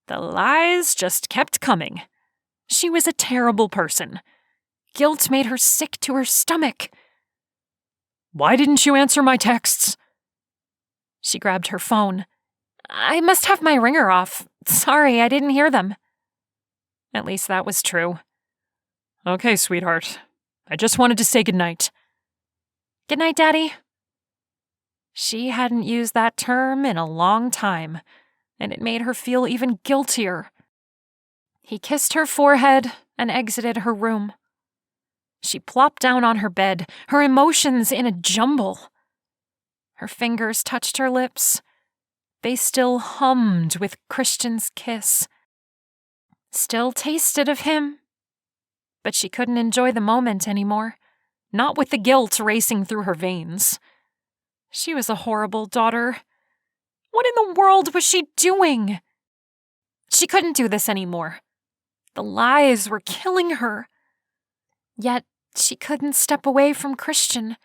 B: The lies just kept coming. She was a terrible person. Guilt made her sick to her stomach.
C: Why didn't you answer my texts?
B: She grabbed her phone. "I must have my ringer off. Sorry, I didn't hear them." At least that was true.
C: Okay, sweetheart. I just wanted to say goodnight.
B: "Good night, Daddy." She hadn't used that term in a long time, and it made her feel even guiltier. He kissed her forehead and exited her room. She plopped down on her bed, her emotions in a jumble. Her fingers touched her lips. They still hummed with Christian's kiss. Still tasted of him. But she couldn't enjoy the moment anymore, not with the guilt racing through her veins. She was a horrible daughter. What in the world was she doing? She couldn't do this anymore. The lies were killing her. Yet she couldn't step away from Christian.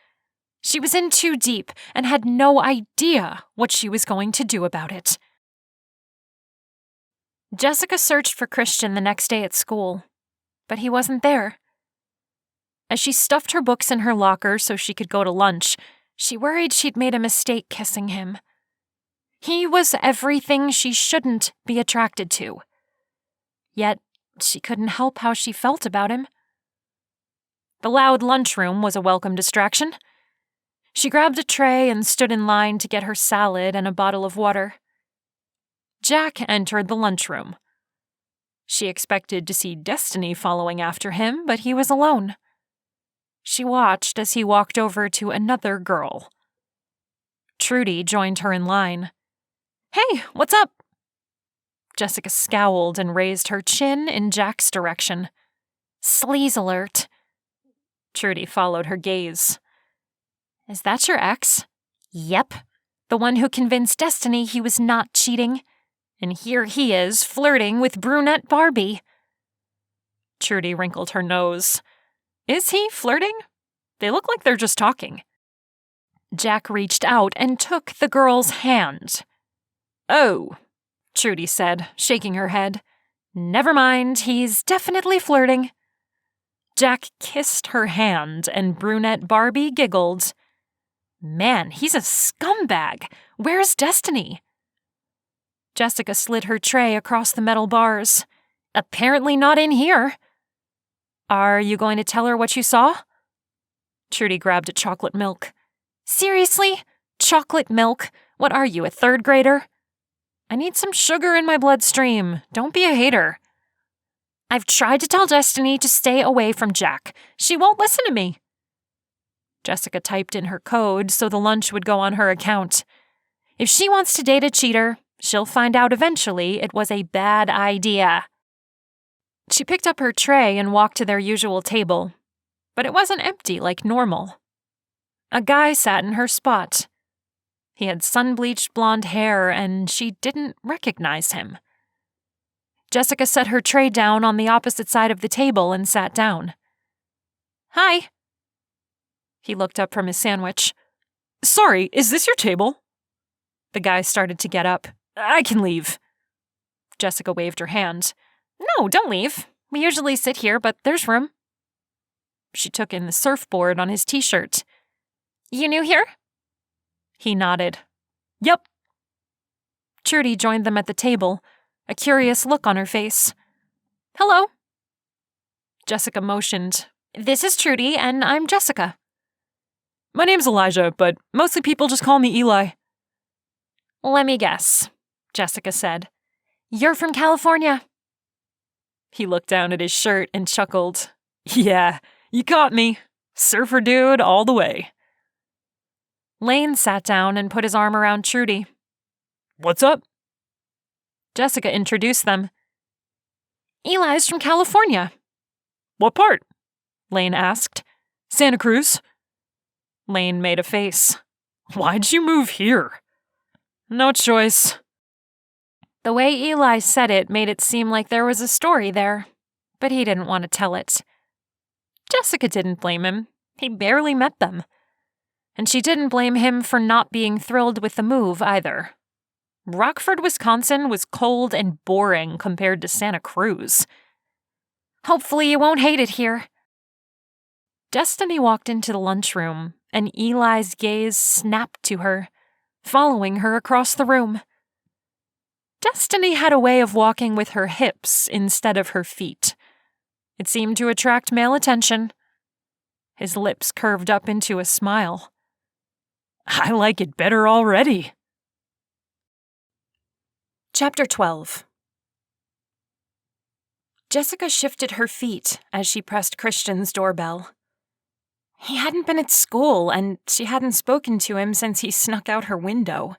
B: She was in too deep and had no idea what she was going to do about it. Jessica searched for Christian the next day at school, but he wasn't there. As she stuffed her books in her locker so she could go to lunch, she worried she'd made a mistake kissing him. He was everything she shouldn't be attracted to. Yet she couldn't help how she felt about him. The loud lunchroom was a welcome distraction. She grabbed a tray and stood in line to get her salad and a bottle of water. Jack entered the lunchroom. She expected to see Destiny following after him, but he was alone. She watched as he walked over to another girl. Trudy joined her in line. "Hey, what's up?" Jessica scowled and raised her chin in Jack's direction. "Sleaze alert." Trudy followed her gaze. "Is that your ex?" "Yep. The one who convinced Destiny he was not cheating. And here he is, flirting with brunette Barbie." Trudy wrinkled her nose. "Is he flirting? They look like they're just talking." Jack reached out and took the girl's hand. "Oh," Trudy said, shaking her head. "Never mind, he's definitely flirting." Jack kissed her hand, and brunette Barbie giggled. "Man, he's a scumbag. Where's Destiny?" Jessica slid her tray across the metal bars. "Apparently not in here." "Are you going to tell her what you saw?" Trudy grabbed a chocolate milk. "Seriously? Chocolate milk? What are you, a third grader?" "I need some sugar in my bloodstream. Don't be a hater." "I've tried to tell Destiny to stay away from Jack. She won't listen to me." Jessica typed in her code so the lunch would go on her account. If she wants to date a cheater, she'll find out eventually it was a bad idea. She picked up her tray and walked to their usual table, but it wasn't empty like normal. A guy sat in her spot. He had sun-bleached blonde hair, and she didn't recognize him. Jessica set her tray down on the opposite side of the table and sat down. "Hi." He looked up from his sandwich.
C: "Sorry, is this your table?"
B: The guy started to get up.
C: "I can leave."
B: Jessica waved her hand. "No, don't leave. We usually sit here, but there's room." She took in the surfboard on his t-shirt. You new here? He nodded. Yep. Trudy joined them at the table, a curious look on her face. Hello. Jessica motioned. This is Trudy, and I'm Jessica.
C: My name's Elijah, but mostly people just call me Eli.
B: Let me guess, Jessica said. You're from California.
C: He looked down at his shirt and chuckled. Yeah, you caught me. Surfer dude all the way.
B: Lane sat down and put his arm around Trudy.
C: What's up?
B: Jessica introduced them. Eli's from California.
C: What part?
B: Lane asked.
C: Santa Cruz.
B: Lane made a face.
C: Why'd you move here? No choice.
B: The way Eli said it made it seem like there was a story there, but he didn't want to tell it. Jessica didn't blame him. He barely met them. And she didn't blame him for not being thrilled with the move either. Rockford, Wisconsin was cold and boring compared to Santa Cruz. Hopefully you won't hate it here. Destiny walked into the lunchroom, and Eli's gaze snapped to her, following her across the room. Destiny had a way of walking with her hips instead of her feet. It seemed to attract male attention. His lips curved up into a smile.
C: I like it better already.
A: Chapter 12. Jessica shifted her feet as she pressed Christian's doorbell. He hadn't been at school, and she hadn't spoken to him since he snuck out her window.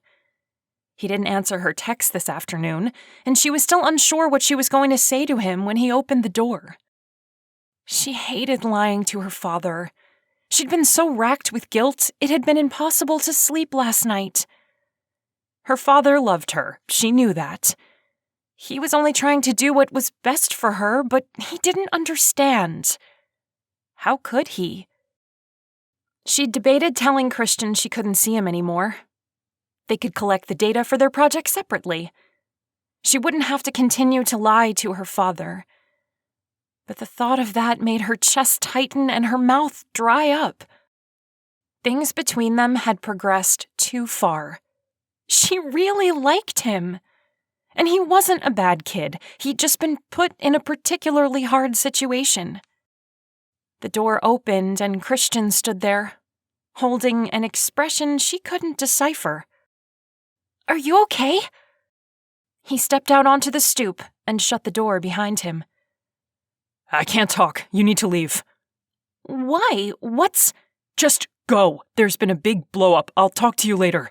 A: He didn't answer her text this afternoon, and she was still unsure what she was going to say to him when he opened the door. She hated lying to her father. She'd been so racked with guilt, it had been impossible to sleep last night. Her father loved her, she knew that. He was only trying to do what was best for her, but he didn't understand. How could he? She'd debated telling Christian she couldn't see him anymore. They could collect the data for their project separately. She wouldn't have to continue to lie to her father. But the thought of that made her chest tighten and her mouth dry up. Things between them had progressed too far. She really liked him. And he wasn't a bad kid. He'd just been put in a particularly hard situation. The door opened and Christian stood there, holding an expression she couldn't decipher. Are you okay? He stepped out onto the stoop and shut the door behind him.
C: I can't talk. You need to leave.
A: Why? What's...
C: Just go. There's been a big blow-up. I'll talk to you later.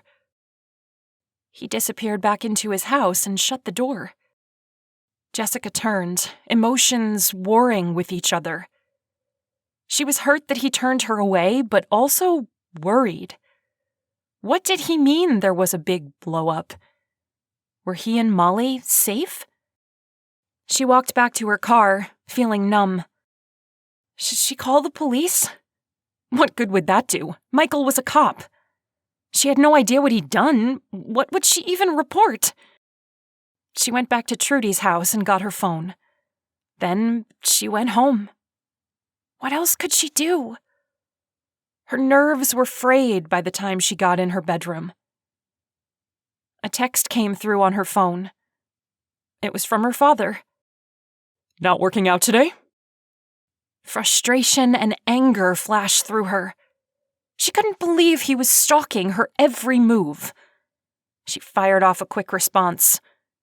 A: He disappeared back into his house and shut the door. Jessica turned, emotions warring with each other. She was hurt that he turned her away, but also worried. What did he mean there was a big blow-up? Were he and Molly safe? She walked back to her car, feeling numb. Should she call the police? What good would that do? Michael was a cop. She had no idea what he'd done. What would she even report? She went back to Trudy's house and got her phone. Then she went home. What else could she do? Her nerves were frayed by the time she got in her bedroom. A text came through on her phone. It was from her father.
C: Not working out today?
A: Frustration and anger flashed through her. She couldn't believe he was stalking her every move. She fired off a quick response.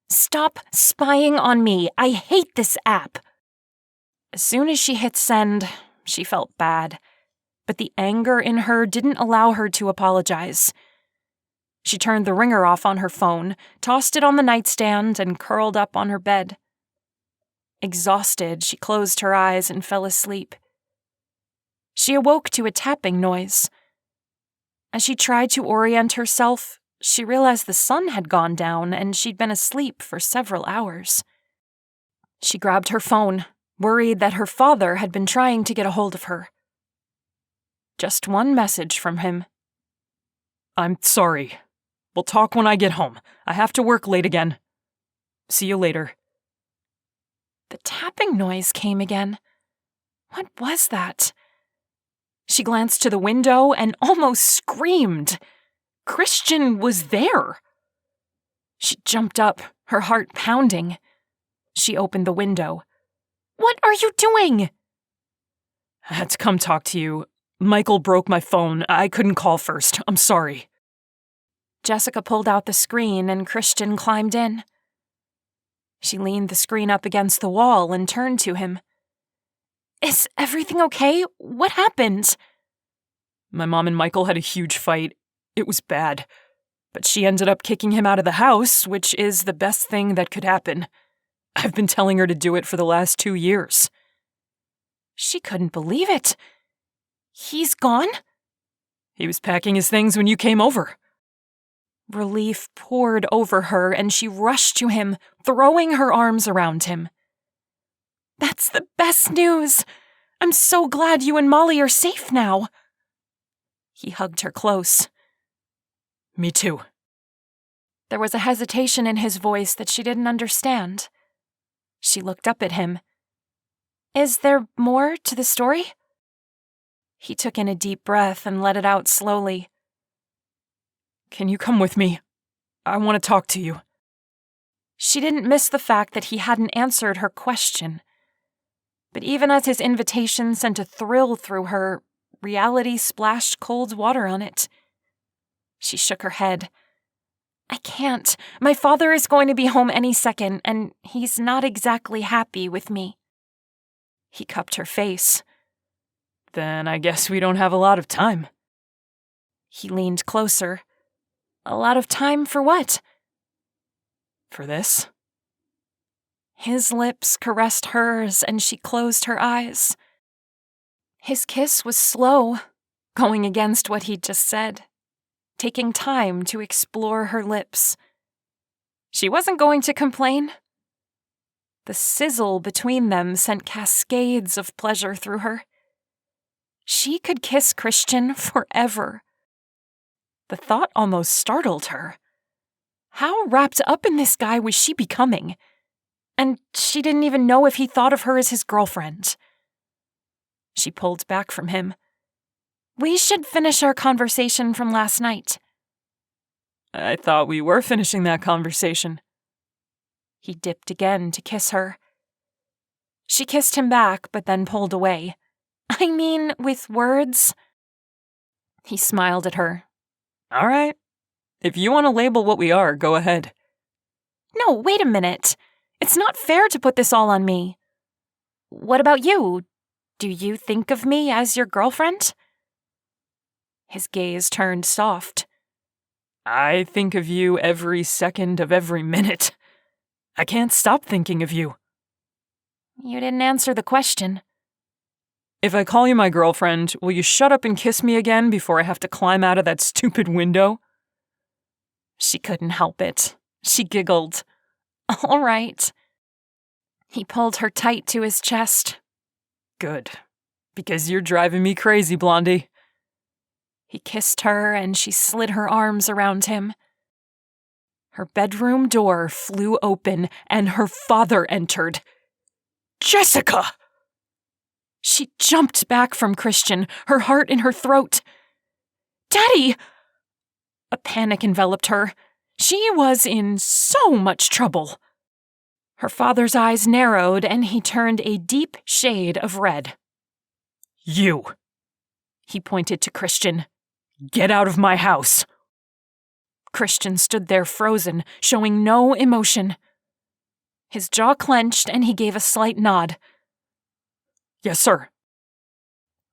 A: Stop spying on me. I hate this app. As soon as she hit send, she felt bad, but the anger in her didn't allow her to apologize. She turned the ringer off on her phone, tossed it on the nightstand, and curled up on her bed. Exhausted, she closed her eyes and fell asleep. She awoke to a tapping noise. As she tried to orient herself, she realized the sun had gone down and she'd been asleep for several hours. She grabbed her phone, worried that her father had been trying to get a hold of her. Just one message from him.
C: I'm sorry. We'll talk when I get home. I have to work late again. See you later.
A: The tapping noise came again. What was that? She glanced to the window and almost screamed. Christian was there. She jumped up, her heart pounding. She opened the window. "What are you doing?"
C: I had to come talk to you. Michael broke my phone. I couldn't call first. I'm sorry.
A: Jessica pulled out the screen and Christian climbed in. She leaned the screen up against the wall and turned to him. "Is everything okay? What happened?"
C: My mom and Michael had a huge fight. It was bad. But she ended up kicking him out of the house, which is the best thing that could happen. I've been telling her to do it for the last 2 years.
A: She couldn't believe it. He's gone?
C: He was packing his things when you came over.
A: Relief poured over her, and she rushed to him, throwing her arms around him. "That's the best news! I'm so glad you and Molly are safe now." He hugged her close.
C: Me too.
A: There was a hesitation in his voice that she didn't understand. She looked up at him. "Is there more to the story?" He took in a deep breath and let it out slowly.
C: Can you come with me? I want to talk to you.
A: She didn't miss the fact that he hadn't answered her question. But even as his invitation sent a thrill through her, reality splashed cold water on it. She shook her head. "I can't. My father is going to be home any second, and he's not exactly happy with me." He cupped her face.
C: Then I guess we don't have a lot of time.
A: He leaned closer. "A lot of time for what?"
C: For this?
A: His lips caressed hers, and she closed her eyes. His kiss was slow, going against what he'd just said, taking time to explore her lips. She wasn't going to complain. The sizzle between them sent cascades of pleasure through her. She could kiss Christian forever. The thought almost startled her. How wrapped up in this guy was she becoming? And she didn't even know if he thought of her as his girlfriend. She pulled back from him. "We should finish our conversation from last night."
C: I thought we were finishing that conversation.
A: He dipped again to kiss her. She kissed him back, but then pulled away. "I mean, with words." He smiled at her.
C: All right. If you want to label what we are, go ahead.
A: "No, wait a minute. It's not fair to put this all on me. What about you? Do you think of me as your girlfriend?" His gaze turned soft.
C: I think of you every second of every minute. I can't stop thinking of you.
A: You didn't answer the question.
C: If I call you my girlfriend, will you shut up and kiss me again before I have to climb out of that stupid window?
A: She couldn't help it. She giggled. "All right." He pulled her tight to his chest.
C: Good. Because you're driving me crazy, Blondie.
A: He kissed her and she slid her arms around him. Her bedroom door flew open and her father entered. "Jessica!" She jumped back from Christian, her heart in her throat. "Daddy!" A panic enveloped her. She was in so much trouble. Her father's eyes narrowed and he turned a deep shade of red.
C: You. He pointed to Christian. Get out of my house.
A: Christian stood there frozen, showing no emotion. His jaw clenched and he gave a slight nod.
C: Yes, sir.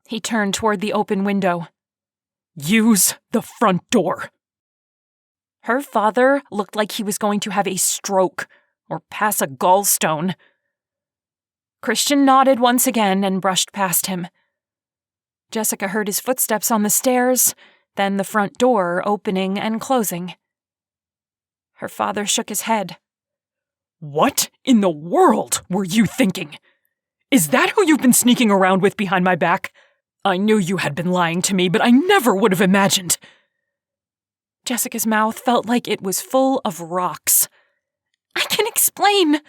A: He turned toward the open window.
C: Use the front door.
A: Her father looked like he was going to have a stroke or pass a gallstone. Christian nodded once again and brushed past him. Jessica heard his footsteps on the stairs, then the front door opening and closing. Her father shook his head.
C: What in the world were you thinking? Is that who you've been sneaking around with behind my back? I knew you had been lying to me, but I never would have imagined.
A: Jessica's mouth felt like it was full of rocks. I can explain.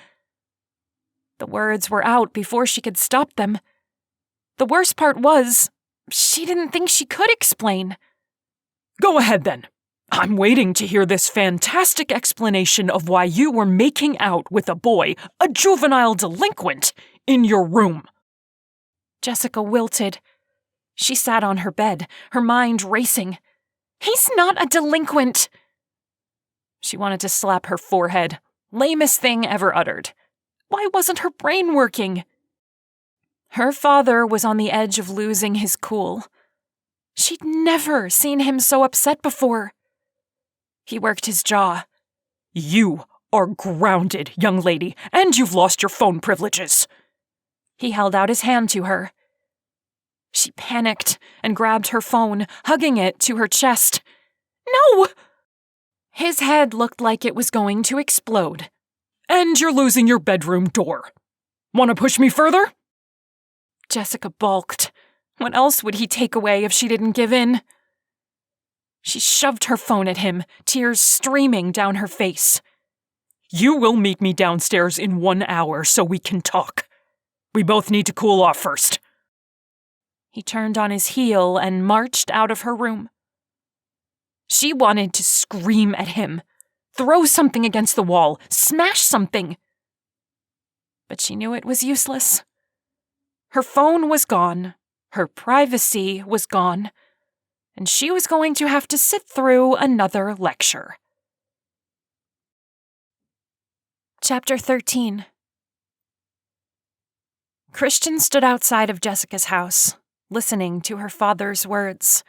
A: The words were out before she could stop them. The worst part was,
B: She didn't think she could explain.
C: Go ahead then. I'm waiting to hear this fantastic explanation of why you were making out with a boy, a juvenile delinquent, in your room.
B: Jessica wilted. She sat on her bed, her mind racing. He's not a delinquent. She wanted to slap her forehead. Lamest thing ever uttered. Why wasn't her brain working? Her father was on the edge of losing his cool. She'd never seen him so upset before. He worked his jaw.
C: You are grounded, young lady, and you've lost your phone privileges.
B: He held out his hand to her. She panicked and grabbed her phone, hugging it to her chest. No! His head looked like it was going to explode.
C: And you're losing your bedroom door. Want to push me further?
B: Jessica balked. What else would he take away if she didn't give in? She shoved her phone at him, tears streaming down her face.
C: You will meet me downstairs in 1 hour so we can talk. We both need to cool off first.
B: He turned on his heel and marched out of her room. She wanted to scream at him, throw something against the wall, smash something. But she knew it was useless. Her phone was gone, her privacy was gone, and she was going to have to sit through another lecture. Chapter 13. Christian stood outside of Jessica's house, listening to her father's words.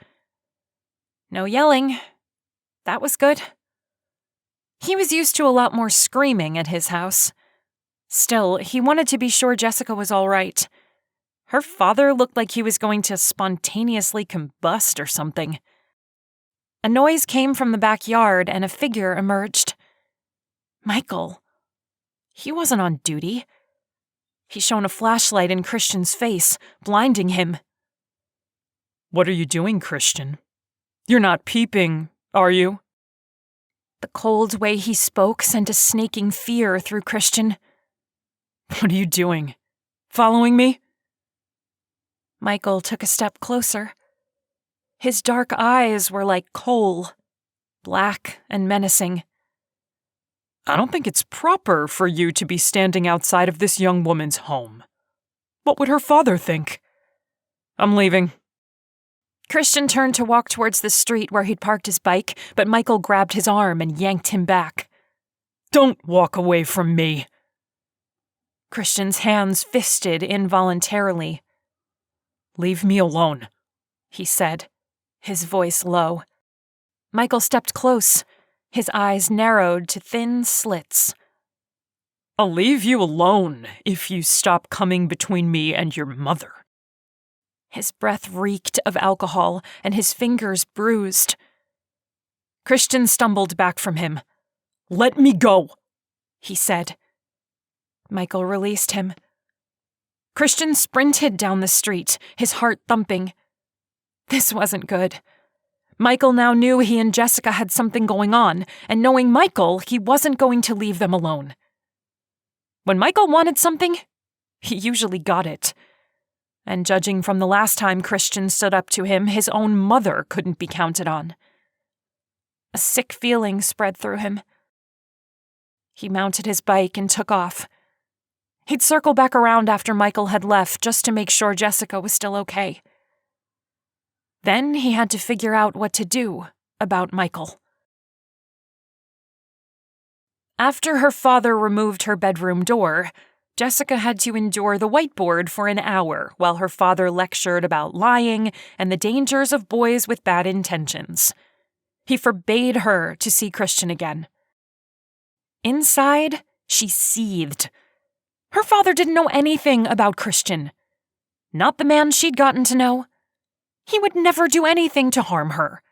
B: No yelling. That was good. He was used to a lot more screaming at his house. Still, he wanted to be sure Jessica was all right. Her father looked like he was going to spontaneously combust or something. A noise came from the backyard and a figure emerged. Michael. He wasn't on duty. He shone a flashlight in Christian's face, blinding him.
C: What are you doing, Christian? You're not peeping, are you?
B: The cold way he spoke sent a snaking fear through Christian.
C: What are you doing? Following me?
B: Michael took a step closer. His dark eyes were like coal, black and menacing.
C: I don't think it's proper for you to be standing outside of this young woman's home. What would her father think? I'm leaving.
B: Christian turned to walk towards the street where he'd parked his bike, but Michael grabbed his arm and yanked him back.
C: Don't walk away from me.
B: Christian's hands fisted involuntarily.
C: Leave me alone,
B: he said, his voice low. Michael stepped close, his eyes narrowed to thin slits.
C: I'll leave you alone if you stop coming between me and your mother.
B: His breath reeked of alcohol and his fingers bruised. Christian stumbled back from him.
C: Let me go,
B: he said. Michael released him. Christian sprinted down the street, his heart thumping. This wasn't good. Michael now knew he and Jessica had something going on, and knowing Michael, he wasn't going to leave them alone. When Michael wanted something, he usually got it. And judging from the last time Christian stood up to him, his own mother couldn't be counted on. A sick feeling spread through him. He mounted his bike and took off. He'd circle back around after Michael had left just to make sure Jessica was still okay. Then he had to figure out what to do about Michael. After her father removed her bedroom door, Jessica had to endure the whiteboard for an hour while her father lectured about lying and the dangers of boys with bad intentions. He forbade her to see Christian again. Inside, she seethed. Her father didn't know anything about Christian. Not the man she'd gotten to know. He would never do anything to harm her.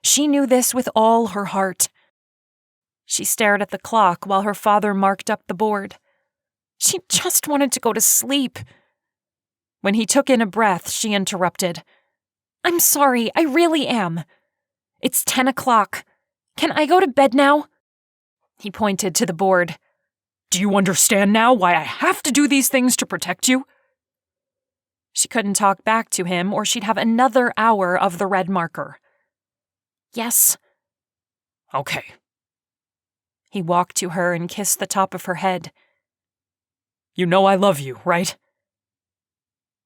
B: She knew this with all her heart. She stared at the clock while her father marked up the board. She just wanted to go to sleep. When he took in a breath, she interrupted. I'm sorry, I really am. It's 10 o'clock. Can I go to bed now? He pointed to the board.
C: Do you understand now why I have to do these things to protect you?
B: She couldn't talk back to him or she'd have another hour of the red marker. Yes.
C: Okay.
B: He walked to her and kissed the top of her head.
C: You know I love you, right?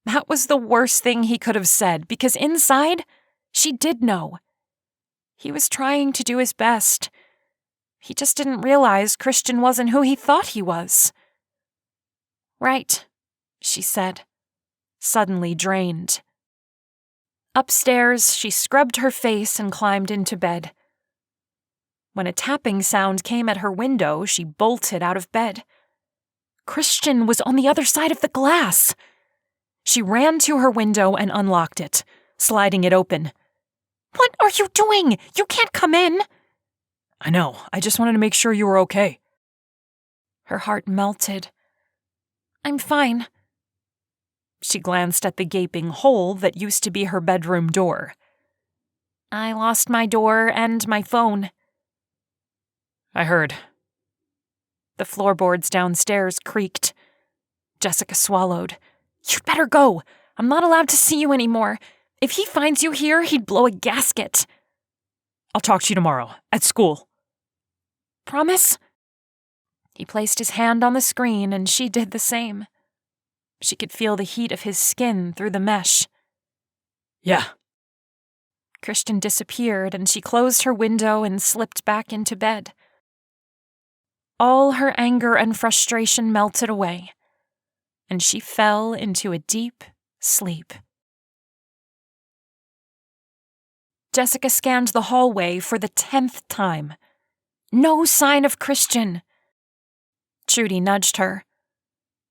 B: That was the worst thing he could have said, because inside, she did know. He was trying to do his best. He just didn't realize Christian wasn't who he thought he was. Right, she said, suddenly drained. Upstairs, she scrubbed her face and climbed into bed. When a tapping sound came at her window, she bolted out of bed. Christian was on the other side of the glass. She ran to her window and unlocked it, sliding it open. What are you doing? You can't come in.
C: I know. I just wanted to make sure you were okay.
B: Her heart melted. I'm fine. She glanced at the gaping hole that used to be her bedroom door. I lost my door and my phone.
C: I heard.
B: The floorboards downstairs creaked. Jessica swallowed. You'd better go. I'm not allowed to see you anymore. If he finds you here, he'd blow a gasket.
C: I'll talk to you tomorrow, at school.
B: Promise? He placed his hand on the screen and she did the same. She could feel the heat of his skin through the mesh.
C: Yeah.
B: Christian disappeared and she closed her window and slipped back into bed. All her anger and frustration melted away, and she fell into a deep sleep. Jessica scanned the hallway for the 10th time. No sign of Christian. Trudy nudged her.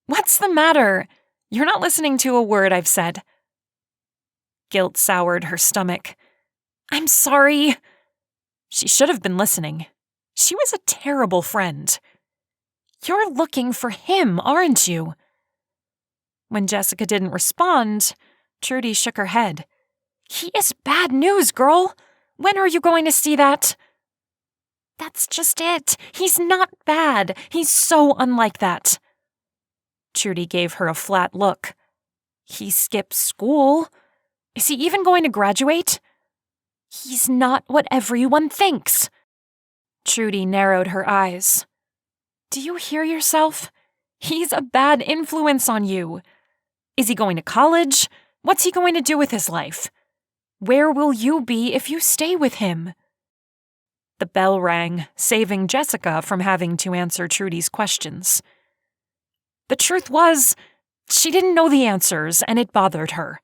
B: What's the matter? You're not listening to a word I've said. Guilt soured her stomach. I'm sorry. She should have been listening. She was a terrible friend. You're looking for him, aren't you? When Jessica didn't respond, Trudy shook her head. He is bad news, girl. When are you going to see that? That's just it. He's not bad. He's so unlike that. Trudy gave her a flat look. He skipped school. Is he even going to graduate? He's not what everyone thinks. Trudy narrowed her eyes. Do you hear yourself? He's a bad influence on you. Is he going to college? What's he going to do with his life? Where will you be if you stay with him? The bell rang, saving Jessica from having to answer Trudy's questions. The truth was, she didn't know the answers, and it bothered her.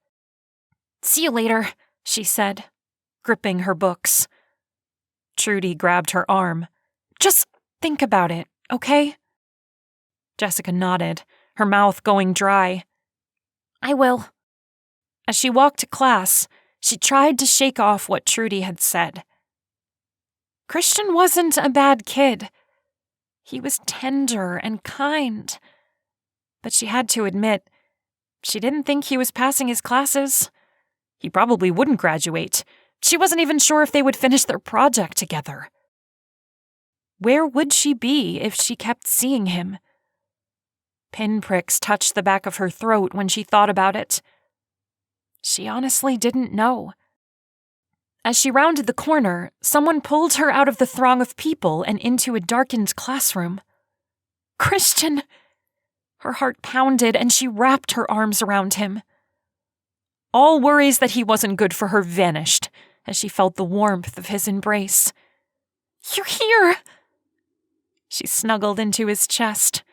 B: See you later, she said, gripping her books. Trudy grabbed her arm. Just think about it, okay? Jessica nodded, her mouth going dry. I will. As she walked to class, she tried to shake off what Trudy had said. Christian wasn't a bad kid. He was tender and kind. But she had to admit, she didn't think he was passing his classes. He probably wouldn't graduate. She wasn't even sure if they would finish their project together. Where would she be if she kept seeing him? Pinpricks touched the back of her throat when she thought about it. She honestly didn't know. As she rounded the corner, someone pulled her out of the throng of people and into a darkened classroom. Christian! Her heart pounded and she wrapped her arms around him. All worries that he wasn't good for her vanished as she felt the warmth of his embrace. You're here! She snuggled into his chest.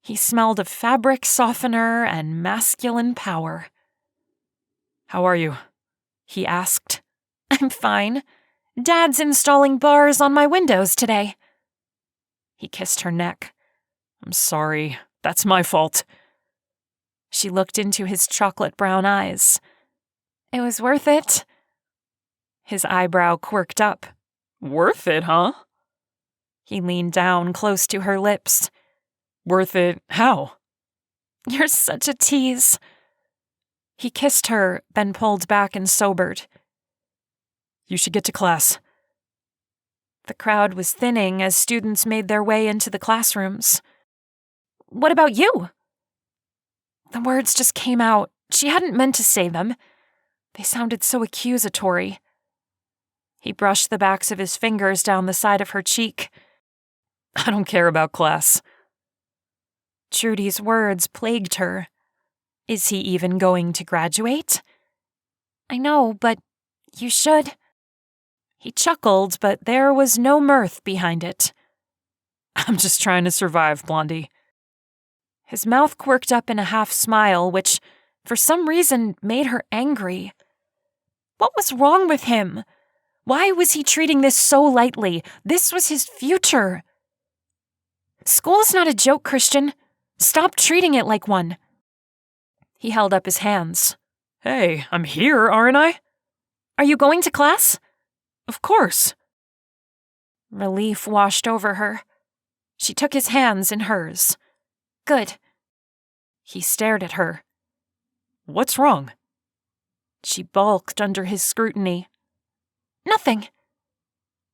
B: He smelled of fabric softener and masculine power.
C: How are you?
B: He asked. I'm fine. Dad's installing bars on my windows today. He kissed her neck.
C: I'm sorry. That's my fault.
B: She looked into his chocolate brown eyes. It was worth it. His eyebrow quirked up.
C: Worth it, huh?
B: He leaned down close to her lips.
C: Worth it how?
B: You're such a tease. He kissed her, then pulled back and sobered.
C: You should get to class.
B: The crowd was thinning as students made their way into the classrooms. What about you? The words just came out, She hadn't meant to say them. They sounded so accusatory. He brushed the backs of his fingers down the side of her cheek.
C: I don't care about class.
B: Trudy's words plagued her. Is he even going to graduate? I know, but you should. He chuckled, but there was no mirth behind it.
C: I'm just trying to survive, Blondie.
B: His mouth quirked up in a half smile, which, for some reason, made her angry. What was wrong with him? Why was he treating this so lightly? This was his future. School's not a joke, Christian. Stop treating it like one. He held up his hands.
C: Hey, I'm here, aren't I?
B: Are you going to class?
C: Of course.
B: Relief washed over her. She took his hands in hers. Good. He stared at her.
C: What's wrong?
B: She balked under his scrutiny. Nothing.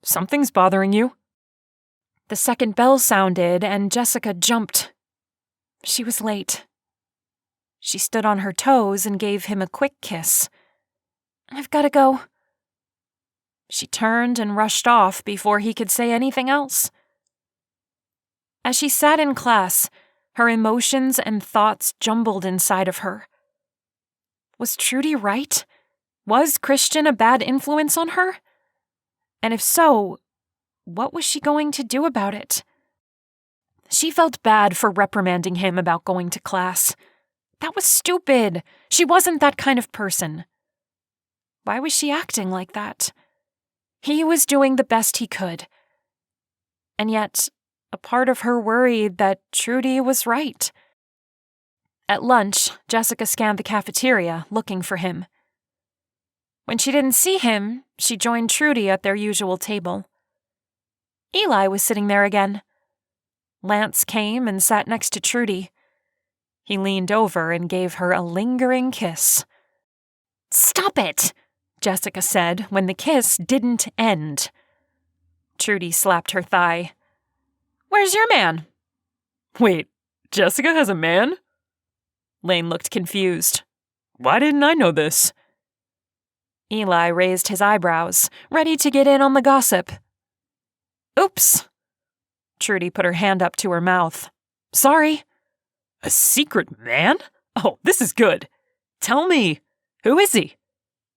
C: Something's bothering you?
B: The second bell sounded, and Jessica jumped. She was late. She stood on her toes and gave him a quick kiss. I've got to go. She turned and rushed off before he could say anything else. As she sat in class, her emotions and thoughts jumbled inside of her. Was Trudy right? Was Christian a bad influence on her? And if so, what was she going to do about it? She felt bad for reprimanding him about going to class. That was stupid. She wasn't that kind of person. Why was she acting like that? He was doing the best he could. And yet, a part of her worried that Trudy was right. At lunch, Jessica scanned the cafeteria, looking for him. When she didn't see him, she joined Trudy at their usual table. Eli was sitting there again. Lance came and sat next to Trudy. He leaned over and gave her a lingering kiss. "Stop it," Jessica said when the kiss didn't end. Trudy slapped her thigh. "Where's your man?"
C: Wait, Jessica has a man?
B: Lane looked confused.
C: Why didn't I know this?
B: Eli raised his eyebrows, ready to get in on the gossip. "Oops." Trudy put her hand up to her mouth. "Sorry."
C: A secret man? Oh, this is good. Tell me, who is he?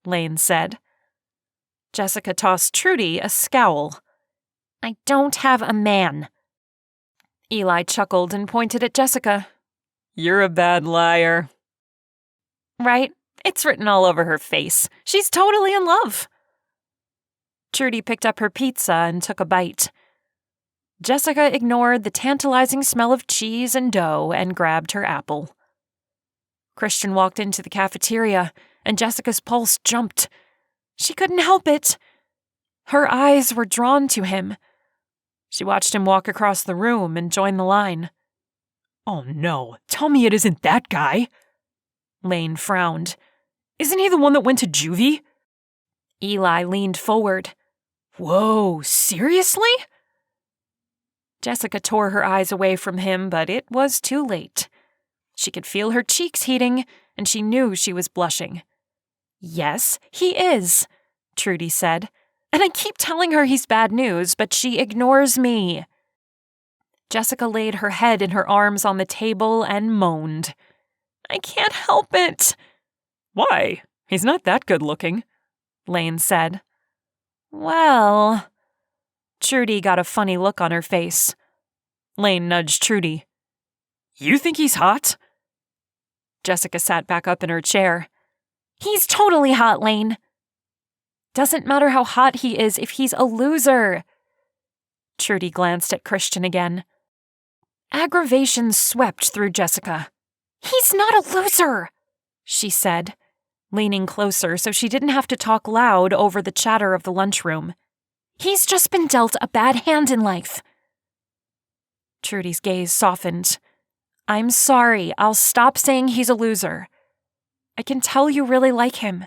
B: Lane said. Jessica tossed Trudy a scowl. "I don't have a man." Eli chuckled and pointed at Jessica.
C: You're a bad liar.
B: Right? It's written all over her face. She's totally in love. Trudy picked up her pizza and took a bite. Jessica ignored the tantalizing smell of cheese and dough and grabbed her apple. Christian walked into the cafeteria, and Jessica's pulse jumped. She couldn't help it. Her eyes were drawn to him. She watched him walk across the room and join the line.
C: Oh no, tell me it isn't that guy.
B: Lane frowned.
C: Isn't he the one that went to juvie?
B: Eli leaned forward.
C: Whoa, seriously?
B: Jessica tore her eyes away from him, but it was too late. She could feel her cheeks heating, and she knew she was blushing. "Yes, he is," Trudy said, "and I keep telling her he's bad news, but she ignores me." Jessica laid her head in her arms on the table and moaned. "I can't help it."
C: Why? He's not that good looking,
B: Lane said. Well... Trudy got a funny look on her face. Lane nudged Trudy.
C: You think he's hot?
B: Jessica sat back up in her chair. He's totally hot, Lane. Doesn't matter how hot he is if he's a loser. Trudy glanced at Christian again. Aggravation swept through Jessica. He's not a loser, she said, leaning closer so she didn't have to talk loud over the chatter of the lunchroom. He's just been dealt a bad hand in life. Trudy's gaze softened. I'm sorry, I'll stop saying he's a loser. I can tell you really like him.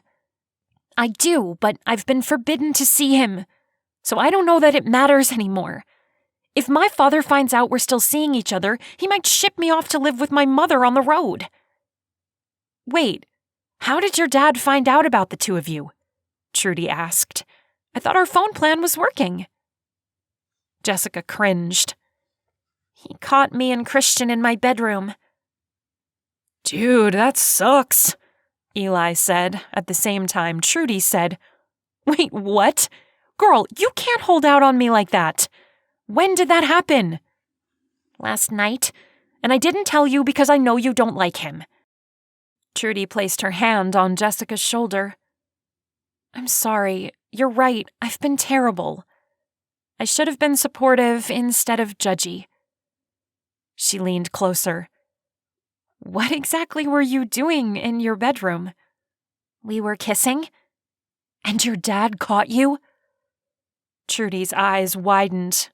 B: I do, but I've been forbidden to see him, so I don't know that it matters anymore. If my father finds out we're still seeing each other, he might ship me off to live with my mother on the road. Wait, How did your dad find out about the two of you? Trudy asked. I thought our phone plan was working. Jessica cringed. He caught me and Christian in my bedroom.
C: Dude, that sucks,
B: Eli said. At the same time, Trudy said, Wait, what? Girl, you can't hold out on me like that. When did that happen? Last night, and I didn't tell you because I know you don't like him. Trudy placed her hand on Jessica's shoulder. I'm sorry. You're right. I've been terrible. I should have been supportive instead of judgy. She leaned closer. What exactly were you doing in your bedroom? We were kissing. And your dad caught you? Trudy's eyes widened.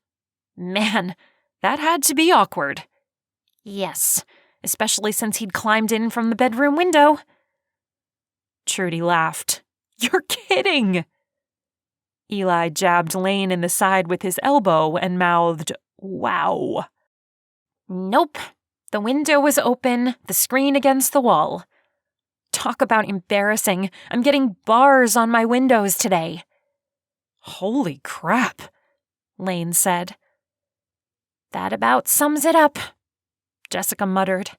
B: Man, that had to be awkward. Yes, especially since he'd climbed in from the bedroom window. Trudy laughed. You're kidding! Eli jabbed Lane in the side with his elbow and mouthed, Wow. Nope. The window was open, the screen against the wall. Talk about embarrassing. I'm getting bars on my windows today.
C: Holy crap,
B: Lane said. That about sums it up, Jessica muttered.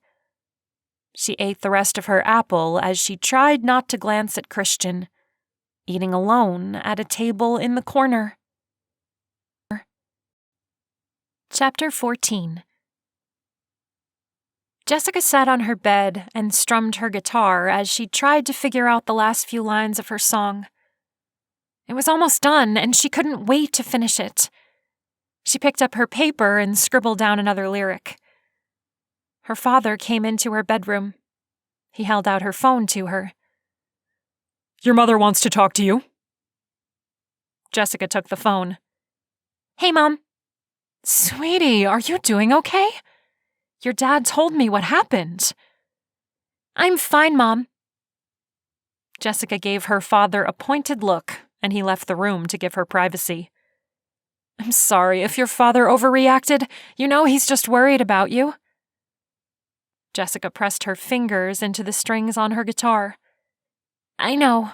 B: She ate the rest of her apple as she tried not to glance at Christian, eating alone at a table in the corner. Chapter 14. Jessica sat on her bed and strummed her guitar as she tried to figure out the last few lines of her song. It was almost done, and she couldn't wait to finish it. She picked up her paper and scribbled down another lyric. Her father came into her bedroom. He held out her phone to her.
C: Your mother wants to talk to you.
B: Jessica took the phone. Hey, Mom. Sweetie, are you doing okay? Your dad told me what happened. I'm fine, Mom. Jessica gave her father a pointed look, and he left the room to give her privacy. I'm sorry if your father overreacted. You know he's just worried about you. Jessica pressed her fingers into the strings on her guitar. I know.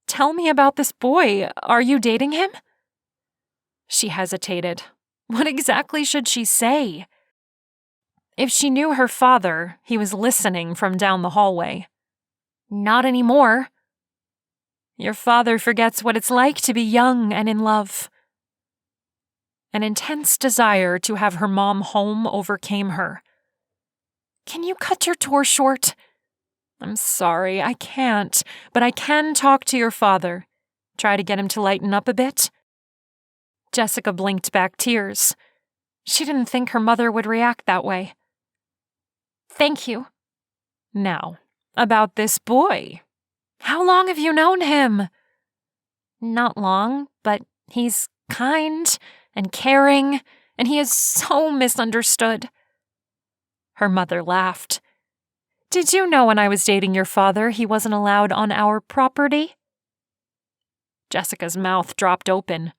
B: Tell me about this boy. Are you dating him? She hesitated. What exactly should she say? If she knew her father, he was listening from down the hallway. Not anymore. Your father forgets what it's like to be young and in love. An intense desire to have her mom home overcame her. Can you cut your tour short? I'm sorry, I can't, but I can talk to your father. Try to get him to lighten up a bit. Jessica blinked back tears. She didn't think her mother would react that way. Thank you. Now, about this boy. How long have you known him? Not long, but he's kind and caring, and he is so misunderstood. Her mother laughed. Did you know when I was dating your father he wasn't allowed on our property? Jessica's mouth dropped open.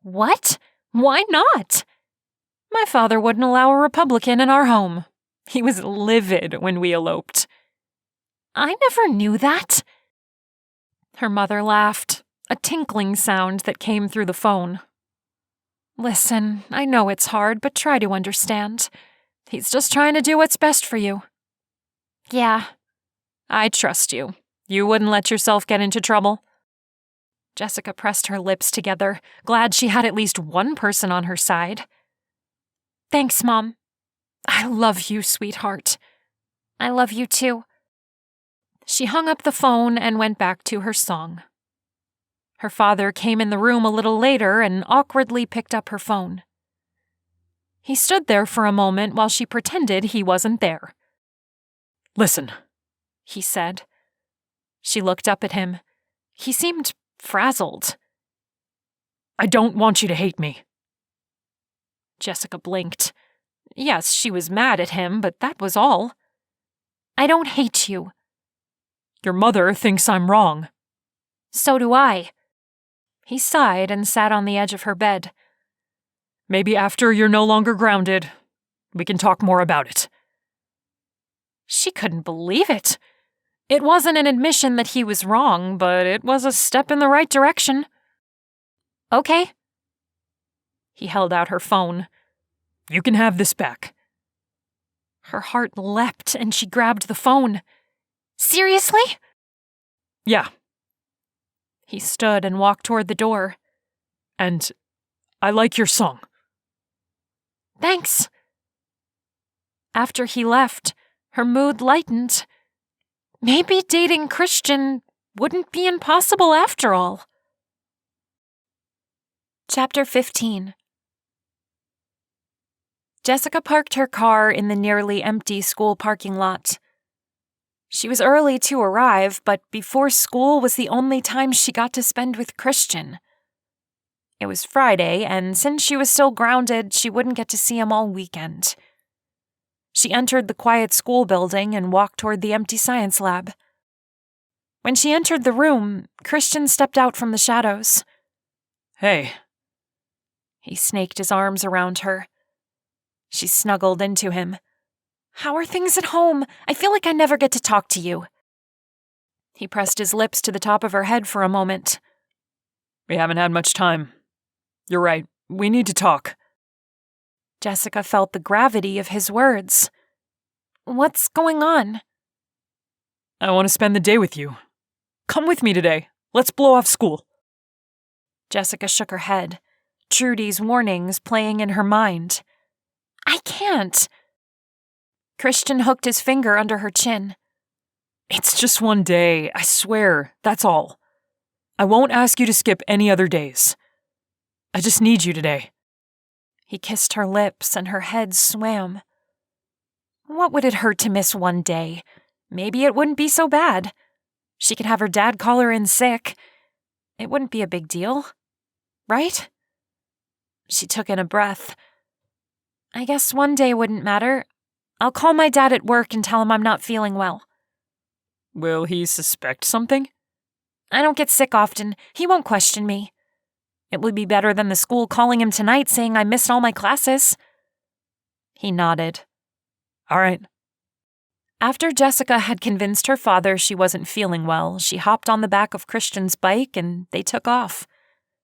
B: What? Why not? My father wouldn't allow a Republican in our home. He was livid when we eloped. I never knew that. Her mother laughed, a tinkling sound that came through the phone. Listen, I know it's hard, but try to understand. He's just trying to do what's best for you. Yeah. I trust you. You wouldn't let yourself get into trouble. Jessica pressed her lips together, glad she had at least one person on her side. Thanks, Mom. I love you, sweetheart. I love you too. She hung up the phone and went back to her song. Her father came in the room a little later and awkwardly picked up her phone. He stood there for a moment while she pretended he wasn't there.
C: Listen,
B: he said. She looked up at him. He seemed frazzled.
C: I don't want you to hate me.
B: Jessica blinked. Yes, she was mad at him, but that was all. I don't hate you.
C: Your mother thinks I'm wrong.
B: So do I. He sighed and sat on the edge of her bed.
C: Maybe after you're no longer grounded, we can talk more about it.
B: She couldn't believe it. It wasn't an admission that he was wrong, but it was a step in the right direction. Okay. He held out her phone.
C: You can have this back.
B: Her heart leapt and she grabbed the phone. Seriously?
C: Yeah.
B: He stood and walked toward the door.
C: And I like your song.
B: Thanks. After he left, her mood lightened. Maybe dating Christian wouldn't be impossible after all.
A: Chapter 15. Jessica parked her car in the nearly empty school parking lot. She was early to arrive, but before school was the only time she got to spend with Christian. It was Friday, and since she was still grounded, she wouldn't get to see him all weekend. She entered the quiet school building and walked toward the empty science lab. When she entered the room, Christian stepped out from the shadows.
C: Hey.
A: He snaked his arms around her. She snuggled into him. How are things at home? I feel like I never get to talk to you. He pressed his lips to the top of her head for a moment.
C: We haven't had much time. You're right. We need to talk.
A: Jessica felt the gravity of his words. What's going on?
C: I want to spend the day with you. Come with me today. Let's blow off school.
A: Jessica shook her head, Trudy's warnings playing in her mind. I can't. Christian hooked his finger under her chin.
C: It's just one day, I swear, that's all. I won't ask you to skip any other days. I just need you today.
A: He kissed her lips and her head swam. What would it hurt to miss one day? Maybe it wouldn't be so bad. She could have her dad call her in sick. It wouldn't be a big deal, right? She took in a breath. I guess one day wouldn't matter. I'll call my dad at work and tell him I'm not feeling well.
C: Will he suspect something?
A: I don't get sick often. He won't question me. It would be better than the school calling him tonight saying I missed all my classes. He nodded.
C: All right.
A: After Jessica had convinced her father she wasn't feeling well, she hopped on the back of Christian's bike and they took off,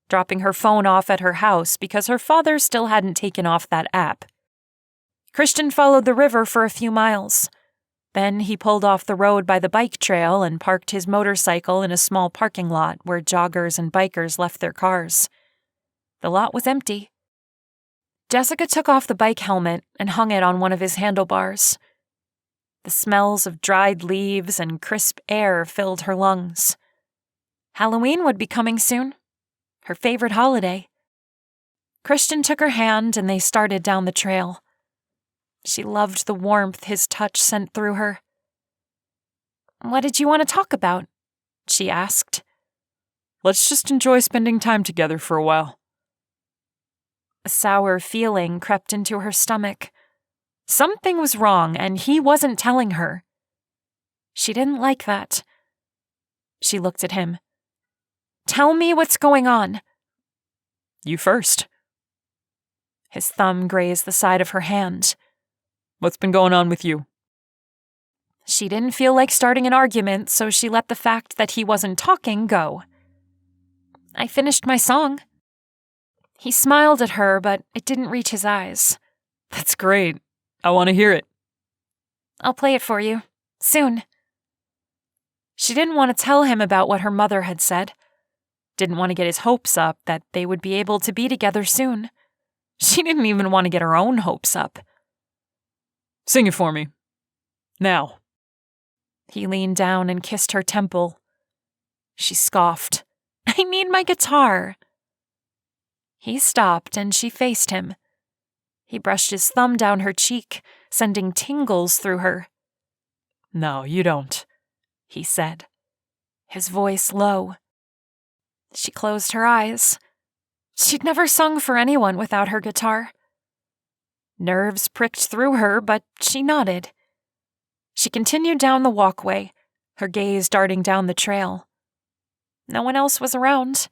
A: dropping her phone off at her house because her father still hadn't taken off that app. Christian followed the river for a few miles. Then he pulled off the road by the bike trail and parked his motorcycle in a small parking lot where joggers and bikers left their cars. The lot was empty. Jessica took off the bike helmet and hung it on one of his handlebars. The smells of dried leaves and crisp air filled her lungs. Halloween would be coming soon, her favorite holiday. Christian took her hand and they started down the trail. She loved the warmth his touch sent through her. What did you want to talk about? She asked.
C: Let's just enjoy spending time together for a while.
A: A sour feeling crept into her stomach. Something was wrong, and he wasn't telling her. She didn't like that. She looked at him. Tell me what's going on.
C: You first.
A: His thumb grazed the side of her hand.
C: What's been going on with you?
A: She didn't feel like starting an argument, so she let the fact that he wasn't talking go. I finished my song. He smiled at her, but it didn't reach his eyes.
C: That's great. I want to hear it.
A: I'll play it for you. Soon. She didn't want to tell him about what her mother had said. Didn't want to get his hopes up that they would be able to be together soon. She didn't even want to get her own hopes up.
C: Sing it for me. Now.
A: He leaned down and kissed her temple. She scoffed. I need my guitar. He stopped and she faced him. He brushed his thumb down her cheek, sending tingles through her.
C: No, you don't,
A: he said, his voice low. She closed her eyes. She'd never sung for anyone without her guitar. Nerves pricked through her, but she nodded. She continued down the walkway, her gaze darting down the trail. No one else was around.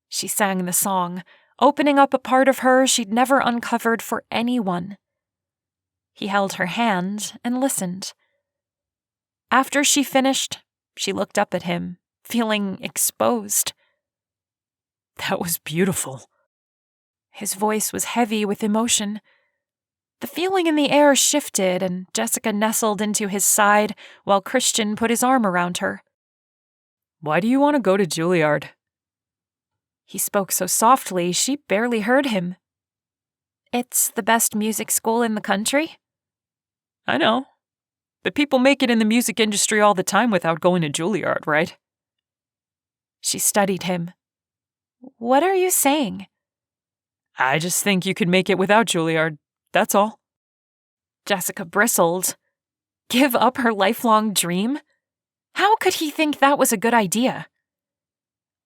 A: She sang the song, opening up a part of her she'd never uncovered for anyone. He held her hand and listened.
B: After she finished, she looked up at him, feeling exposed.
C: That was beautiful.
B: His voice was heavy with emotion. The feeling in the air shifted, and Jessica nestled into his side while Christian put his arm around her.
C: Why do you want to go to Juilliard?
B: He spoke so softly she barely heard him. It's the best music school in the country?
C: I know. But people make it in the music industry all the time without going to Juilliard, right?
B: She studied him. What are you saying?
C: I just think you could make it without Juilliard, that's all.
B: Jessica bristled. Give up her lifelong dream? How could he think that was a good idea?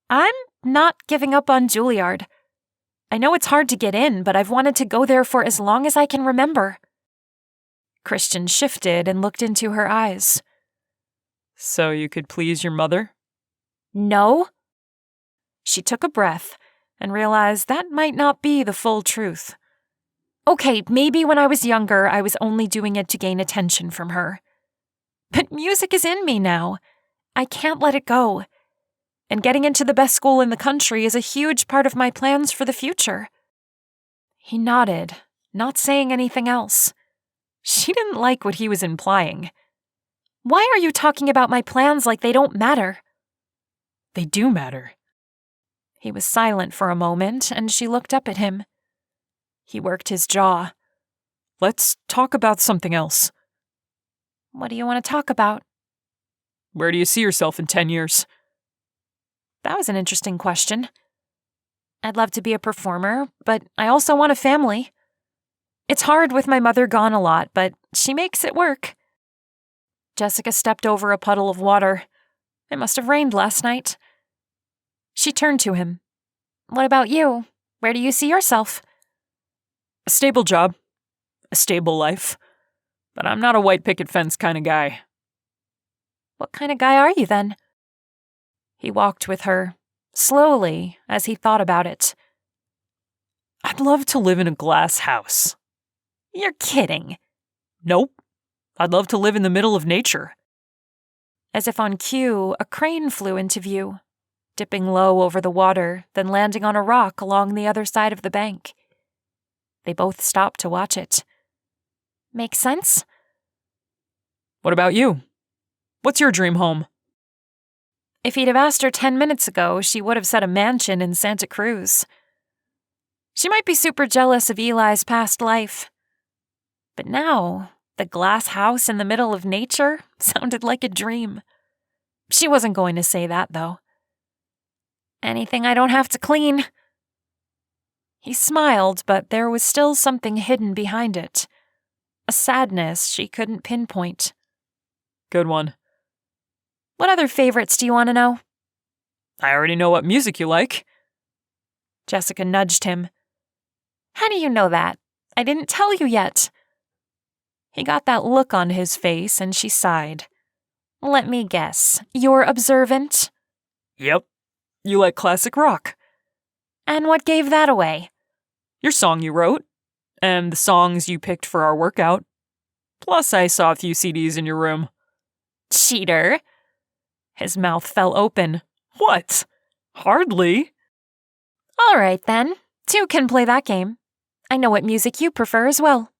B: I'm not giving up on Juilliard. I know it's hard to get in, but I've wanted to go there for as long as I can remember. Christian shifted and looked into her eyes.
C: So you could please your mother?
B: No. She took a breath and realized that might not be the full truth. Okay, maybe when I was younger, I was only doing it to gain attention from her. But music is in me now. I can't let it go. And getting into the best school in the country is a huge part of my plans for the future. He nodded, not saying anything else. She didn't like what he was implying. Why are you talking about my plans like they don't matter?
C: They do matter.
B: He was silent for a moment, and she looked up at him. He worked his jaw.
C: Let's talk about something else.
B: What do you want to talk about?
C: Where do you see yourself in 10 years?
B: That was an interesting question. I'd love to be a performer, but I also want a family. It's hard with my mother gone a lot, but she makes it work. Jessica stepped over a puddle of water. It must have rained last night. She turned to him. What about you? Where do you see yourself?
C: A stable job. A stable life. But I'm not a white picket fence kind of guy.
B: What kind of guy are you then? He walked with her, slowly, as he thought about it.
C: I'd love to live in a glass house.
B: You're kidding.
C: Nope. I'd love to live in the middle of nature.
B: As if on cue, a crane flew into view, dipping low over the water, then landing on a rock along the other side of the bank. They both stopped to watch it. Make sense?
C: What about you? What's your dream home?
B: If he'd have asked her 10 minutes ago, she would have said a mansion in Santa Cruz. She might be super jealous of Eli's past life. But now, the glass house in the middle of nature sounded like a dream. She wasn't going to say that, though. Anything I don't have to clean. He smiled, but there was still something hidden behind it. A sadness she couldn't pinpoint.
C: Good one.
B: What other favorites do you want to know?
C: I already know what music you like.
B: Jessica nudged him. How do you know that? I didn't tell you yet. He got that look on his face and she sighed. Let me guess. You're observant?
C: Yep. You like classic rock.
B: And what gave that away?
C: Your song you wrote. And the songs you picked for our workout. Plus, I saw a few CDs in your room.
B: Cheater. His mouth fell open.
C: What? Hardly.
B: All right, then. Two can play that game. I know what music you prefer as well.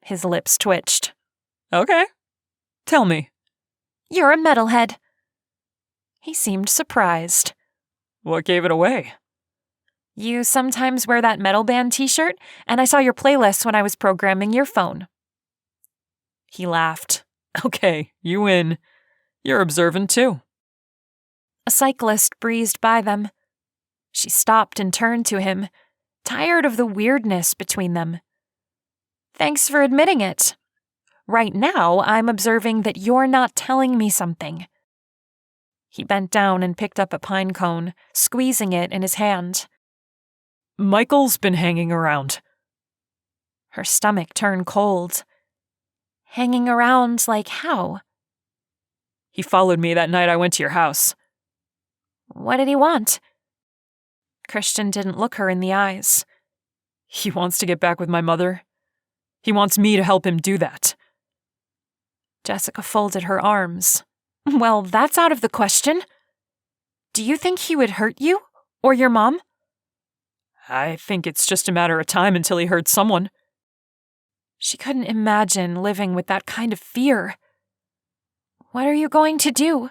B: His lips twitched.
C: Okay. Tell me.
B: You're a metalhead. He seemed surprised.
C: What gave it away?
B: You sometimes wear that metal band t-shirt, and I saw your playlist when I was programming your phone. He laughed.
C: Okay, you win. You're observant too.
B: A cyclist breezed by them. She stopped and turned to him, tired of the weirdness between them. Thanks for admitting it. Right now, I'm observing that you're not telling me something. He bent down and picked up a pine cone, squeezing it in his hand.
C: Michael's been hanging around.
B: Her stomach turned cold. Hanging around like how?
C: He followed me that night I went to your house.
B: What did he want? Christian didn't look her in the eyes.
C: He wants to get back with my mother. He wants me to help him do that.
B: Jessica folded her arms. Well, that's out of the question. Do you think he would hurt you? Or your mom?
C: I think it's just a matter of time until he hurts someone.
B: She couldn't imagine living with that kind of fear. What are you going to do?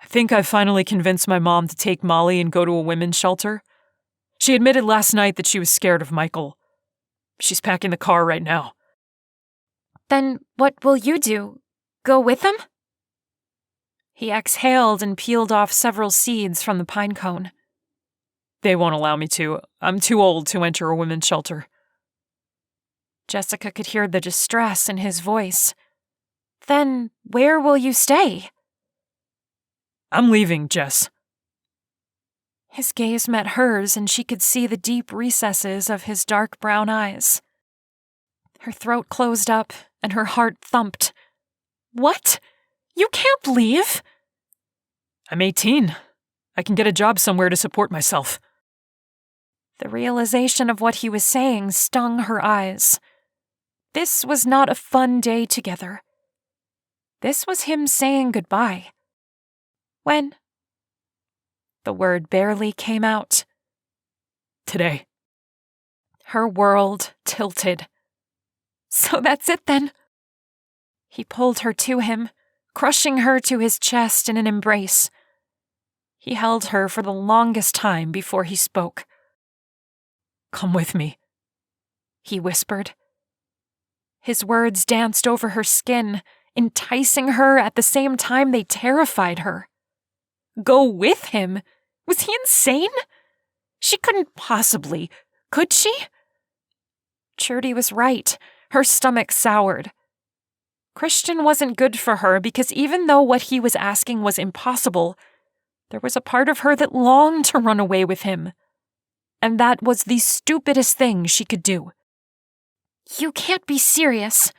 C: I think I've finally convinced my mom to take Molly and go to a women's shelter. She admitted last night that she was scared of Michael. She's packing the car right now.
B: Then what will you do? Go with him? He exhaled and peeled off several seeds from the pine cone.
C: They won't allow me to. I'm too old to enter a women's shelter.
B: Jessica could hear the distress in his voice. Then where will you stay?
C: I'm leaving, Jess.
B: His gaze met hers, and she could see the deep recesses of his dark brown eyes. Her throat closed up, and her heart thumped. What? You can't leave!
C: I'm 18. I can get a job somewhere to support myself.
B: The realization of what he was saying stung her eyes. This was not a fun day together. This was him saying goodbye. When? The word barely came out.
C: Today.
B: Her world tilted. So that's it then. He pulled her to him, crushing her to his chest in an embrace. He held her for the longest time before he spoke.
C: Come with me,
B: he whispered. His words danced over her skin, enticing her at the same time they terrified her. Go with him? Was he insane? She couldn't possibly, could she? Trudy was right. Her stomach soured. Christian wasn't good for her because even though what he was asking was impossible, there was a part of her that longed to run away with him. And that was the stupidest thing she could do. You can't be serious,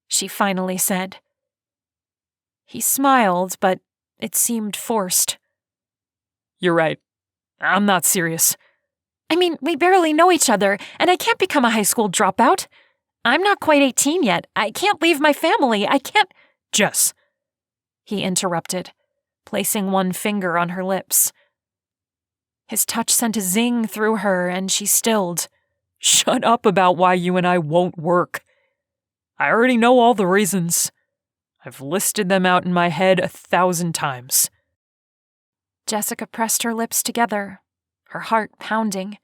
B: she finally said. He smiled, but it seemed forced.
C: You're right. I'm not serious.
B: I mean, we barely know each other, and I can't become a high school dropout. I'm not quite 18 yet. I can't leave my family. I can't—
C: Jess,
B: he interrupted, placing one finger on her lips. His touch sent a zing through her, and she stilled.
C: Shut up about why you and I won't work. I already know all the reasons. I've listed them out in my head 1,000 times.
B: Jessica pressed her lips together, her heart pounding.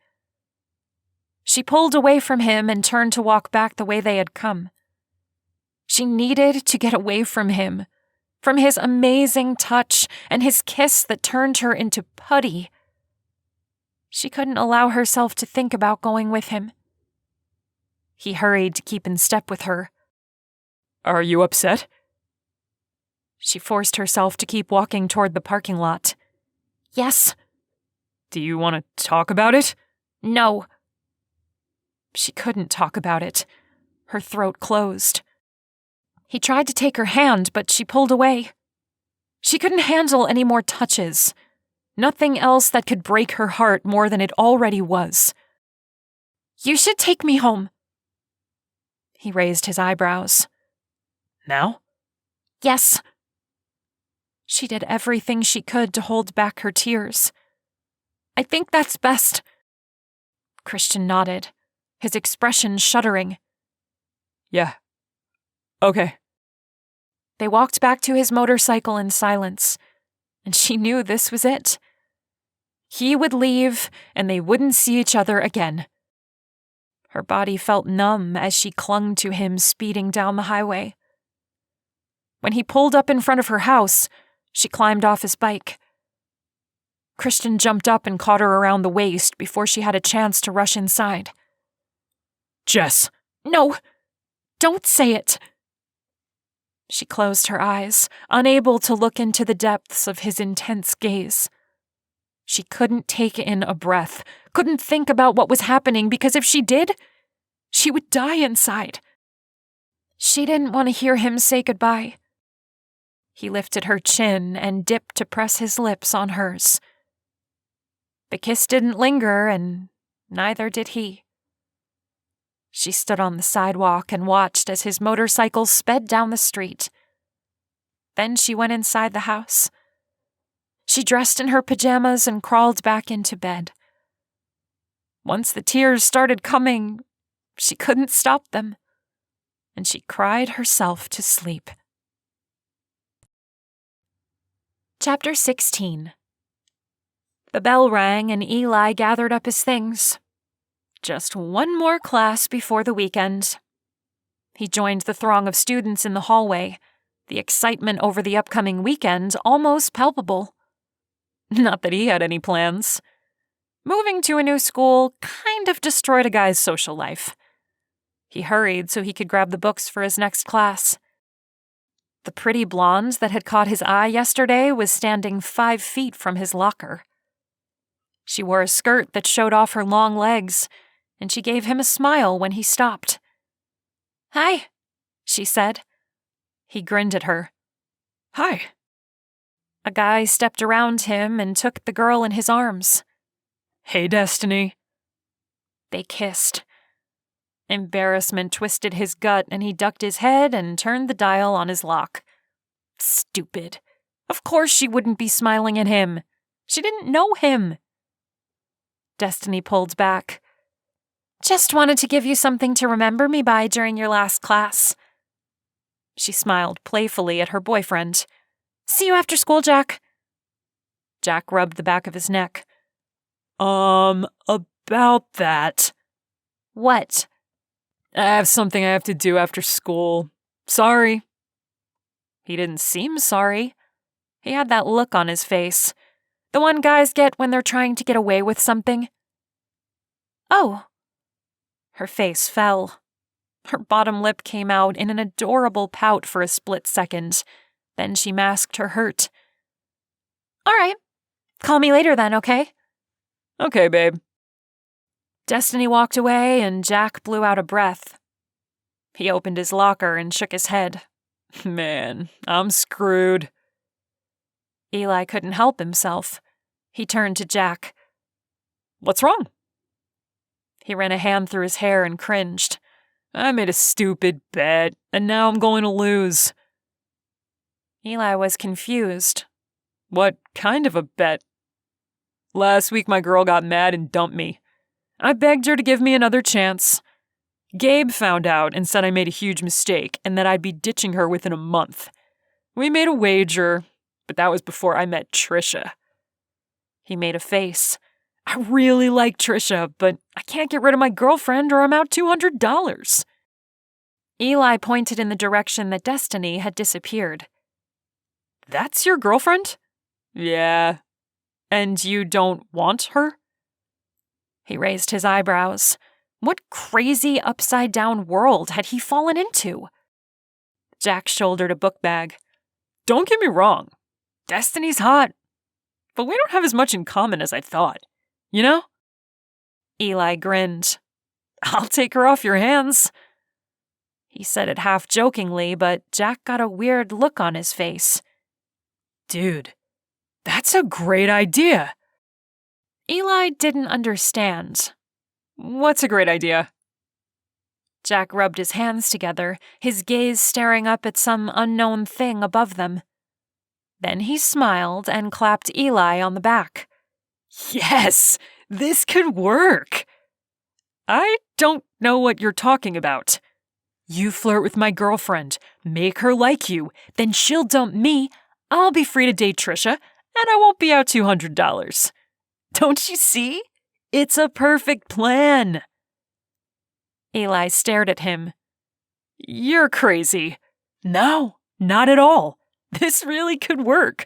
B: She pulled away from him and turned to walk back the way they had come. She needed to get away from him, from his amazing touch and his kiss that turned her into putty. She couldn't allow herself to think about going with him. He hurried to keep in step with her.
C: Are you upset?
B: She forced herself to keep walking toward the parking lot. Yes.
C: Do you want to talk about it?
B: No. She couldn't talk about it. Her throat closed. He tried to take her hand, but she pulled away. She couldn't handle any more touches. Nothing else that could break her heart more than it already was. You should take me home. He raised his eyebrows.
C: Now?
B: Yes. She did everything she could to hold back her tears. I think that's best. Christian nodded, his expression shuddering.
C: Yeah. Okay.
B: They walked back to his motorcycle in silence, and she knew this was it. He would leave, and they wouldn't see each other again. Her body felt numb as she clung to him speeding down the highway. When he pulled up in front of her house, she climbed off his bike. Christian jumped up and caught her around the waist before she had a chance to rush inside.
C: Jess.
B: No, don't say it. She closed her eyes, unable to look into the depths of his intense gaze. She couldn't take in a breath, couldn't think about what was happening because if she did, she would die inside. She didn't want to hear him say goodbye. He lifted her chin and dipped to press his lips on hers. The kiss didn't linger, and neither did he. She stood on the sidewalk and watched as his motorcycle sped down the street. Then she went inside the house. She dressed in her pajamas and crawled back into bed. Once the tears started coming, she couldn't stop them, and she cried herself to sleep. Chapter 16. The bell rang and Eli gathered up his things. Just one more class before the weekend. He joined the throng of students in the hallway, the excitement over the upcoming weekend almost palpable. Not that he had any plans. Moving to a new school kind of destroyed a guy's social life. He hurried so he could grab the books for his next class. The pretty blonde that had caught his eye yesterday was standing 5 feet from his locker. She wore a skirt that showed off her long legs, and she gave him a smile when he stopped. "Hi," she said. He grinned at her.
C: Hi.
B: A guy stepped around him and took the girl in his arms.
C: Hey, Destiny.
B: They kissed. Embarrassment twisted his gut, and he ducked his head and turned the dial on his lock. Stupid. Of course she wouldn't be smiling at him. She didn't know him. Destiny pulled back. "Just wanted to give you something to remember me by during your last class." She smiled playfully at her boyfriend. "See you after school, Jack." Jack rubbed the back of his neck.
C: About that.
B: "What?"
C: I have something I have to do after school. Sorry.
B: He didn't seem sorry. He had that look on his face. The one guys get when they're trying to get away with something. "Oh." Her face fell. Her bottom lip came out in an adorable pout for a split second. Then she masked her hurt. "All right. Call me later then, okay?"
C: Okay, babe.
B: Destiny walked away and Jack blew out a breath. He opened his locker and shook his head.
C: Man, I'm screwed.
B: Eli couldn't help himself. He turned to Jack.
C: What's wrong?
B: He ran a hand through his hair and cringed.
C: I made a stupid bet, and now I'm going to lose.
B: Eli was confused.
C: What kind of a bet? Last week my girl got mad and dumped me. I begged her to give me another chance. Gabe found out and said I made a huge mistake and that I'd be ditching her within a month. We made a wager, but that was before I met Trisha.
B: He made a face.
C: I really like Trisha, but I can't get rid of my girlfriend or I'm out $200.
B: Eli pointed in the direction that Destiny had disappeared.
C: That's your girlfriend? Yeah. And you don't want her?
B: He raised his eyebrows. What crazy upside-down world had he fallen into? Jack shouldered a book bag.
C: Don't get me wrong. Destiny's hot. But we don't have as much in common as I thought. You know?
B: Eli grinned.
C: I'll take her off your hands.
B: He said it half jokingly, but Jack got a weird look on his face.
C: Dude, that's a great idea.
B: Eli didn't understand.
C: What's a great idea?
B: Jack rubbed his hands together, his gaze staring up at some unknown thing above them. Then he smiled and clapped Eli on the back.
C: Yes, this could work. I don't know what you're talking about. You flirt with my girlfriend, make her like you, then she'll dump me, I'll be free to date Trisha, and I won't be out $200. Don't you see? It's a perfect plan.
B: Eli stared at him.
C: You're crazy. No, not at all. This really could work.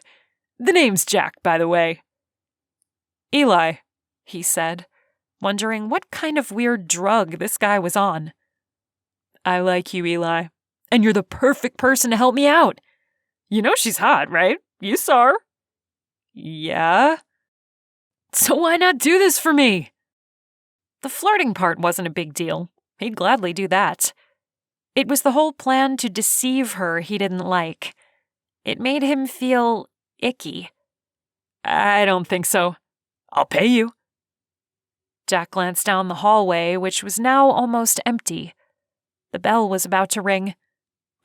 C: The name's Jack, by the way.
B: Eli, he said, wondering what kind of weird drug this guy was on.
C: I like you, Eli, and you're the perfect person to help me out. You know she's hot, right? You saw her. Yeah? So why not do this for me?
B: The flirting part wasn't a big deal. He'd gladly do that. It was the whole plan to deceive her he didn't like. It made him feel icky.
C: I don't think so. I'll pay you.
B: Jack glanced down the hallway, which was now almost empty. The bell was about to ring.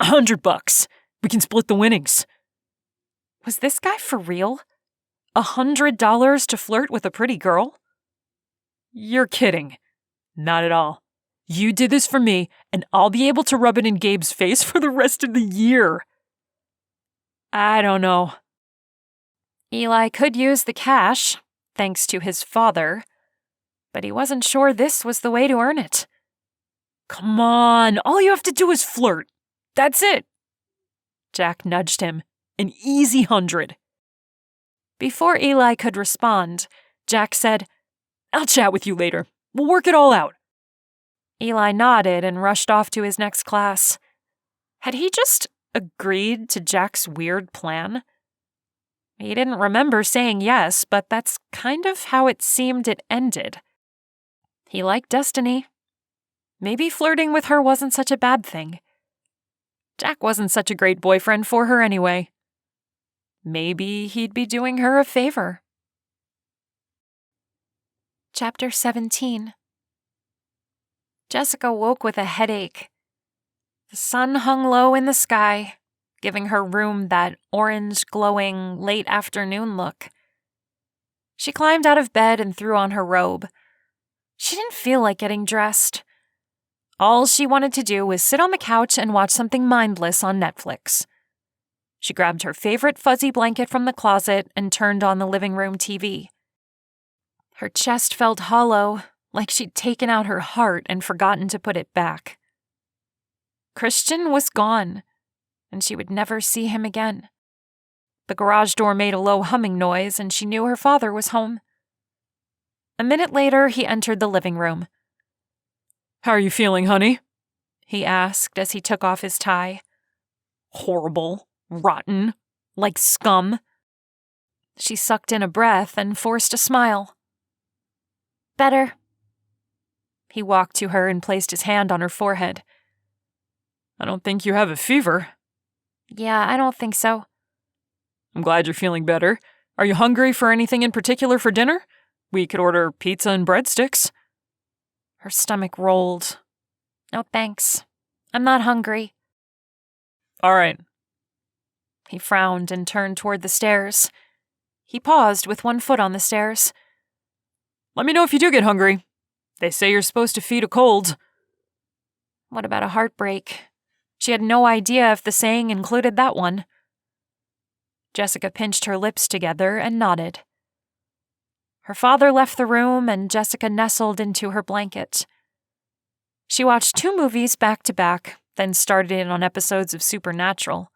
C: $100. We can split the winnings.
B: Was this guy for real? $100 to flirt with a pretty girl?
C: You're kidding. Not at all. You did this for me, and I'll be able to rub it in Gabe's face for the rest of the year.
B: I don't know. Eli could use the cash, thanks to his father, but he wasn't sure this was the way to earn it.
C: Come on, all you have to do is flirt. That's it.
B: Jack nudged him.
C: An easy 100.
B: Before Eli could respond, Jack said,
C: I'll chat with you later. We'll work it all out.
B: Eli nodded and rushed off to his next class. Had he just agreed to Jack's weird plan? He didn't remember saying yes, but that's kind of how it seemed it ended. He liked Destiny. Maybe flirting with her wasn't such a bad thing. Jack wasn't such a great boyfriend for her anyway. Maybe he'd be doing her a favor. Chapter 17. Jessica woke with a headache. The sun hung low in the sky, giving her room that orange, glowing, late afternoon look. She climbed out of bed and threw on her robe. She didn't feel like getting dressed. All she wanted to do was sit on the couch and watch something mindless on Netflix. She grabbed her favorite fuzzy blanket from the closet and turned on the living room TV. Her chest felt hollow, like she'd taken out her heart and forgotten to put it back. Christian was gone, and she would never see him again. The garage door made a low humming noise, and she knew her father was home. A minute later, he entered the living room.
C: How are you feeling, honey?
B: He asked as he took off his tie.
C: Horrible. Rotten.
B: Like scum. She sucked in a breath and forced a smile. Better. He walked to her and placed his hand on her forehead.
C: I don't think you have a fever.
B: Yeah, I don't think so.
C: I'm glad you're feeling better. Are you hungry for anything in particular for dinner? We could order pizza and breadsticks.
B: Her stomach rolled. No thanks. I'm not hungry.
C: All right.
B: He frowned and turned toward the stairs. He paused with one foot on the stairs.
C: Let me know if you do get hungry. They say you're supposed to feed a cold.
B: What about a heartbreak? She had no idea if the saying included that one. Jessica pinched her lips together and nodded. Her father left the room and Jessica nestled into her blanket. She watched 2 movies back to back, then started in on episodes of Supernatural.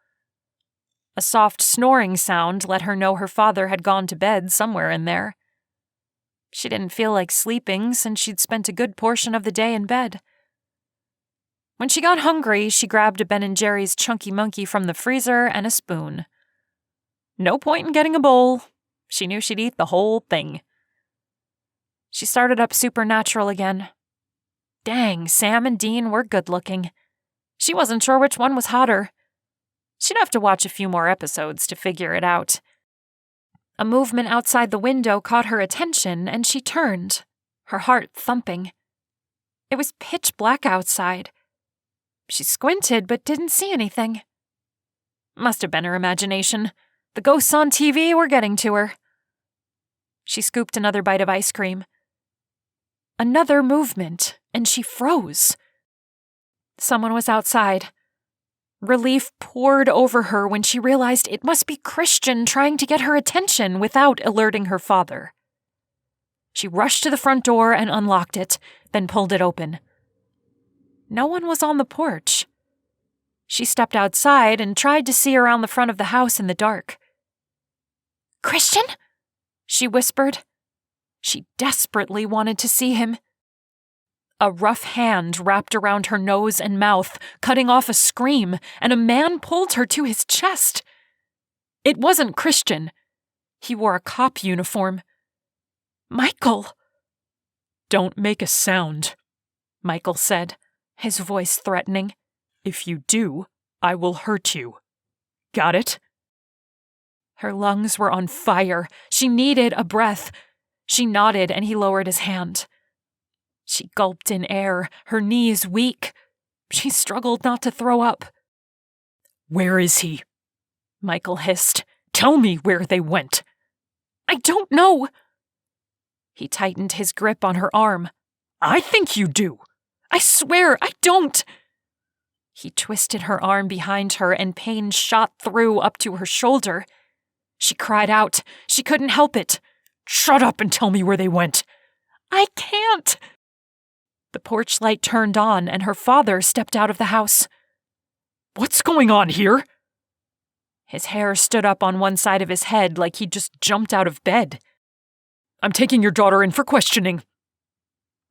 B: A soft snoring sound let her know her father had gone to bed somewhere in there. She didn't feel like sleeping since she'd spent a good portion of the day in bed. When she got hungry, she grabbed a Ben & Jerry's Chunky Monkey from the freezer and a spoon. No point in getting a bowl. She knew she'd eat the whole thing. She started up Supernatural again. Dang, Sam and Dean were good-looking. She wasn't sure which one was hotter. She'd have to watch a few more episodes to figure it out. A movement outside the window caught her attention, and she turned, her heart thumping. It was pitch black outside. She squinted but didn't see anything. Must have been her imagination. The ghosts on TV were getting to her. She scooped another bite of ice cream. Another movement, and she froze. Someone was outside. Relief poured over her when she realized it must be Christian trying to get her attention without alerting her father. She rushed to the front door and unlocked it, then pulled it open. No one was on the porch. She stepped outside and tried to see around the front of the house in the dark. "Christian?" she whispered. She desperately wanted to see him. A rough hand wrapped around her nose and mouth, cutting off a scream, and a man pulled her to his chest. It wasn't Christian. He wore a cop uniform. "Michael!"
C: "Don't make a sound,"
B: Michael said, his voice threatening.
C: "If you do, I will hurt you. Got it?"
B: Her lungs were on fire. She needed a breath. She nodded and he lowered his hand. She gulped in air, her knees weak. She struggled not to throw up.
C: "Where is he?" Michael hissed. "Tell me where they went."
B: "I don't know." He tightened his grip on her arm.
C: "I think you do."
B: "I swear, I don't." He twisted her arm behind her and pain shot through up to her shoulder. She cried out. She couldn't help it.
C: "Shut up and tell me where they went."
B: "I can't." The porch light turned on and her father stepped out of the house.
C: "What's going on here?"
B: His hair stood up on one side of his head like he'd just jumped out of bed.
C: "I'm taking your daughter in for questioning."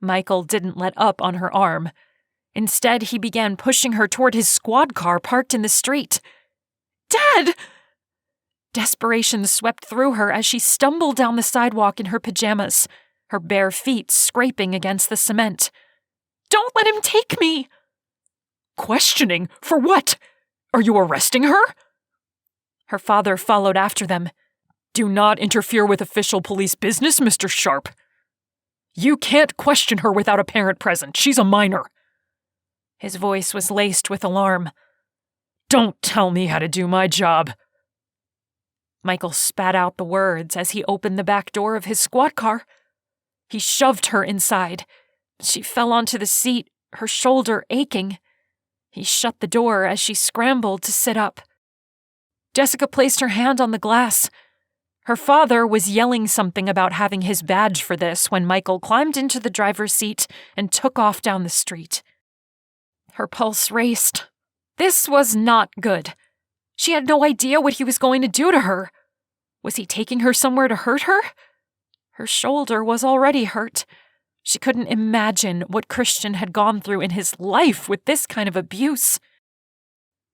B: Michael didn't let up on her arm. Instead, he began pushing her toward his squad car parked in the street. "Dad!" Desperation swept through her as she stumbled down the sidewalk in her pajamas, her bare feet scraping against the cement. "Don't let him take me!"
C: "Questioning? For what? Are you arresting her?"
B: Her father followed after them.
C: "Do not interfere with official police business, Mr. Sharp. You can't question her without a parent present. She's a minor."
B: His voice was laced with alarm.
C: "Don't tell me how to do my job."
B: Michael spat out the words as he opened the back door of his squad car. He shoved her inside. She fell onto the seat, her shoulder aching. He shut the door as she scrambled to sit up. Jessica placed her hand on the glass. Her father was yelling something about having his badge for this when Michael climbed into the driver's seat and took off down the street. Her pulse raced. This was not good. She had no idea what he was going to do to her. Was he taking her somewhere to hurt her? Her shoulder was already hurt. She couldn't imagine what Christian had gone through in his life with this kind of abuse.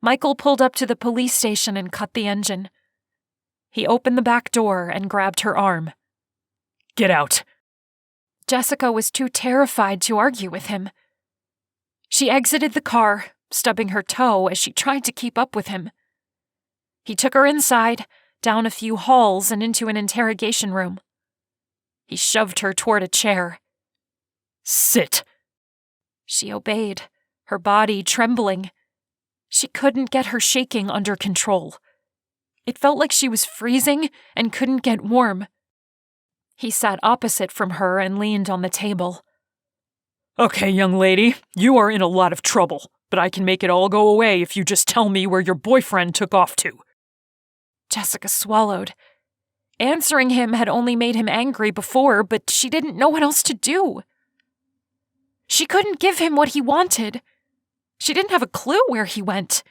B: Michael pulled up to the police station and cut the engine. He opened the back door and grabbed her arm.
C: "Get out."
B: Jessica was too terrified to argue with him. She exited the car, stubbing her toe as she tried to keep up with him. He took her inside, down a few halls and into an interrogation room. He shoved her toward a chair.
C: "Sit."
B: She obeyed, her body trembling. She couldn't get her shaking under control. It felt like she was freezing and couldn't get warm. He sat opposite from her and leaned on the table.
C: "Okay, young lady, you are in a lot of trouble, but I can make it all go away if you just tell me where your boyfriend took off to."
B: Jessica swallowed. Answering him had only made him angry before, but she didn't know what else to do. She couldn't give him what he wanted. She didn't have a clue where he went.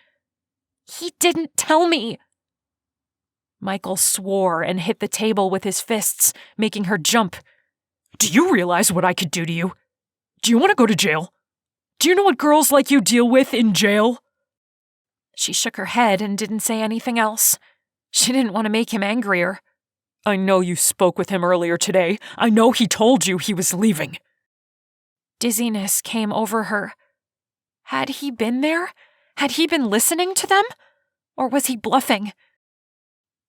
B: "He didn't tell me." Michael swore and hit the table with his fists, making her jump.
C: "Do you realize what I could do to you? Do you want to go to jail? Do you know what girls like you deal with in jail?"
B: She shook her head and didn't say anything else. She didn't want to make him angrier.
C: "I know you spoke with him earlier today. I know he told you he was leaving."
B: Dizziness came over her. Had he been there? Had he been listening to them? Or was he bluffing?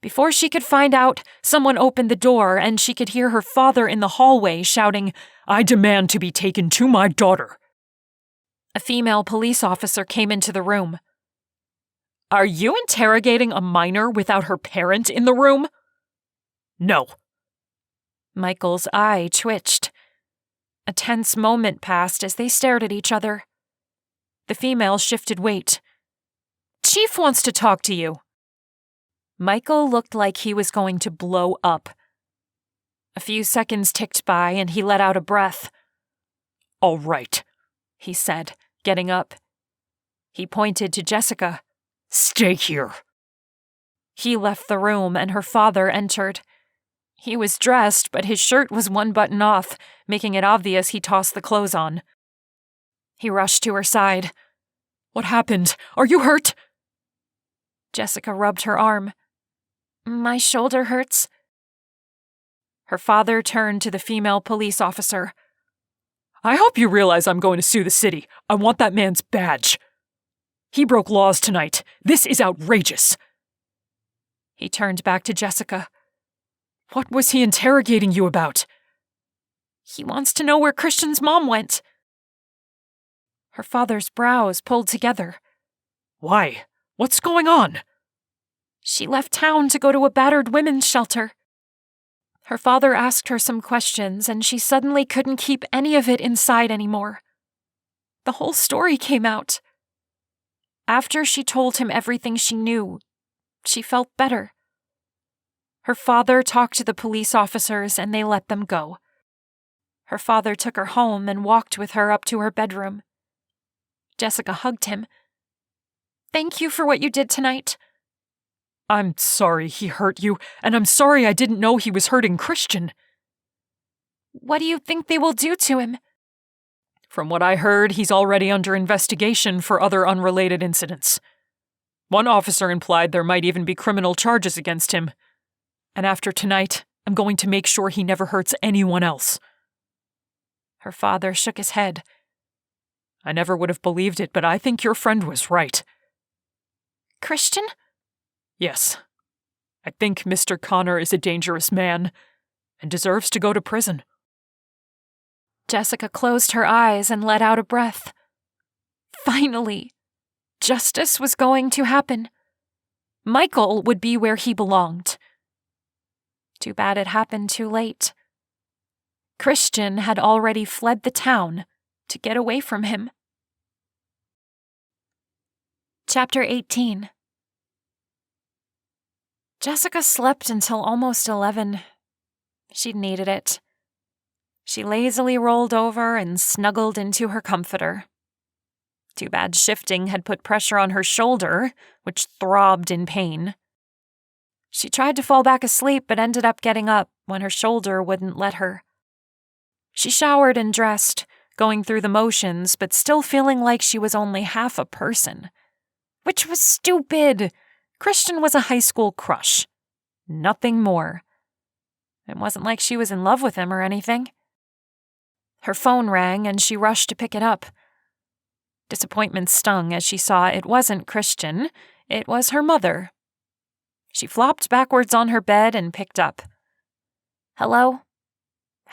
B: Before she could find out, someone opened the door and she could hear her father in the hallway shouting,
C: "I demand to be taken to my daughter."
B: A female police officer came into the room. "Are you interrogating a minor without her parent in the room?"
C: "No."
B: Michael's eye twitched. A tense moment passed as they stared at each other. The female shifted weight. "Chief wants to talk to you." Michael looked like he was going to blow up. A few seconds ticked by and he let out a breath.
C: "All right,"
B: he said, getting up. He pointed to Jessica.
C: "Stay here."
B: He left the room and her father entered. He was dressed, but his shirt was one button off, making it obvious he tossed the clothes on. He rushed to her side.
C: "What happened? Are you hurt?"
B: Jessica rubbed her arm. "My shoulder hurts." Her father turned to the female police officer.
C: "I hope you realize I'm going to sue the city. I want that man's badge. He broke laws tonight. This is outrageous."
B: He turned back to Jessica.
C: "What was he interrogating you about?"
B: He wants to know where Christian's mom went. Her father's brows pulled together.
C: Why? What's going on?
B: She left town to go to a battered women's shelter. Her father asked her some questions, and she suddenly couldn't keep any of it inside anymore. The whole story came out. After she told him everything she knew, she felt better. Her father talked to the police officers, and they let them go. Her father took her home and walked with her up to her bedroom. Jessica hugged him. "Thank you for what you did tonight."
C: I'm sorry he hurt you, and I'm sorry I didn't know he was hurting Christian.
B: What do you think they will do to him?
C: From what I heard, he's already under investigation for other unrelated incidents. One officer implied there might even be criminal charges against him. And after tonight, I'm going to make sure he never hurts anyone else.
B: Her father shook his head.
C: I never would have believed it, but I think your friend was right.
B: Christian?
C: Yes. I think Mr. Connor is a dangerous man and deserves to go to prison.
B: Jessica closed her eyes and let out a breath. Finally, justice was going to happen. Michael would be where he belonged. Too bad it happened too late. Christian had already fled the town to get away from him. Chapter 18. Jessica slept until almost 11. She'd needed it. She lazily rolled over and snuggled into her comforter. Too bad shifting had put pressure on her shoulder, which throbbed in pain. She tried to fall back asleep but ended up getting up when her shoulder wouldn't let her. She showered and dressed, going through the motions but still feeling like she was only half a person. Which was stupid. Christian was a high school crush. Nothing more. It wasn't like she was in love with him or anything. Her phone rang and she rushed to pick it up. Disappointment stung as she saw it wasn't Christian, it was her mother. She flopped backwards on her bed and picked up. "Hello?"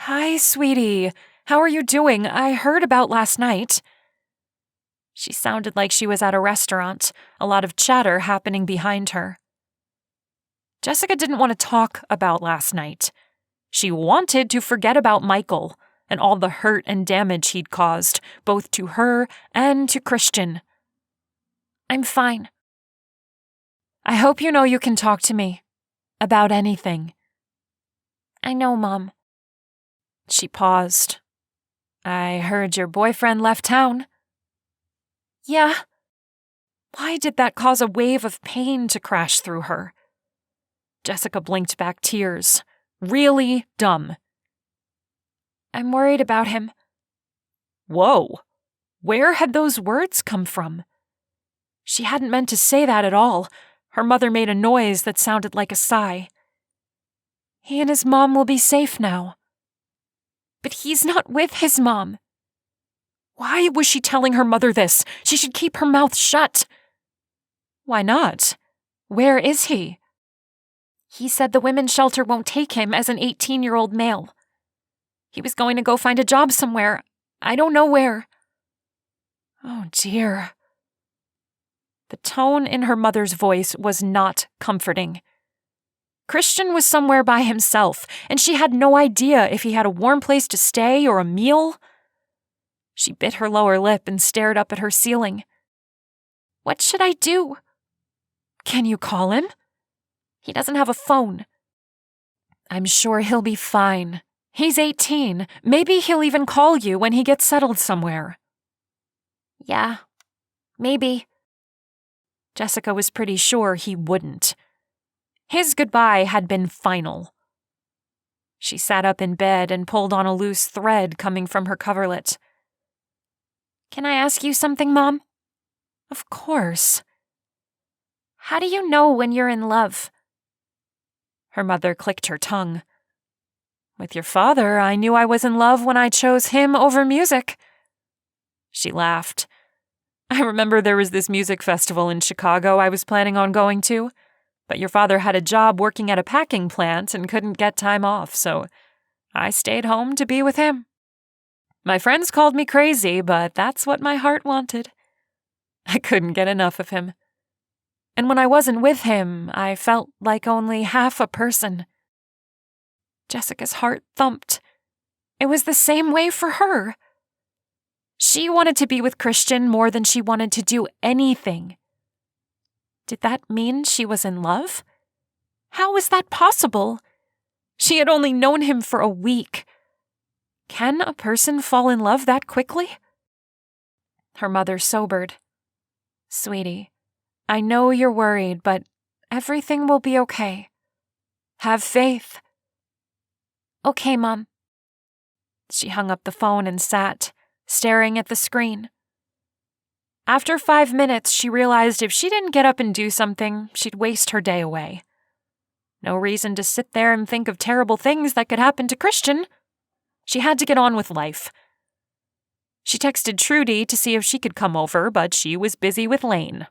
B: "Hi, sweetie. How are you doing? I heard about last night." She sounded like she was at a restaurant, a lot of chatter happening behind her. Jessica didn't want to talk about last night. She wanted to forget about Michael and all the hurt and damage he'd caused, both to her and to Christian. "I'm fine. I hope you know you can talk to me about anything." "I know, Mom." She paused. "I heard your boyfriend left town." "Yeah." Why did that cause a wave of pain to crash through her? Jessica blinked back tears. Really dumb. "I'm worried about him." Whoa. Where had those words come from? She hadn't meant to say that at all. Her mother made a noise that sounded like a sigh. "He and his mom will be safe now." "But he's not with his mom." Why was she telling her mother this? She should keep her mouth shut. Why not? Where is he? He said the women's shelter won't take him as an 18-year-old male. He was going to go find a job somewhere. I don't know where. Oh, dear. The tone in her mother's voice was not comforting. Christian was somewhere by himself, and she had no idea if he had a warm place to stay or a meal. She bit her lower lip and stared up at her ceiling. What should I do? Can you call him? He doesn't have a phone. I'm sure he'll be fine. He's 18. Maybe he'll even call you when he gets settled somewhere. Yeah, maybe. Jessica was pretty sure he wouldn't. His goodbye had been final. She sat up in bed and pulled on a loose thread coming from her coverlet. Can I ask you something, Mom? Of course. How do you know when you're in love? Her mother clicked her tongue. With your father, I knew I was in love when I chose him over music. She laughed. I remember there was this music festival in Chicago I was planning on going to, but your father had a job working at a packing plant and couldn't get time off, so I stayed home to be with him. My friends called me crazy, but that's what my heart wanted. I couldn't get enough of him. And when I wasn't with him, I felt like only half a person. Jessica's heart thumped. It was the same way for her. She wanted to be with Christian more than she wanted to do anything. Did that mean she was in love? How was that possible? She had only known him for a week. Can a person fall in love that quickly? Her mother sobered. Sweetie, I know you're worried, but everything will be okay. Have faith. Okay, Mom. She hung up the phone and sat, staring at the screen. After 5 minutes, she realized if she didn't get up and do something, she'd waste her day away. No reason to sit there and think of terrible things that could happen to Christian. She had to get on with life. She texted Trudy to see if she could come over, but she was busy with Lane.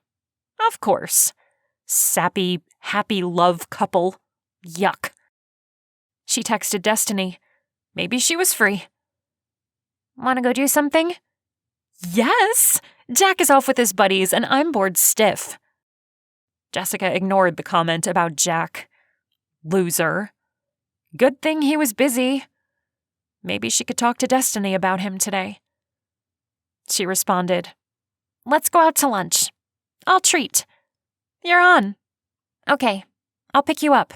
B: Of course. Sappy, happy love couple. Yuck. She texted Destiny. Maybe she was free. Want to go do something? Yes! Jack is off with his buddies, and I'm bored stiff. Jessica ignored the comment about Jack. Loser. Good thing he was busy. Maybe she could talk to Destiny about him today. She responded, Let's go out to lunch. I'll treat. You're on. Okay, I'll pick you up.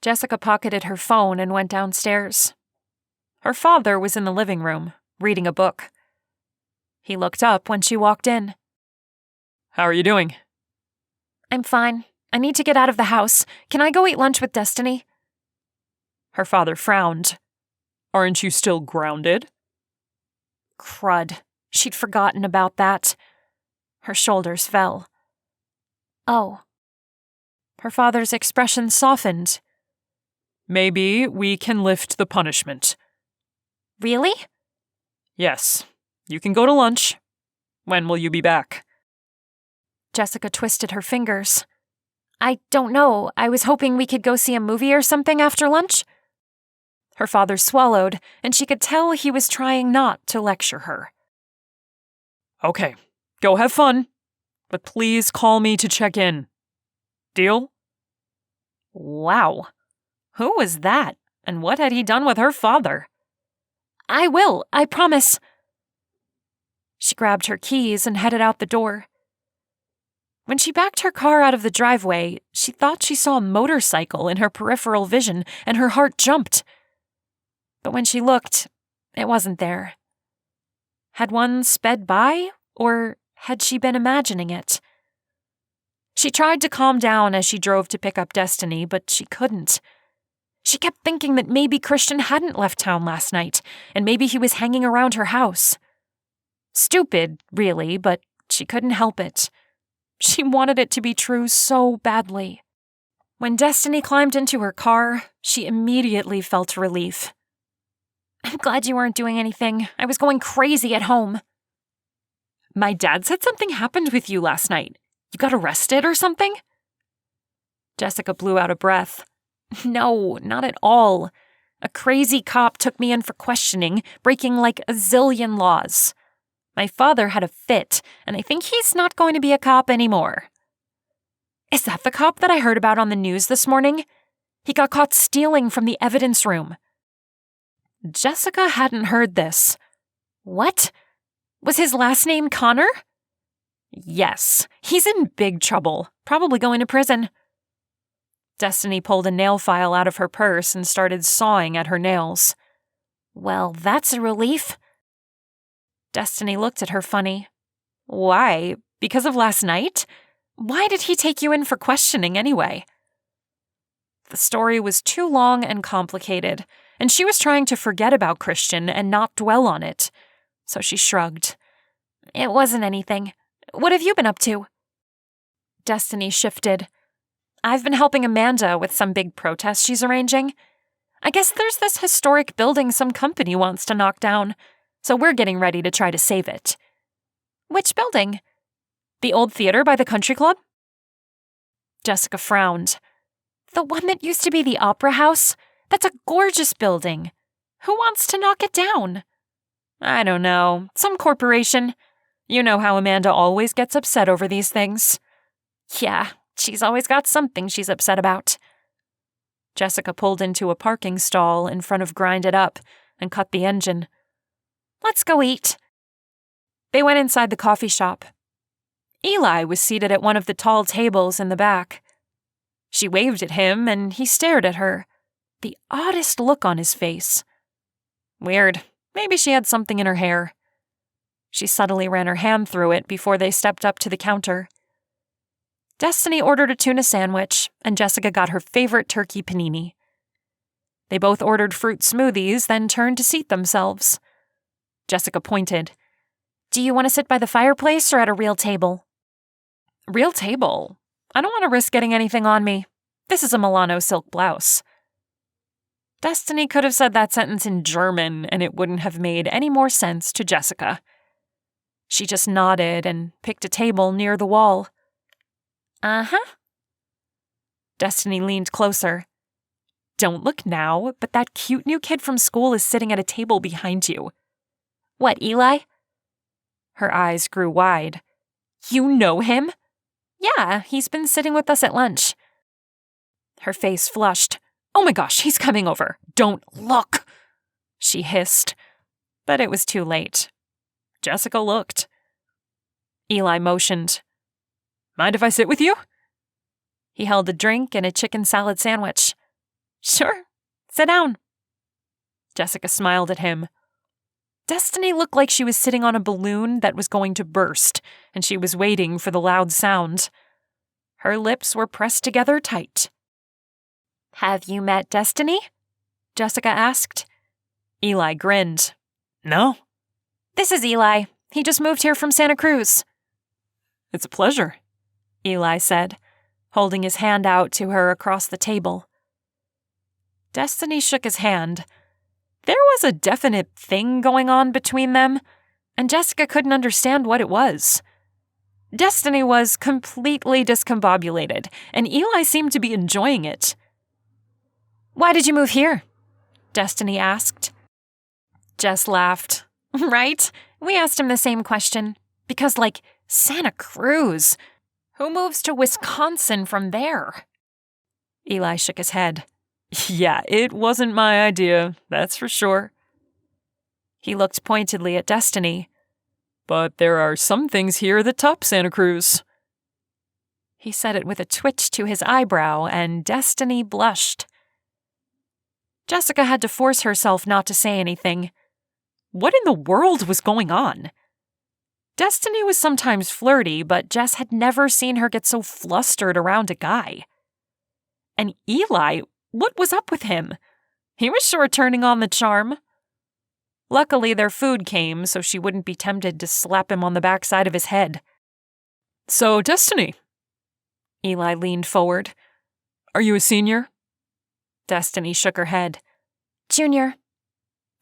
B: Jessica pocketed her phone and went downstairs. Her father was in the living room, reading a book. He looked up when she walked in.
C: How are you doing?
B: I'm fine. I need to get out of the house. Can I go eat lunch with Destiny?
C: Her father frowned. Aren't you still grounded?
B: Crud. She'd forgotten about that. Her shoulders fell. Oh. Her father's expression softened.
C: Maybe we can lift the punishment.
B: Really?
C: Yes. You can go to lunch. When will you be back?
B: Jessica twisted her fingers. I don't know. I was hoping we could go see a movie or something after lunch. Her father swallowed, and she could tell he was trying not to lecture her.
C: Okay, go have fun. But please call me to check in. Deal?
B: Wow. Who was that, and what had he done with her father? I will, I promise. She grabbed her keys and headed out the door. When she backed her car out of the driveway, she thought she saw a motorcycle in her peripheral vision, and her heart jumped. But when she looked, it wasn't there. Had one sped by, or had she been imagining it? She tried to calm down as she drove to pick up Destiny, but she couldn't. She kept thinking that maybe Christian hadn't left town last night, and maybe he was hanging around her house. Stupid, really, but she couldn't help it. She wanted it to be true so badly. When Destiny climbed into her car, she immediately felt relief. I'm glad you weren't doing anything. I was going crazy at home. My dad said something happened with you last night. You got arrested or something? Jessica blew out a breath. No, not at all. A crazy cop took me in for questioning, breaking like a zillion laws. My father had a fit, and I think he's not going to be a cop anymore. Is that the cop that I heard about on the news this morning? He got caught stealing from the evidence room. Jessica hadn't heard this. What? Was his last name Connor? Yes, he's in big trouble, probably going to prison. Destiny pulled a nail file out of her purse and started sawing at her nails. Well, that's a relief. Destiny looked at her funny. Why? Because of last night? Why did he take you in for questioning anyway? The story was too long and complicated, and she was trying to forget about Christian and not dwell on it. So she shrugged. It wasn't anything. What have you been up to? Destiny shifted. I've been helping Amanda with some big protest she's arranging. I guess there's this historic building some company wants to knock down, so we're getting ready to try to save it. Which building? The old theater by the country club? Jessica frowned. The one that used to be the opera house? That's a gorgeous building. Who wants to knock it down? I don't know. Some corporation. You know how Amanda always gets upset over these things. Yeah, she's always got something she's upset about. Jessica pulled into a parking stall in front of Grind It Up and cut the engine. Let's go eat. They went inside the coffee shop. Eli was seated at one of the tall tables in the back. She waved at him, and he stared at her, the oddest look on his face. Weird. Maybe she had something in her hair. She subtly ran her hand through it before they stepped up to the counter. Destiny ordered a tuna sandwich, and Jessica got her favorite turkey panini. They both ordered fruit smoothies, then turned to seat themselves. Jessica pointed. Do you want to sit by the fireplace or at a real table? Real table? I don't want to risk getting anything on me. This is a Milano silk blouse. Destiny could have said that sentence in German, and it wouldn't have made any more sense to Jessica. She just nodded and picked a table near the wall. Uh-huh. Destiny leaned closer. Don't look now, but that cute new kid from school is sitting at a table behind you. What, Eli? Her eyes grew wide. You know him? Yeah, he's been sitting with us at lunch. Her face flushed. Oh my gosh, he's coming over. Don't look, she hissed. But it was too late. Jessica looked. Eli motioned. Mind if I sit with you? He held a drink and a chicken salad sandwich. Sure, sit down. Jessica smiled at him. Destiny looked like she was sitting on a balloon that was going to burst, and she was waiting for the loud sound. Her lips were pressed together tight. Have you met Destiny? Jessica asked. Eli grinned. No. This is Eli. He just moved here from Santa Cruz. It's a pleasure, Eli said, holding his hand out to her across the table. Destiny shook his hand. There was a definite thing going on between them, and Jessica couldn't understand what it was. Destiny was completely discombobulated, and Eli seemed to be enjoying it. Why did you move here? Destiny asked. Jess laughed. Right? We asked him the same question. Because, Santa Cruz. Who moves to Wisconsin from there? Eli shook his head. Yeah, it wasn't my idea, that's for sure. He looked pointedly at Destiny. But there are some things here that top Santa Cruz. He said it with a twitch to his eyebrow, and Destiny blushed. Jessica had to force herself not to say anything. What in the world was going on? Destiny was sometimes flirty, but Jess had never seen her get so flustered around a guy. And Eli, what was up with him? He was sure turning on the charm. Luckily, their food came, so she wouldn't be tempted to slap him on the backside of his head. So, Destiny. Eli leaned forward. Are you a senior? Destiny shook her head. Junior.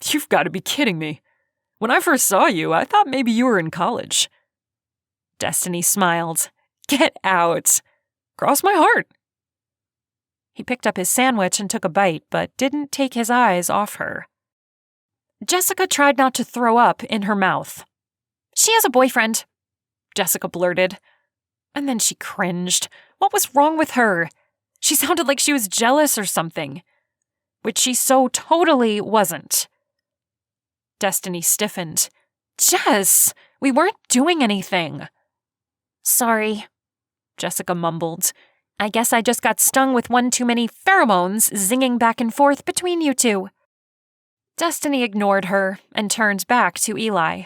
B: You've got to be kidding me. When I first saw you, I thought maybe you were in college. Destiny smiled. Get out. Cross my heart. He picked up his sandwich and took a bite, but didn't take his eyes off her. Jessica tried not to throw up in her mouth. She has a boyfriend, Jessica blurted. And then she cringed. What was wrong with her? She sounded like she was jealous or something, which she so totally wasn't. Destiny stiffened. Jess, we weren't doing anything. Sorry, Jessica mumbled. I guess I just got stung with one too many pheromones zinging back and forth between you two. Destiny ignored her and turned back to Eli.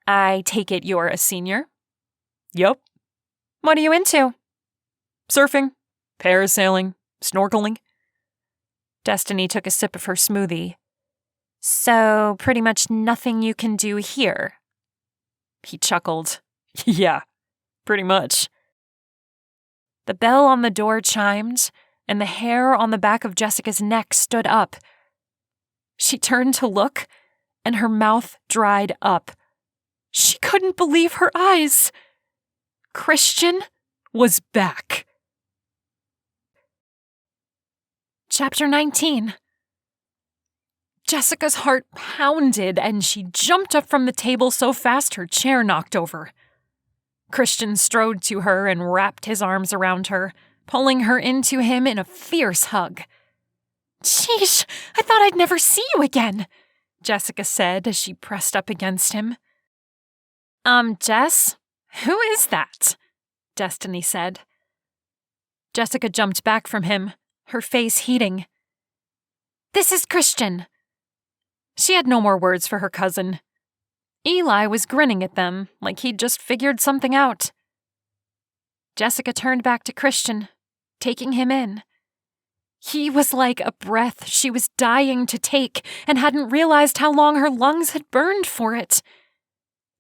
B: I take it you're a senior? Yup. What are you into? Surfing, parasailing, snorkeling. Destiny took a sip of her smoothie. So, pretty much nothing you can do here. He chuckled. Yeah, pretty much. The bell on the door chimed, and the hair on the back of Jessica's neck stood up. She turned to look, and her mouth dried up. She couldn't believe her eyes. Christian was back. Chapter 19. Jessica's heart pounded, and she jumped up from the table so fast her chair knocked over. Christian strode to her and wrapped his arms around her, pulling her into him in a fierce hug. "Sheesh, I thought I'd never see you again," Jessica said as she pressed up against him.
A: Jess? Who is that?" Destiny said.
B: Jessica jumped back from him, her face heating. "This is Christian." She had no more words for her cousin. Eli was grinning at them like he'd just figured something out. Jessica turned back to Christian, taking him in. He was like a breath she was dying to take and hadn't realized how long her lungs had burned for it.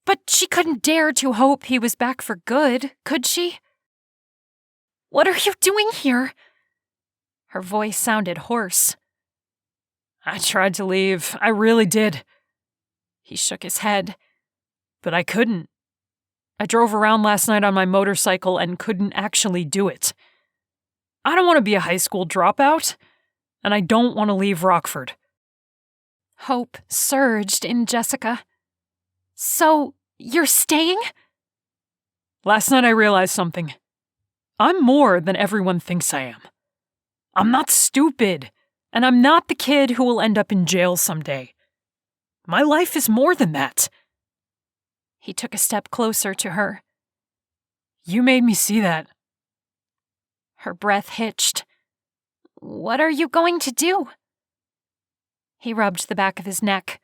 B: But she couldn't dare to hope he was back for good, could she? "What are you doing here?" Her voice sounded hoarse.
C: I tried to leave. I really did.
B: He shook his head.
C: But I couldn't. I drove around last night on my motorcycle and couldn't actually do it. I don't want to be a high school dropout, and I don't want to leave Rockford.
B: Hope surged in Jessica. "So, you're staying?"
C: Last night I realized something. I'm more than everyone thinks I am. I'm not stupid, and I'm not the kid who will end up in jail someday. My life is more than that.
B: He took a step closer to her.
C: You made me see that.
B: Her breath hitched. "What are you going to do?" He rubbed the back of his neck.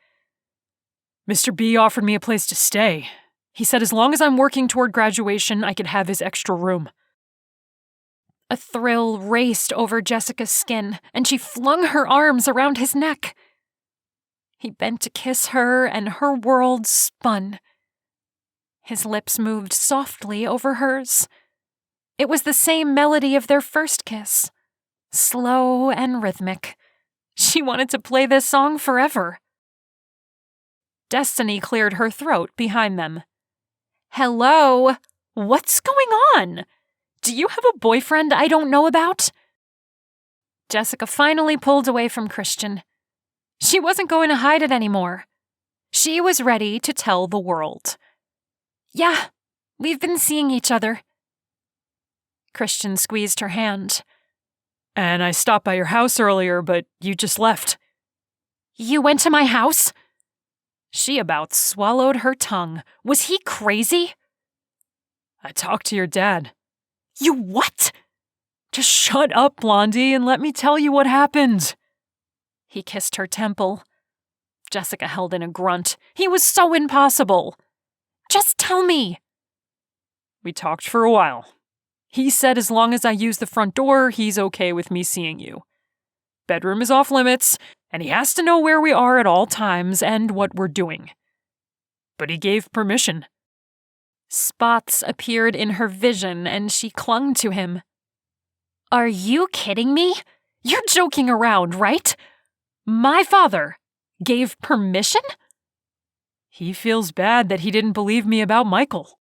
C: Mr. B offered me a place to stay. He said as long as I'm working toward graduation, I could have his extra room.
B: A thrill raced over Jessica's skin, and she flung her arms around his neck. He bent to kiss her, and her world spun. His lips moved softly over hers. It was the same melody of their first kiss, slow and rhythmic. She wanted to play this song forever. Destiny cleared her throat behind them. "Hello? What's going on? Do you have a boyfriend I don't know about?" Jessica finally pulled away from Christian. She wasn't going to hide it anymore. She was ready to tell the world. "Yeah, we've been seeing each other." Christian squeezed her hand.
C: "And I stopped by your house earlier, but you just left."
B: "You went to my house?" She about swallowed her tongue. Was he crazy?
C: "I talked to your dad."
B: "You what?"
C: "Just shut up, Blondie, and let me tell you what happened."
B: He kissed her temple. Jessica held in a grunt. He was so impossible. "Just tell me."
C: "We talked for a while. He said as long as I use the front door, he's okay with me seeing you. Bedroom is off limits, and he has to know where we are at all times and what we're doing. But he gave permission."
B: Spots appeared in her vision, and she clung to him. "Are you kidding me? You're joking around, right? My father gave permission?"
C: "He feels bad that he didn't believe me about Michael."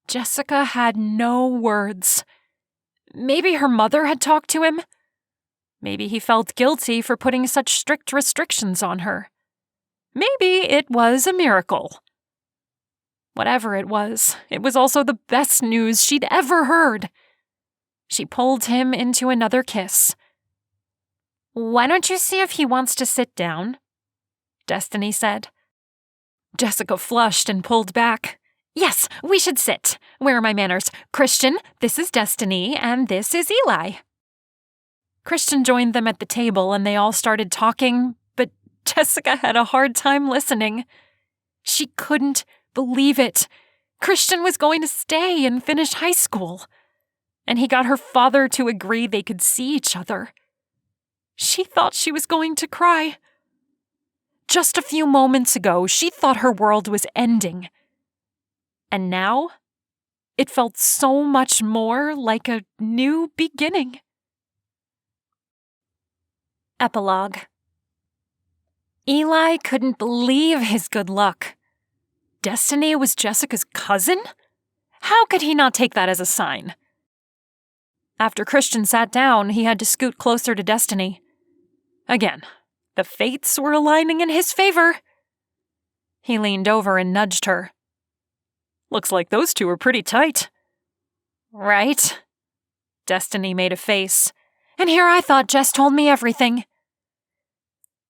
B: Jessica had no words. Maybe her mother had talked to him. Maybe he felt guilty for putting such strict restrictions on her. Maybe it was a miracle. Whatever it was also the best news she'd ever heard. She pulled him into another kiss. "Why don't you see if he wants to sit down?" Destiny said. Jessica flushed and pulled back. "Yes, we should sit. Where are my manners? Christian, this is Destiny, and this is Eli." Christian joined them at the table, and they all started talking, but Jessica had a hard time listening. She couldn't believe it. Christian was going to stay and finish high school. And he got her father to agree they could see each other. She thought she was going to cry. Just a few moments ago, she thought her world was ending. And now, it felt so much more like a new beginning. Epilogue. Eli couldn't believe his good luck. Destiny was Jessica's cousin? How could he not take that as a sign? After Christian sat down, he had to scoot closer to Destiny. Again, the fates were aligning in his favor. He leaned over and nudged her.
C: Looks like those two are pretty tight.
B: Right? Destiny made a face. And here I thought Jess told me everything.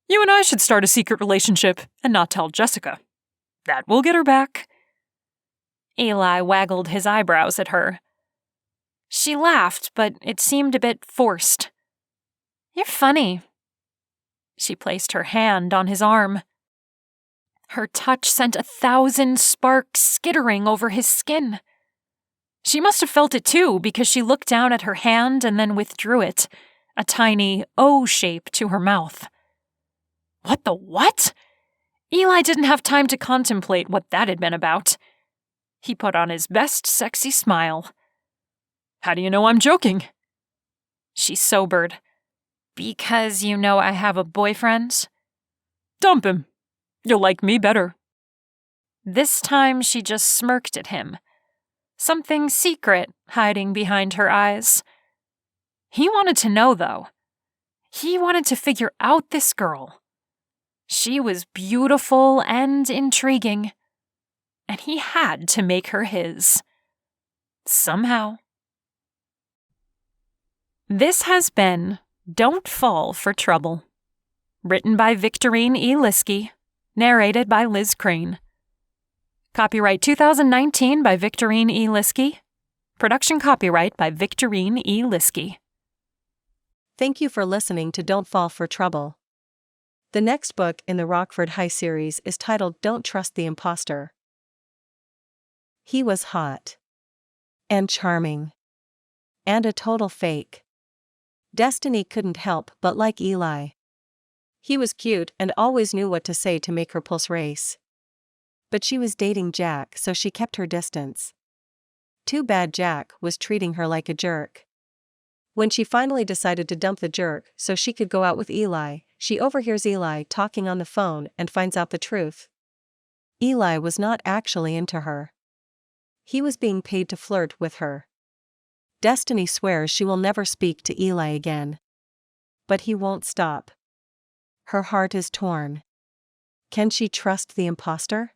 C: You and I should start a secret relationship and not tell Jessica. That will get her back.
B: Eli waggled his eyebrows at her. She laughed, but it seemed a bit forced. You're funny. She placed her hand on his arm. Her touch sent 1,000 sparks skittering over his skin. She must have felt it too, because she looked down at her hand and then withdrew it, a tiny O shape to her mouth. What the what? Eli didn't have time to contemplate what that had been about. He put on his best sexy smile.
C: How do you know I'm joking?
B: She sobered. Because you know I have a boyfriend?
C: Dump him. You'll like me better.
B: This time she just smirked at him. Something secret hiding behind her eyes. He wanted to know, though. He wanted to figure out this girl. She was beautiful and intriguing, and he had to make her his. Somehow. This has been Don't Fall for Trouble. Written by Victorine E. Liskey. Narrated by Liz Crane. Copyright 2019 by Victorine E. Liskey. Production copyright by Victorine E. Liskey.
D: Thank you for listening to Don't Fall for Trouble. The next book in the Rockford High series is titled Don't Trust the Imposter. He was hot. And charming. And a total fake. Destiny couldn't help but like Eli. He was cute and always knew what to say to make her pulse race. But she was dating Jack, so she kept her distance. Too bad Jack was treating her like a jerk. When she finally decided to dump the jerk so she could go out with Eli, she overhears Eli talking on the phone and finds out the truth. Eli was not actually into her. He was being paid to flirt with her. Destiny swears she will never speak to Eli again. But he won't stop. Her heart is torn. Can she trust the imposter?